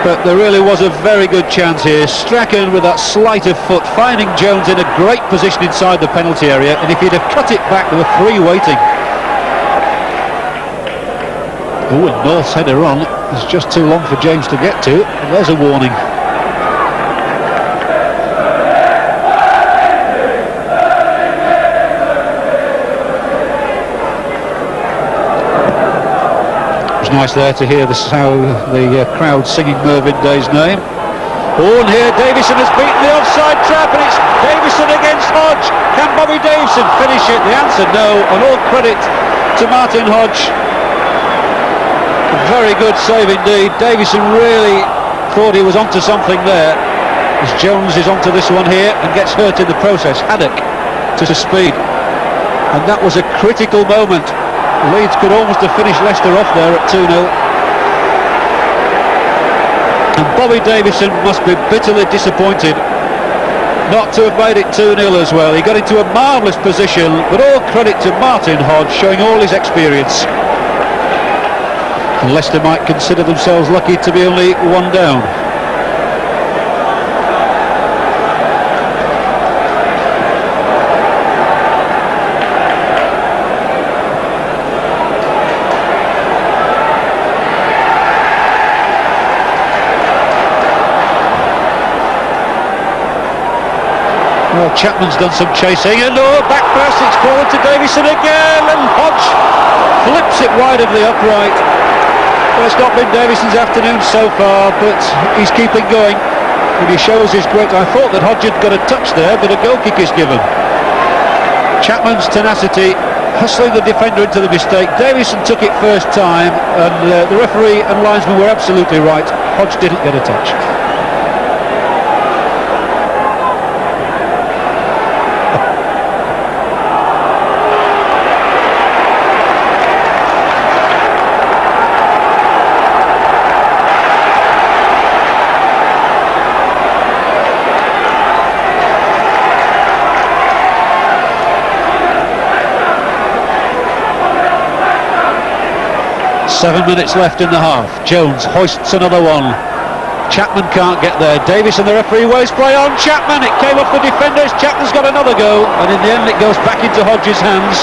But there really was a very good chance here. Strachan with that sleight of foot, finding Jones in a great position inside the penalty area, and if he'd have cut it back, there were three waiting. Oh, and North's header on. It's just too long for James to get to, and there's a warning. Nice there to hear the crowd singing Mervyn Day's name. Oh, and here Davison has beaten the offside trap, and it's Davison against Hodge. Can Bobby Davison finish it? The answer no, and all credit to Martin Hodge. A very good save indeed. Davison really thought he was onto something there, as Jones is onto this one here and gets hurt in the process. Haddock to speed, and that was a critical moment. Leeds could almost have finished Leicester off there at 2-0. And Bobby Davison must be bitterly disappointed not to have made it 2-0 as well. He got into a marvellous position, but all credit to Martin Hodge showing all his experience. And Leicester might consider themselves lucky to be only one down. Well, Chapman's done some chasing, and back pass, it's forward to Davison again, and Hodge flips it wide of the upright. Well, it's not been Davison's afternoon so far, but he's keeping going, and he shows his grit. I thought that Hodge had got a touch there, but a goal kick is given. Chapman's tenacity, hustling the defender into the mistake. Davison took it first time, and the referee and linesman were absolutely right. Hodge didn't get a touch. Seven minutes left in the half. Jones hoists another one. Chapman can't get there. Davis and the referee waves play on. Chapman, it came off the defenders. Chapman's got another go, and in the end it goes back into Hodge's hands.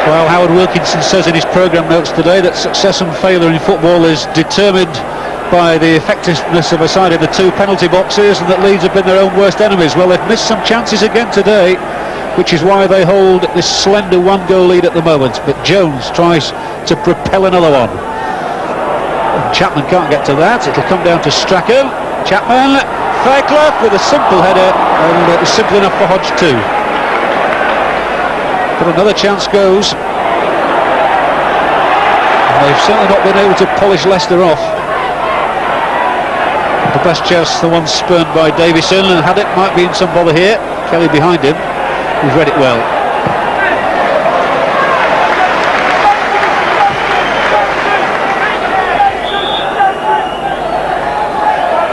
Well, Howard Wilkinson says in his programme notes today that success and failure in football is determined by the effectiveness of a side in the 2 penalty boxes, and that Leeds have been their own worst enemies. Well, they've missed some chances again today, which is why they hold this slender 1-goal lead at the moment. But Jones tries to propel another one. Chapman can't get to that. It'll come down to Strachan. Chapman, Fairclough with a simple header, and it was simple enough for Hodge too. But another chance goes. And they've certainly not been able to polish Leicester off. The best chance, the one spurned by Davison, and had it, might be in some bother here. Kelly behind him, who's read it well.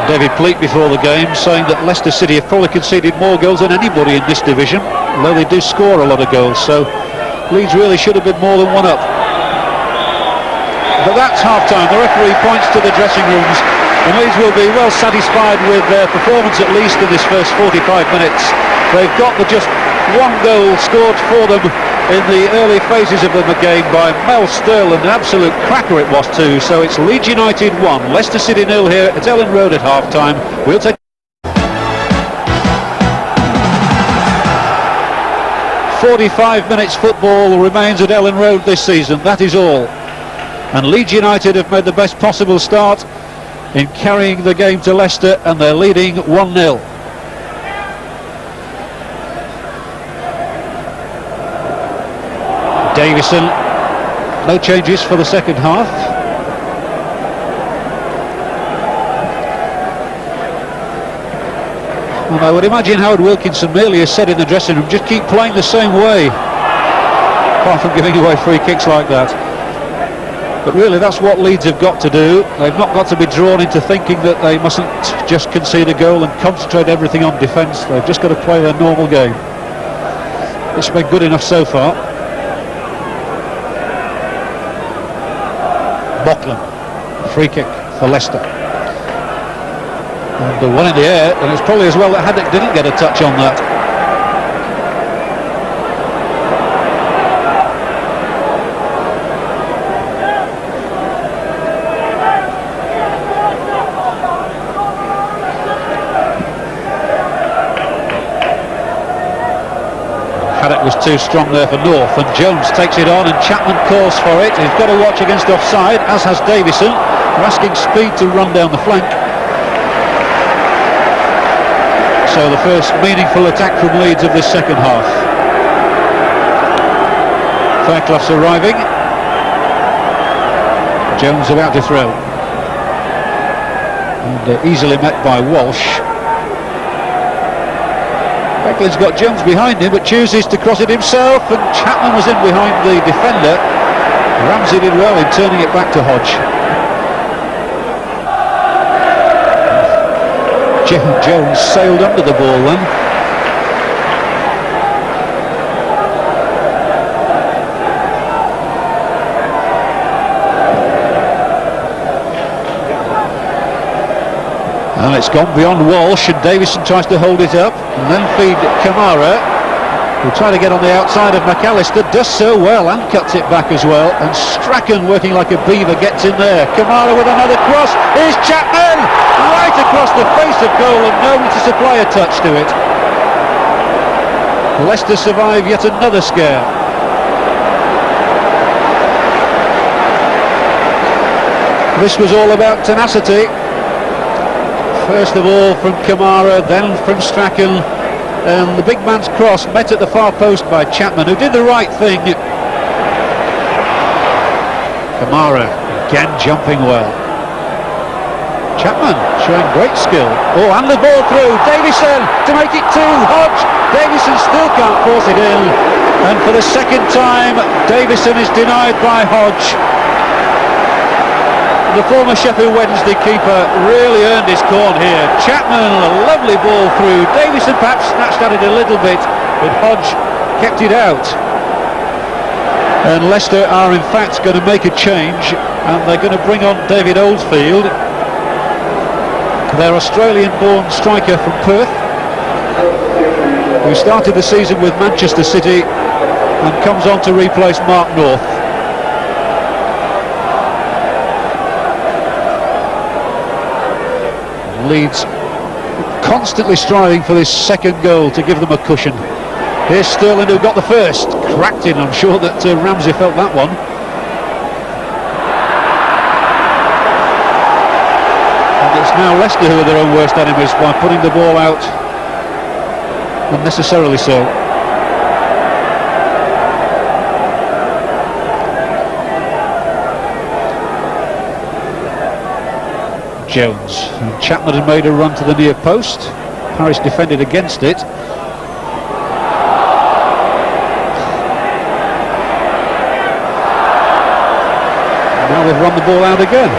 David Pleat before the game saying that Leicester City have probably conceded more goals than anybody in this division, although they do score a lot of goals, so Leeds really should have been more than one up. But that's half-time. The referee points to the dressing rooms, and Leeds will be well satisfied with their performance, at least in this first 45 minutes. They've got the just 1 goal scored for them in the early phases of the game by Mel Sterling. An absolute cracker it was too. So it's Leeds United 1, Leicester City 0 here at Ellen Road at half-time. We'll take 45 minutes football remains at Ellen Road this season, that is all. And Leeds United have made the best possible start in carrying the game to Leicester, and they're leading 1-0. Davison, no changes for the second half. And I would imagine Howard Wilkinson merely has said in the dressing room, just keep playing the same way, apart from giving away free kicks like that. But really that's what Leeds have got to do. They've not got to be drawn into thinking that they mustn't just concede a goal and concentrate everything on defence. They've just got to play their normal game. It's been good enough so far. Bocklin, free kick for Leicester. And the one in the air, and it's probably as well that Haddock didn't get a touch on that. Haddock was too strong there for North, and Jones takes it on, and Chapman calls for it. He's got to watch against offside, as has Davison. They're asking Speed to run down the flank. So the first meaningful attack from Leeds of this second half. Fairclough's arriving. Jones about to throw. And easily met by Walsh. Becklin's got Jones behind him, but chooses to cross it himself, and Chapman was in behind the defender. Ramsey did well in turning it back to Hodge. Jones sailed under the ball then. And it's gone beyond Walsh, and Davison tries to hold it up and then feed Kamara, who try to get on the outside of McAllister, does so well and cuts it back as well, and Strachan, working like a beaver, gets in there. Kamara with another cross. Here's Chapman right across the face of goal, and nobody to supply a touch to it. Leicester survive yet another scare. This was all about tenacity. First of all from Kamara, then from Strachan, and the big man's cross met at the far post by Chapman, who did the right thing. Kamara again jumping well. Chapman showing great skill. Oh, and the ball through. Davison to make it 2. Hodge. Davison still can't force it in, and for the second time Davison is denied by Hodge. The former Sheffield Wednesday keeper really earned his corn here. Chapman, a lovely ball through. Davison perhaps snatched at it a little bit, but Hodge kept it out. And Leicester are in fact going to make a change, and they're going to bring on David Oldfield, their Australian-born striker from Perth, who started the season with Manchester City and comes on to replace Mark North. Leeds constantly striving for this second goal to give them a cushion. Here's Sterling, who got the first. Cracked in, I'm sure that Ramsey felt that one. And it's now Leicester who are their own worst enemies by putting the ball out unnecessarily so. Jones. And Chapman had made a run to the near post. Harris defended against it. And now they've run the ball out again.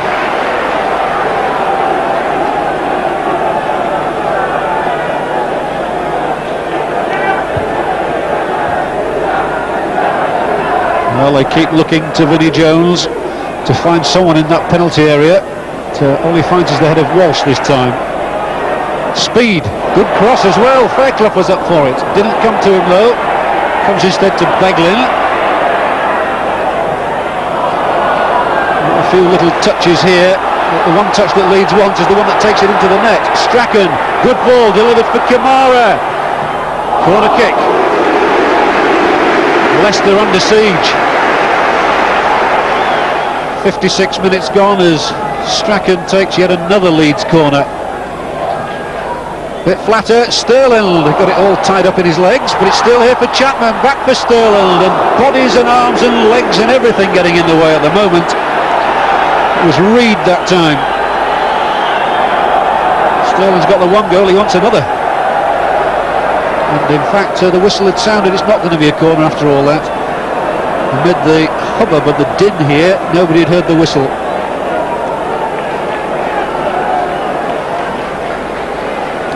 Well, they keep looking to Vinnie Jones to find someone in that penalty area. Only finds us the head of Walsh this time. Speed, good cross as well. Fairclough was up for it. Didn't come to him though. Comes instead to Beglin. A few little touches here. The one touch that Leeds wants is the one that takes it into the net. Strachan, good ball delivered for Kamara. Corner kick. Leicester under siege. 56 minutes gone as Strachan takes yet another Leeds corner. Bit flatter, Sterling got it all tied up in his legs, but it's still here for Chapman, back for Sterling, and bodies and arms and legs and everything getting in the way at the moment. It was Reed that time. Sterling's got the one goal, he wants another. And in fact, the whistle had sounded, it's not going to be a corner after all that. Amid the hubbub of the din here, nobody had heard the whistle.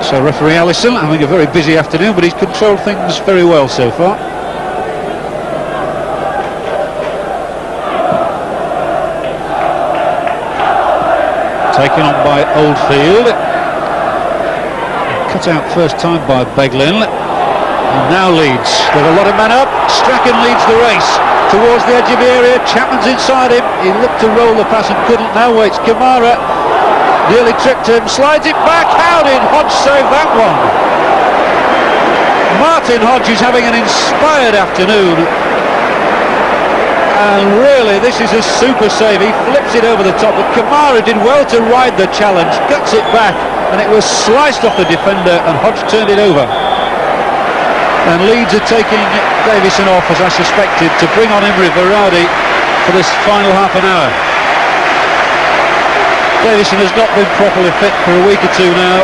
So referee Allison having a very busy afternoon, but he's controlled things very well so far. Taken on by Oldfield. Cut out first time by Beglin. And now Leeds. They've a lot of men up. Strachan leads the race towards the edge of the area. Chapman's inside him. He looked to roll the pass and couldn't. Now waits Kamara. Nearly tripped him, slides it back. How did Hodge save that one? Martin Hodge is having an inspired afternoon. And really, this is a super save. He flips it over the top, but Kamara did well to ride the challenge, guts it back, and it was sliced off the defender, and Hodge turned it over. And Leeds are taking Davison off, as I suspected, to bring on Imre Varadi for this final half an hour. Davison has not been properly fit for a week or two now,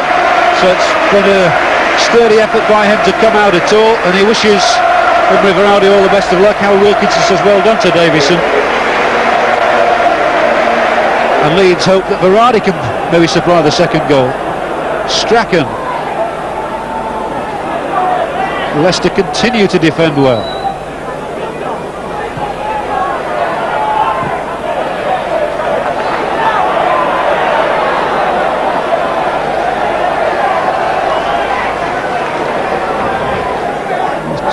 so it's been a sturdy effort by him to come out at all, and he wishes Imre Varadi all the best of luck. Hal Wilkinson says well done to Davison. And Leeds hope that Varadi can maybe supply the second goal. Strachan. Leicester continue to defend well.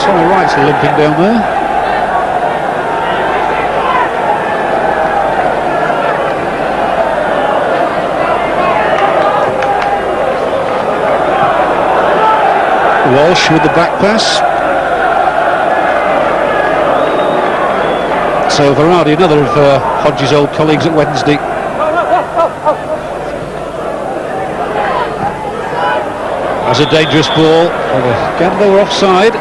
Tommy Wright's limping down there. Walsh with the back pass. So Varadi, another of Hodge's old colleagues at Wednesday. That's a dangerous ball. Again, they were offside.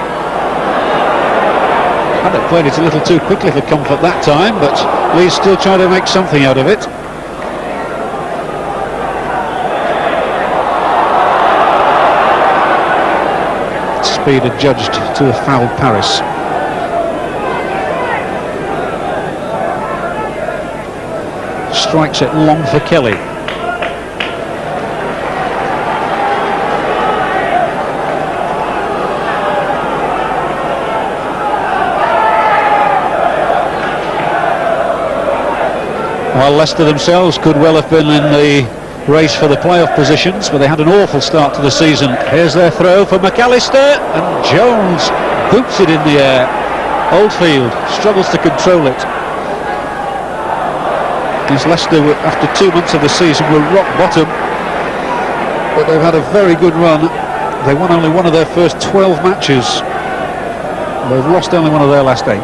And they played it a little too quickly for comfort that time, but Lee's still trying to make something out of it. Speed adjudged to a fouled Paris. Strikes it long for Kelly. While Leicester themselves could well have been in the race for the playoff positions, but they had an awful start to the season. Here's their throw for McAllister, and Jones boots it in the air. Oldfield struggles to control it. As Leicester, after 2 months of the season, were rock bottom, but they've had a very good run. They won only one of their first 12 matches. They've lost only one of their last 8.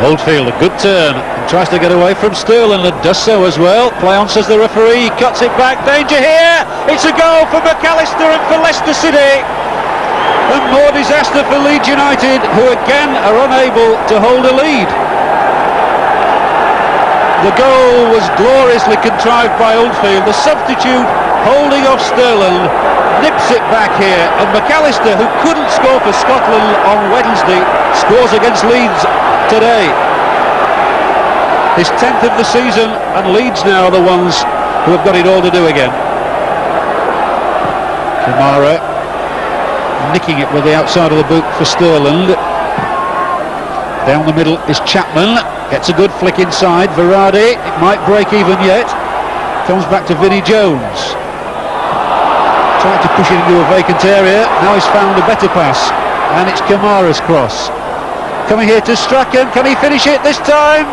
Oldfield, a good turn, and tries to get away from Sterling, and does so as well. Play on, says the referee. He cuts it back. Danger here. It's a goal for McAllister and for Leicester City. And more disaster for Leeds United, who again are unable to hold a lead. The goal was gloriously contrived by Oldfield. The substitute holding off Sterling nips it back here, and McAllister, who couldn't score for Scotland on Wednesday, scores against Leeds today. His 10th of the season, and Leeds now are the ones who have got it all to do again. Kamara nicking it with the outside of the boot for Sterling. Down the middle is Chapman, gets a good flick inside. Verratti, it might break even yet. Comes back to Vinnie Jones. Tried to push it into a vacant area, now he's found a better pass, and it's Kamara's cross. Coming here to Strachan, can he finish it this time?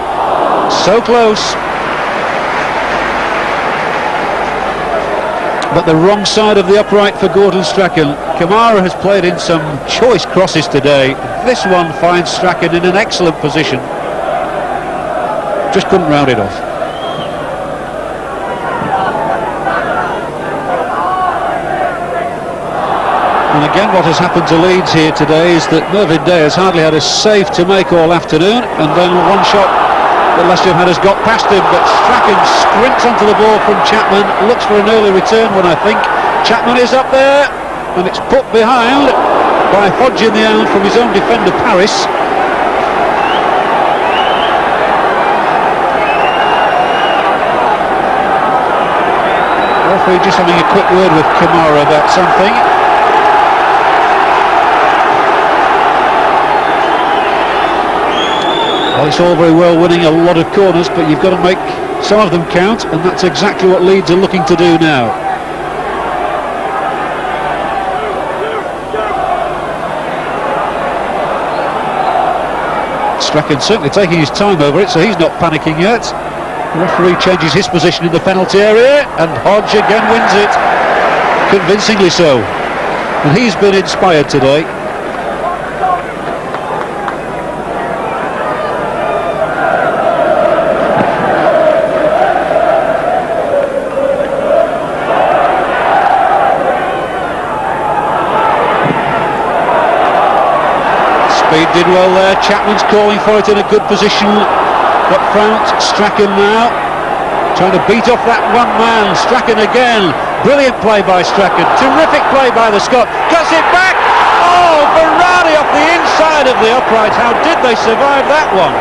So close. But the wrong side of the upright for Gordon Strachan. Kamara has played in some choice crosses today. This one finds Strachan in an excellent position. Just couldn't round it off. And again, what has happened to Leeds here today is that Mervyn Day has hardly had a save to make all afternoon, and then one shot that Leicester had has got past him, but Strachan sprints onto the ball from Chapman, looks for an early return one, I think. Chapman is up there, and it's put behind by Hodge in the end from his own defender, Paris. Referee just having a quick word with Kamara about something. Well, it's all very well winning a lot of corners, but you've got to make some of them count, and that's exactly what Leeds are looking to do now. Strachan certainly taking his time over it, so he's not panicking yet. The referee changes his position in the penalty area, and Hodge again wins it, convincingly so. And he's been inspired today. Speed did well there. Chapman's calling for it in a good position up front. Strachan now trying to beat off that one man. Strachan again. Brilliant play by Strachan. Terrific play by the Scot. Cuts it back. Oh, Verratti off the inside of the upright. How did they survive that one?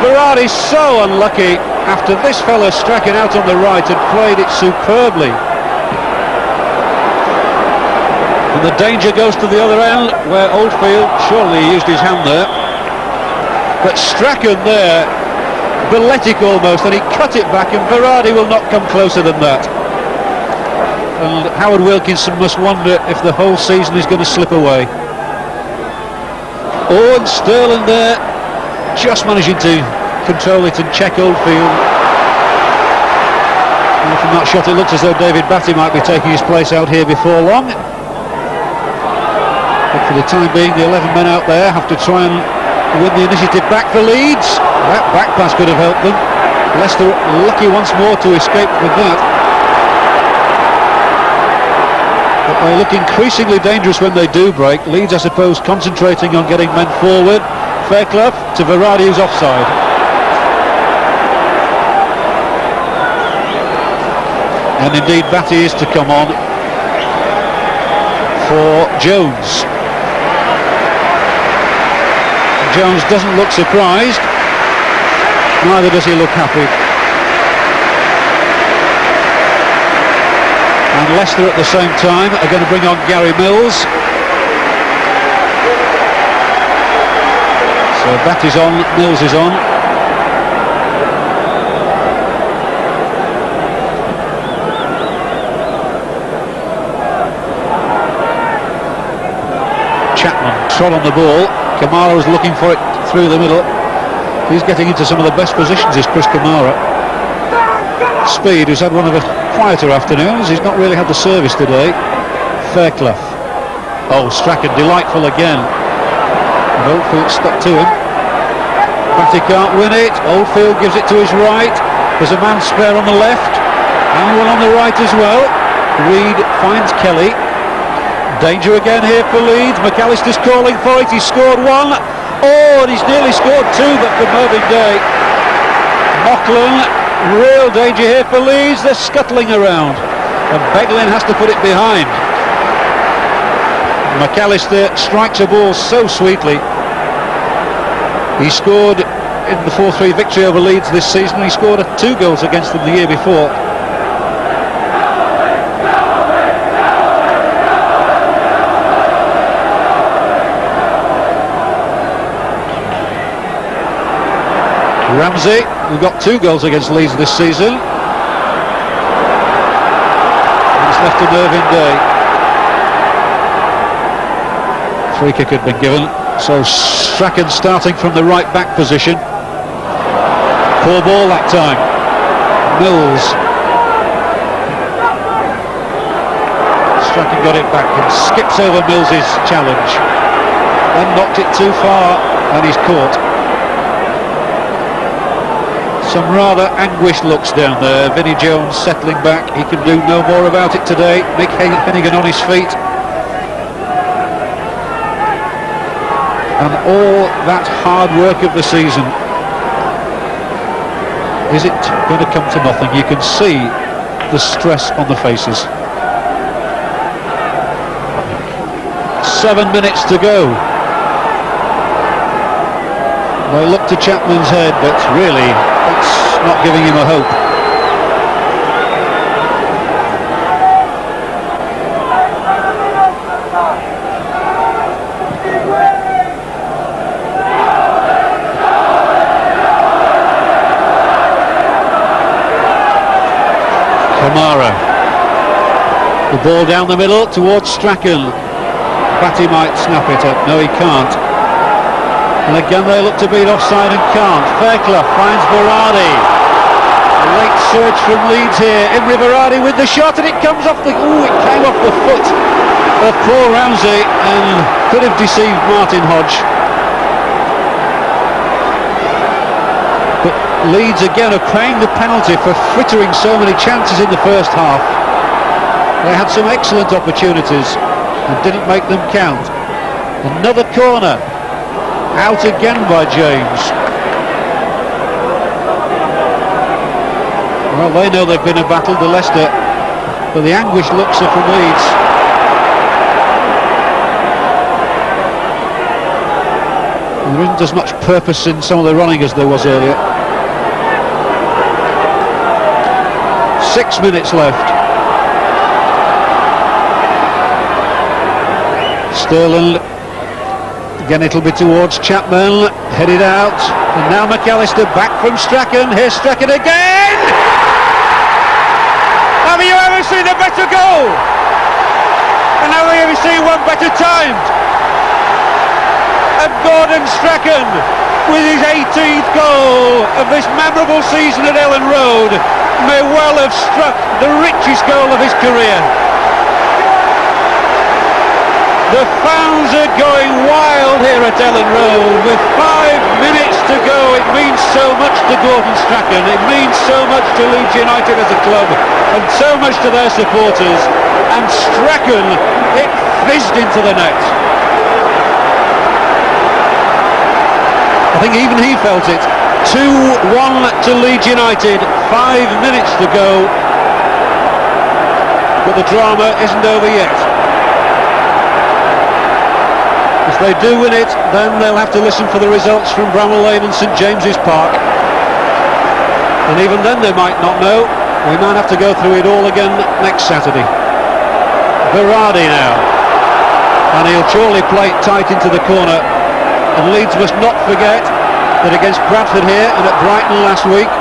Verratti so unlucky after this fellow Strachan out on the right had played it superbly. And the danger goes to the other end, where Oldfield, surely he used his hand there, but Strachan there, balletic almost, and he cut it back, and Verratti will not come closer than that. And Howard Wilkinson must wonder if the whole season is going to slip away. Oh, and Sterling there, just managing to control it and check Oldfield. And from that shot it looks as though David Batty might be taking his place out here before long. But for the time being, the 11 men out there have to try and win the initiative back for Leeds. That back pass could have helped them. Leicester lucky once more to escape with that. But they look increasingly dangerous when they do break. Leeds, I suppose, concentrating on getting men forward. Fairclough to Verratti, who's offside. And indeed, Batty is to come on for Jones. Jones doesn't look surprised, neither does he look happy. And Leicester at the same time are going to bring on Gary Mills. So Batty's on, Mills is on. Chapman. Trot on the ball. Kamara was looking for it through the middle. He's getting into some of the best positions, is Chris Kamara. Speed, who's had one of the quieter afternoons, he's not really had the service today. Fairclough. Oh, Strachan, delightful again. And Oldfield stuck to him. Batty can't win it. Oldfield gives it to his right. There's a man spare on the left and one on the right as well. Reed finds Kelly. Danger again here for Leeds. McAllister's calling for it. He's scored one. Oh, and he's nearly scored two, but for Mervyn Day. Mocklin, real danger here for Leeds. They're scuttling around, and Beglin has to put it behind. McAllister strikes a ball so sweetly. He scored in the 4-3 victory over Leeds this season. He scored 2 goals against them the year before. Ramsey, who got 2 goals against Leeds this season. It's left to Mervyn Day. Free kick had been given, so Strachan starting from the right back position. Poor ball that time. Mills. Strachan got it back and skips over Mills's challenge. Then knocked it too far and he's caught. Some rather anguished looks down there. Vinnie Jones settling back. He can do no more about it today. Mick Hennigan on his feet. And all that hard work of the season, is it going to come to nothing? You can see the stress on the faces. 7 minutes to go. They look to Chapman's head, but really it's not giving him a hope. Kamara. The ball down the middle towards Strachan. Batty might snap it up. No, he can't. And again they look to beat offside and can't. Fairclough finds Berardi. A late surge from Leeds here. Imre Berardi with the shot, and it comes off the... Ooh, it came off the foot of poor Ramsey and could have deceived Martin Hodge. But Leeds again are paying the penalty for frittering so many chances in the first half. They had some excellent opportunities and didn't make them count. Another corner. Out again by James. Well, they know they've been a battle to Leicester, but the anguished looks are from Leeds. And there isn't as much purpose in some of the running as there was earlier. 6 minutes left. Sterling. Again it'll be towards Chapman, headed out, and now McAllister back from Strachan. Here's Strachan again! Have you ever seen a better goal? And have you ever seen one better timed? And Gordon Strachan, with his 18th goal of this memorable season at Ellen Road, may well have struck the richest goal of his career. The fans are going wild here at Ellen Road. With 5 minutes to go, it means so much to Gordon Strachan. It means so much to Leeds United as a club, and so much to their supporters. And Strachan, it fizzed into the net. I think even he felt it. 2-1 to Leeds United. 5 minutes to go. But the drama isn't over yet. If they do win it, then they'll have to listen for the results from Bramall Lane and St James's Park. And even then they might not know. We might have to go through it all again next Saturday. Berardi now. And he'll surely play it tight into the corner. And Leeds must not forget that against Bradford here and at Brighton last week,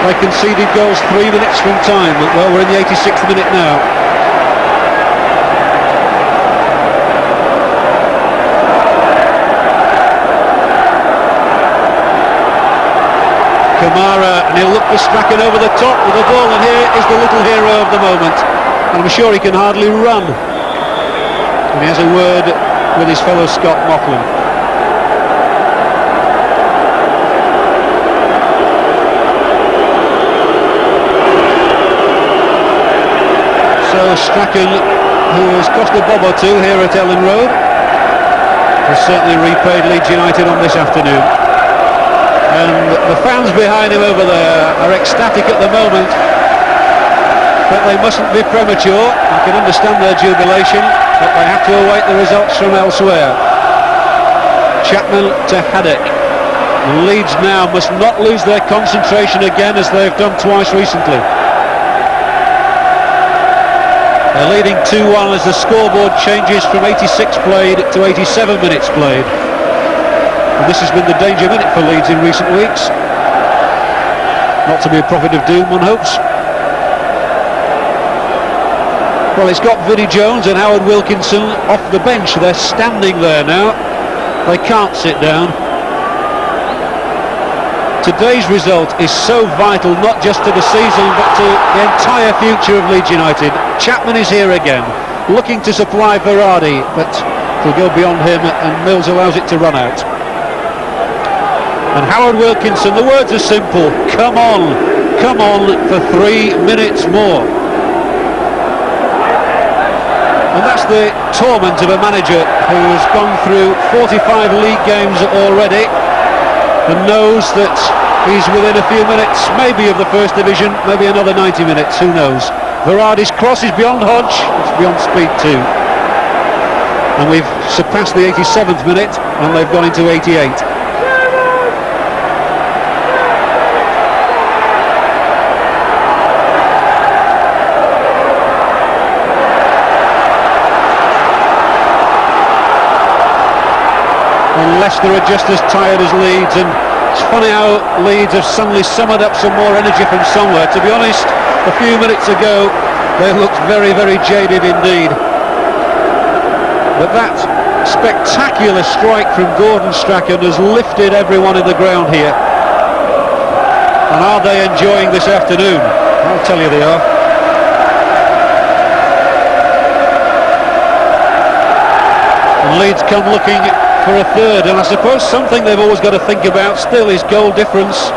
they conceded goals 3 minutes from time. Well, we're in the 86th minute now. Kamara, and he'll look for Strachan over the top with the ball, and here is the little hero of the moment. And I'm sure he can hardly run. And he has a word with his fellow Scott Mocklin. So Strachan, who has cost a bob or two here at Ellen Road, has certainly repaid Leeds United on this afternoon. And the fans behind him over there are ecstatic at the moment, but they mustn't be premature. I can understand their jubilation, but they have to await the results from elsewhere. Chapman to Haddock. Leeds now must not lose their concentration again, as they've done twice recently. They're leading 2-1 as the scoreboard changes from 86 played to 87 minutes played. And this has been the danger minute for Leeds in recent weeks. Not to be a prophet of doom, one hopes. Well, it's got Vinnie Jones and Howard Wilkinson off the bench. They're standing there now. They can't sit down. Today's result is so vital, not just to the season, but to the entire future of Leeds United. Chapman is here again, looking to supply Verratti, but it'll go beyond him, and Mills allows it to run out. And Howard Wilkinson, the words are simple: come on for 3 minutes more. And that's the torment of a manager who has gone through 45 league games already and knows that he's within a few minutes, maybe of the First Division, maybe another 90 minutes, who knows. Verratti's cross is beyond Hodge, it's beyond speed too. And we've surpassed the 87th minute, and they've gone into 88. And Leicester are just as tired as Leeds, and it's funny how Leeds have suddenly summoned up some more energy from somewhere. To be honest, a few minutes ago they looked very, very jaded indeed. But that spectacular strike from Gordon Strachan has lifted everyone in the ground here. And are they enjoying this afternoon? I'll tell you they are. And Leeds come looking for a third, and I suppose something they've always got to think about still is goal difference.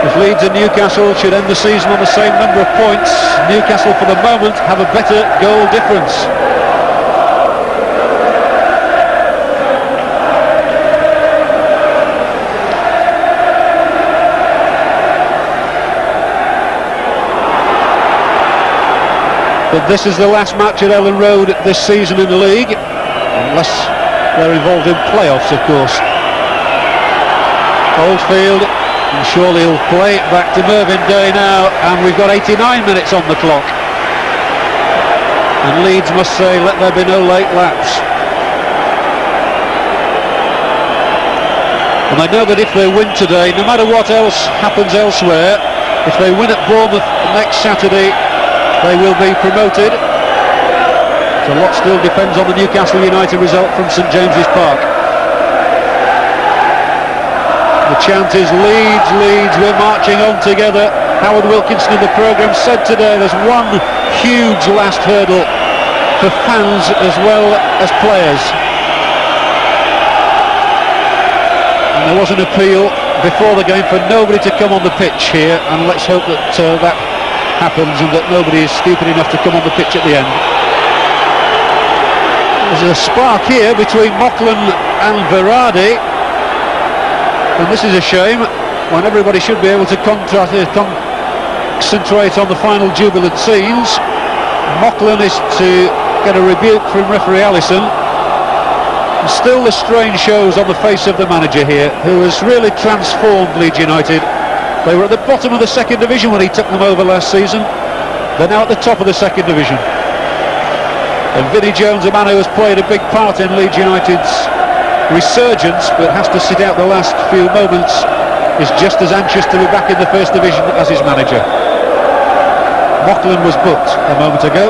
If Leeds and Newcastle should end the season on the same number of points, Newcastle for the moment have a better goal difference. But this is the last match at Ellen Road this season in the league, unless they're involved in playoffs, of course. Oldfield, and surely he'll play it back to Mervyn Day now, and we've got 89 minutes on the clock. And Leeds must say, let there be no late lapse. And I know that if they win today, no matter what else happens elsewhere, if they win at Bournemouth next Saturday, they will be promoted. So a lot still depends on the Newcastle United result from St James's Park. The chant is Leeds, Leeds, we're marching on together. Howard Wilkinson in the programme said today there's one huge last hurdle for fans as well as players. And there was an appeal before the game for nobody to come on the pitch here, and let's hope that that happens and that nobody is stupid enough to come on the pitch at the end. There's a spark here between Mocklin and Verratti, and this is a shame when everybody should be able to concentrate on the final jubilant scenes. Mocklin is to get a rebuke from referee Allison, and still the strain shows on the face of the manager here, who has really transformed Leeds United. They were at the bottom of the second division when he took them over last season. They're now at the top of the second division. And Vinnie Jones, a man who has played a big part in Leeds United's resurgence but has to sit out the last few moments, is just as anxious to be back in the first division as his manager. Mocklin was booked a moment ago.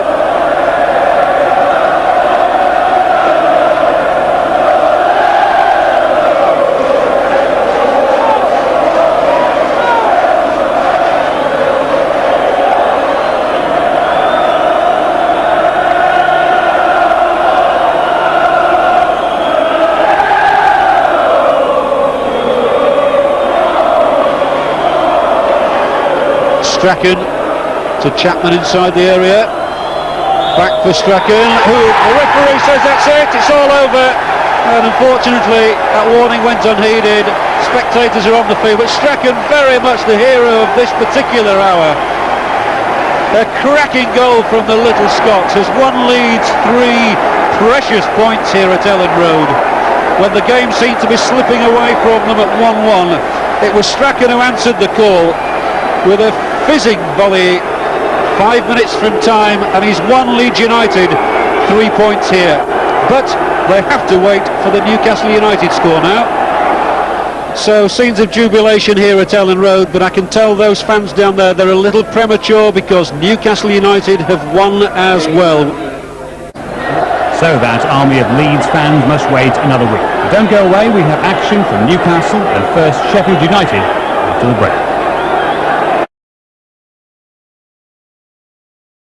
Strachan to Chapman inside the area. Back for Strachan, who the referee says that's it, it's all over. And unfortunately, that warning went unheeded. Spectators are on the field, but Strachan very much the hero of this particular hour. A cracking goal from the little Scots has won Leeds 3 precious points here at Ellen Road. When the game seemed to be slipping away from them at 1-1, it was Strachan who answered the call with a fizzing volley 5 minutes from time, and he's won Leeds United 3 points here. But they have to wait for the Newcastle United score now. So scenes of jubilation here at Ellen Road, but I can tell those fans down there they're a little premature because Newcastle United have won as well. So that army of Leeds fans must wait another week. But don't go away, we have action from Newcastle and first Sheffield United after the break.